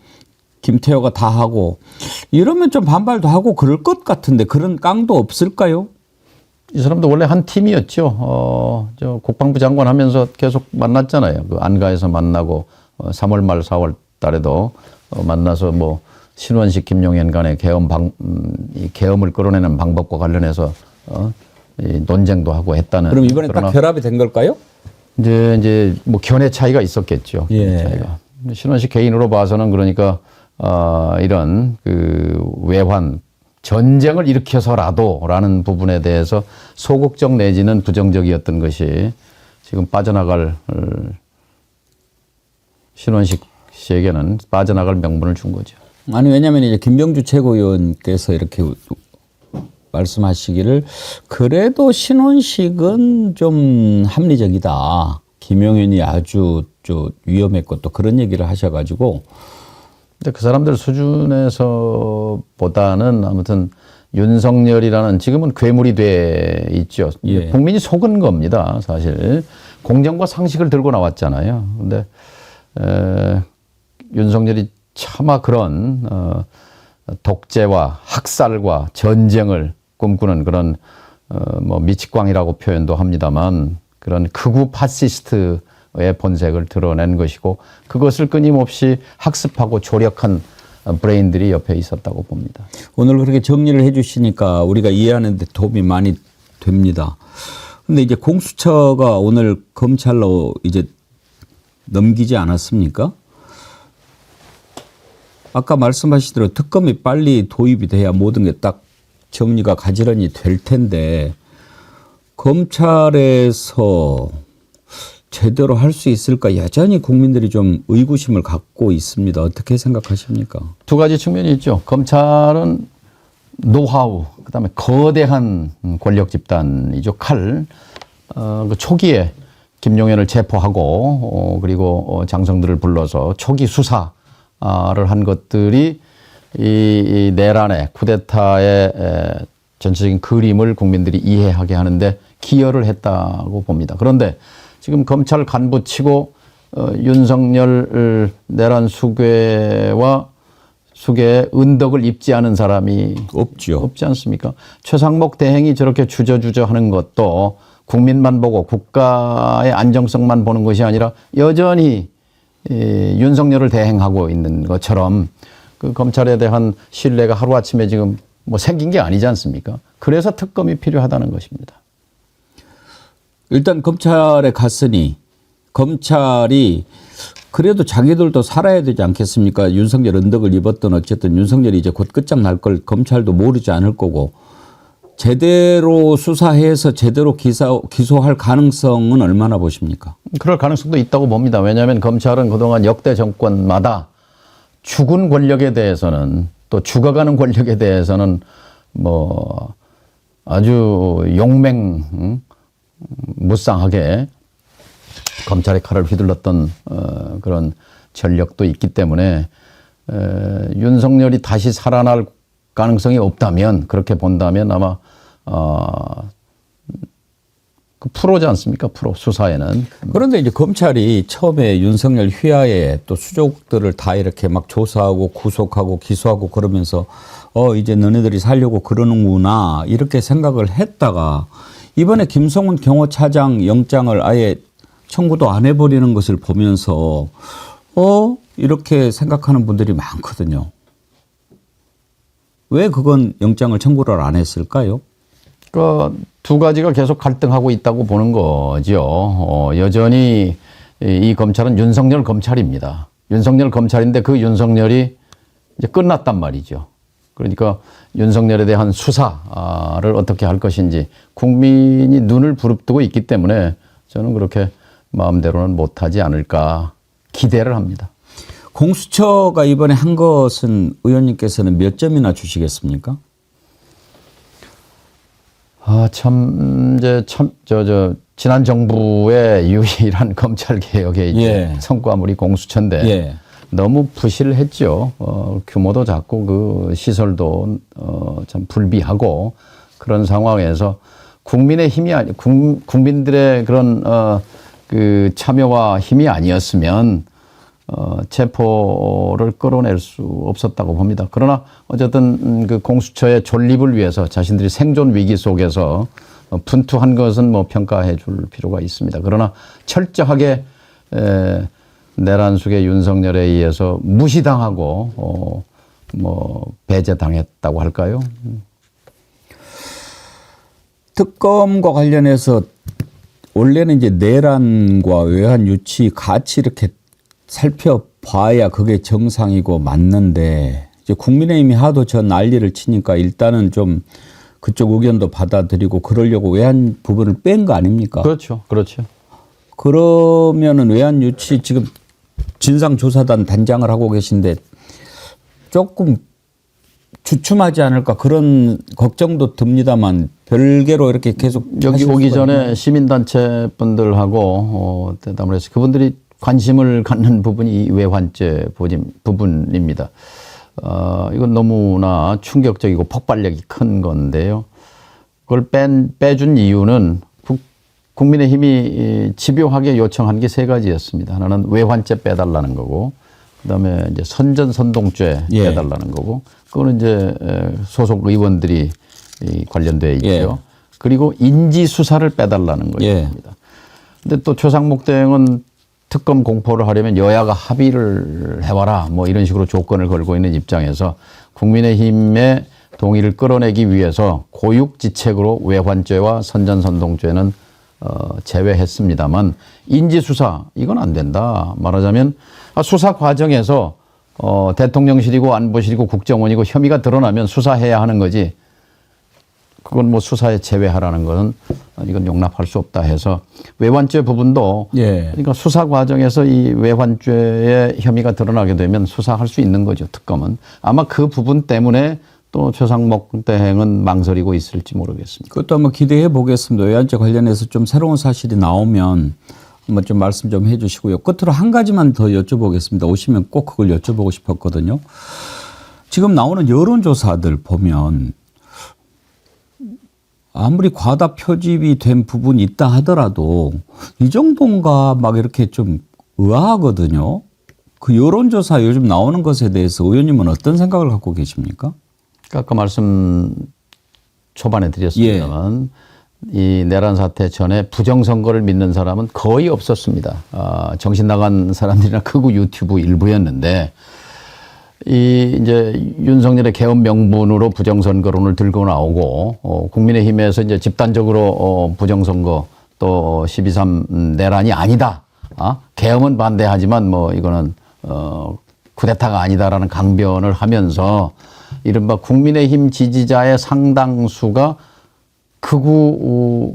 김태효가 다 하고 이러면 좀 반발도 하고 그럴 것 같은데 그런 깡도 없을까요? 이 사람도 원래 한 팀이었죠. 저 국방부 장관 하면서 계속 만났잖아요. 그 안가에서 만나고 3월 말 4월 달에도 만나서 뭐 신원식 김용현 간의 계엄을 끌어내는 방법과 관련해서 이 논쟁도 하고 했다는. 그럼 이번에 딱 결합이 된 걸까요? 이제 뭐 견해 차이가 있었겠죠. 예. 차이가. 신원식 개인으로 봐서는 그러니까 이런 그 외환 전쟁을 일으켜서라도라는 부분에 대해서 소극적 내지는 부정적이었던 것이 지금 빠져나갈 신원식 씨에게는 빠져나갈 명분을 준 거죠. 아니 왜냐하면 이제 김병주 최고위원께서 이렇게 말씀하시기를 그래도 신원식은 좀 합리적이다. 김용현이 아주 위험했고 또 그런 얘기를 하셔가지고. 근데 그 사람들 수준에서보다는 아무튼 윤석열이라는 지금은 괴물이 돼 있죠. 예. 국민이 속은 겁니다. 사실 공정과 상식을 들고 나왔잖아요. 근데 윤석열이 차마 그런 독재와 학살과 전쟁을 꿈꾸는 그런 뭐 미치광이라고 표현도 합니다만 그런 극우 파시스트의 본색을 드러낸 것이고 그것을 끊임없이 학습하고 조력한 브레인들이 옆에 있었다고 봅니다. 오늘 그렇게 정리를 해 주시니까 우리가 이해하는 데 도움이 많이 됩니다. 근데 이제 공수처가 오늘 검찰로 이제 넘기지 않았습니까? 아까 말씀하신 대로 특검이 빨리 도입이 돼야 모든 게 딱 정리가 가지런히 될 텐데 검찰에서 제대로 할 수 있을까 여전히 국민들이 좀 의구심을 갖고 있습니다. 어떻게 생각하십니까? 두 가지 측면이 있죠. 검찰은 노하우, 그다음에 거대한 권력 집단이죠. 칼. 그 초기에 김용현을 체포하고 그리고 장성들을 불러서 초기 수사를 한 것들이 이 내란의 쿠데타의 전체적인 그림을 국민들이 이해하게 하는데 기여를 했다고 봅니다. 그런데 지금 검찰 간부 치고 윤석열 내란 수괴의 은덕을 입지 않은 사람이 없지 않습니까? 최상목 대행이 저렇게 주저주저 하는 것도 국민만 보고 국가의 안정성만 보는 것이 아니라 여전히 윤석열을 대행하고 있는 것처럼 그 검찰에 대한 신뢰가 하루아침에 지금 뭐 생긴 게 아니지 않습니까? 그래서 특검이 필요하다는 것입니다. 일단 검찰에 갔으니 검찰이 그래도 자기들도 살아야 되지 않겠습니까? 윤석열 은덕을 입었던 어쨌든 윤석열이 이제 곧 끝장날 걸 검찰도 모르지 않을 거고 제대로 수사해서 제대로 기소할 가능성은 얼마나 보십니까? 그럴 가능성도 있다고 봅니다. 왜냐하면 검찰은 그동안 역대 정권마다 죽은 권력에 대해서는 또 죽어가는 권력에 대해서는 뭐 아주 무쌍하게 검찰의 칼을 휘둘렀던 그런 전력도 있기 때문에 윤석열이 다시 살아날 가능성이 없다면 그렇게 본다면 아마 그 프로지 않습니까? 프로 수사에는. 그런데 이제 검찰이 처음에 윤석열 휘하에 또 수족들을 다 이렇게 막 조사하고 구속하고 기소하고 그러면서 이제 너네들이 살려고 그러는구나 이렇게 생각을 했다가 이번에 김성훈 경호차장 영장을 아예 청구도 안 해버리는 것을 보면서 이렇게 생각하는 분들이 많거든요. 왜 그건 영장을 청구를 안 했을까요? 그 두 가지가 계속 갈등하고 있다고 보는 거죠. 여전히 이 검찰은 윤석열 검찰입니다. 윤석열 검찰인데 그 윤석열이 이제 끝났단 말이죠. 그러니까 윤석열에 대한 수사를 어떻게 할 것인지 국민이 눈을 부릅뜨고 있기 때문에 저는 그렇게 마음대로는 못하지 않을까 기대를 합니다. 공수처가 이번에 한 것은 의원님께서는 몇 점이나 주시겠습니까? 지난 정부의 유일한 검찰 개혁의 성과물이 공수처인데 너무 부실했죠. 규모도 작고 그 시설도 참 불비하고 그런 상황에서 국민의 힘이 국민들의 그런 그 참여와 힘이 아니었으면 체포를 끌어낼 수 없었다고 봅니다. 그러나 어쨌든 그 공수처의 존립을 위해서 자신들이 생존 위기 속에서 분투한 것은 뭐 평가해 줄 필요가 있습니다. 그러나 철저하게 내란 속의 윤석열에 의해서 무시당하고 뭐 배제당했다고 할까요? 특검과 관련해서 원래는 이제 내란과 외환 유치 같이 이렇게 살펴봐야 그게 정상이고 맞는데 이제 국민의힘이 하도 저 난리를 치니까 일단은 좀 그쪽 의견도 받아들이고 그러려고 외환 부분을 뺀 거 아닙니까? 그렇죠. 그렇죠. 그러면은 외환 유치 지금 진상조사단 단장을 하고 계신데 조금 주춤하지 않을까 그런 걱정도 듭니다만 별개로 이렇게 계속 여기 오기 전에 시민단체 분들하고 대담을 해서 그분들이 관심을 갖는 부분이 이 외환죄 부분입니다. 이건 너무나 충격적이고 폭발력이 큰 건데요. 그걸 빼준 이유는 국민의힘이 집요하게 요청한 게 세 가지였습니다. 하나는 외환죄 빼달라는 거고, 그다음에 이제 선전선동죄 빼달라는 거고, 그거는 이제 소속 의원들이 관련돼 있죠. 그리고 인지 수사를 빼달라는 것입니다. 근데 또 최상목 대행은 특검 공포를 하려면 여야가 합의를 해와라 뭐 이런 식으로 조건을 걸고 있는 입장에서 국민의힘의 동의를 끌어내기 위해서 고육지책으로 외환죄와 선전선동죄는 제외했습니다만 인지수사 이건 안 된다. 말하자면 수사 과정에서 대통령실이고 안보실이고 국정원이고 혐의가 드러나면 수사해야 하는 거지. 그건 뭐 수사에 제외하라는 것은 이건 용납할 수 없다 해서 외환죄 부분도 그러니까 수사 과정에서 이 외환죄의 혐의가 드러나게 되면 수사할 수 있는 거죠. 특검은. 아마 그 부분 때문에 또 최상목 대행은 망설이고 있을지 모르겠습니다. 그것도 한번 기대해 보겠습니다. 외환죄 관련해서 좀 새로운 사실이 나오면 한번 좀 말씀 좀 해 주시고요. 끝으로 한 가지만 더 여쭤보겠습니다. 오시면 꼭 그걸 여쭤보고 싶었거든요. 지금 나오는 여론조사들 보면 아무리 과다 표집이 된 부분이 있다 하더라도 이 정도인가 막 이렇게 좀 의아하거든요. 그 여론조사 요즘 나오는 것에 대해서 의원님은 어떤 생각을 갖고 계십니까? 아까 말씀 초반에 드렸습니다만 이 내란 사태 전에 부정선거를 믿는 사람은 거의 없었습니다. 정신 나간 사람들이나 극우 유튜브 일부였는데 이제 윤석열의 개헌 명분으로 부정선거론을 들고 나오고 국민의힘에서 이제 집단적으로 부정선거 또 12.3 내란이 아니다. 개헌은 반대하지만 뭐 이거는 쿠데타가 아니다라는 강변을 하면서 이른바 국민의힘 지지자의 상당수가 극우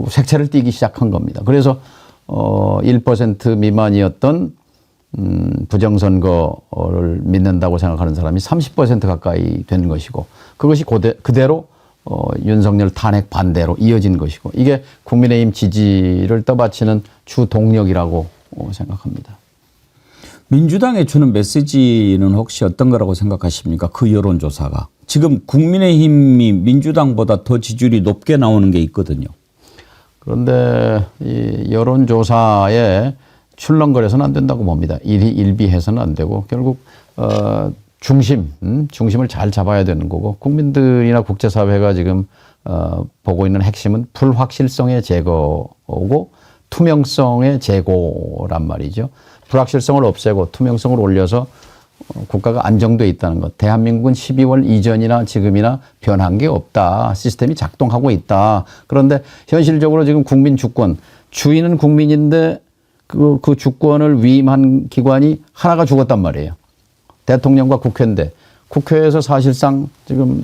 색채를 띠기 시작한 겁니다. 그래서 1% 미만이었던 부정선거를 믿는다고 생각하는 사람이 30% 가까이 된 것이고 그것이 그대로 윤석열 탄핵 반대로 이어진 것이고 이게 국민의힘 지지를 떠받치는 주 동력이라고 생각합니다. 민주당에 주는 메시지는 혹시 어떤 거라고 생각하십니까? 그 여론조사가. 지금 국민의힘이 민주당보다 더 지지율이 높게 나오는 게 있거든요. 그런데 이 여론조사에 출렁거려서는 안 된다고 봅니다. 일비해서는 안 되고 결국 중심을 잘 잡아야 되는 거고 국민들이나 국제사회가 지금 보고 있는 핵심은 불확실성의 제거고 투명성의 제고란 말이죠. 불확실성을 없애고 투명성을 올려서 국가가 안정돼 있다는 것. 대한민국은 12월 이전이나 지금이나 변한 게 없다. 시스템이 작동하고 있다. 그런데 현실적으로 지금 국민 주권, 주인은 국민인데 그 주권을 위임한 기관이 하나가 죽었단 말이에요. 대통령과 국회인데 국회에서 사실상 지금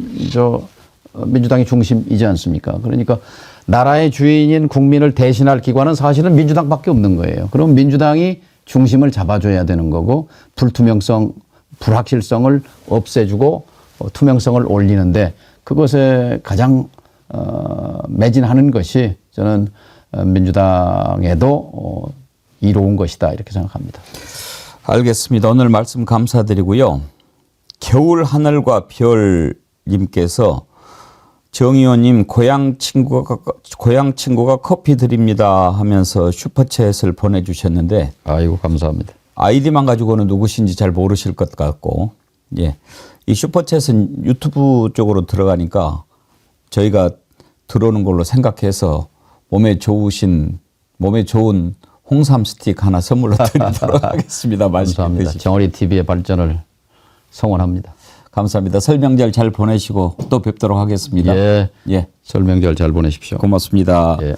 민주당이 중심이지 않습니까? 그러니까 나라의 주인인 국민을 대신할 기관은 사실은 민주당밖에 없는 거예요. 그럼 민주당이 중심을 잡아줘야 되는 거고 불투명성, 불확실성을 없애주고 투명성을 올리는데 그것에 가장 매진하는 것이 저는 민주당에도 이로운 것이다 이렇게 생각합니다. 알겠습니다. 오늘 말씀 감사드리고요. 겨울 하늘과 별님께서 정 의원님 고향 친구가 커피 드립니다 하면서 슈퍼챗을 보내주셨는데 아이고 감사합니다. 아이디만 가지고는 누구신지 잘 모르실 것 같고 이 슈퍼챗은 유튜브 쪽으로 들어가니까 저희가 들어오는 걸로 생각해서 몸에 좋은 홍삼 스틱 하나 선물로 드리도록 하겠습니다. 감사합니다. 정어리 TV의 발전을 성원합니다. 감사합니다. 설명절 잘 보내시고 또 뵙도록 하겠습니다. 설명절 잘 보내십시오. 고맙습니다. 예.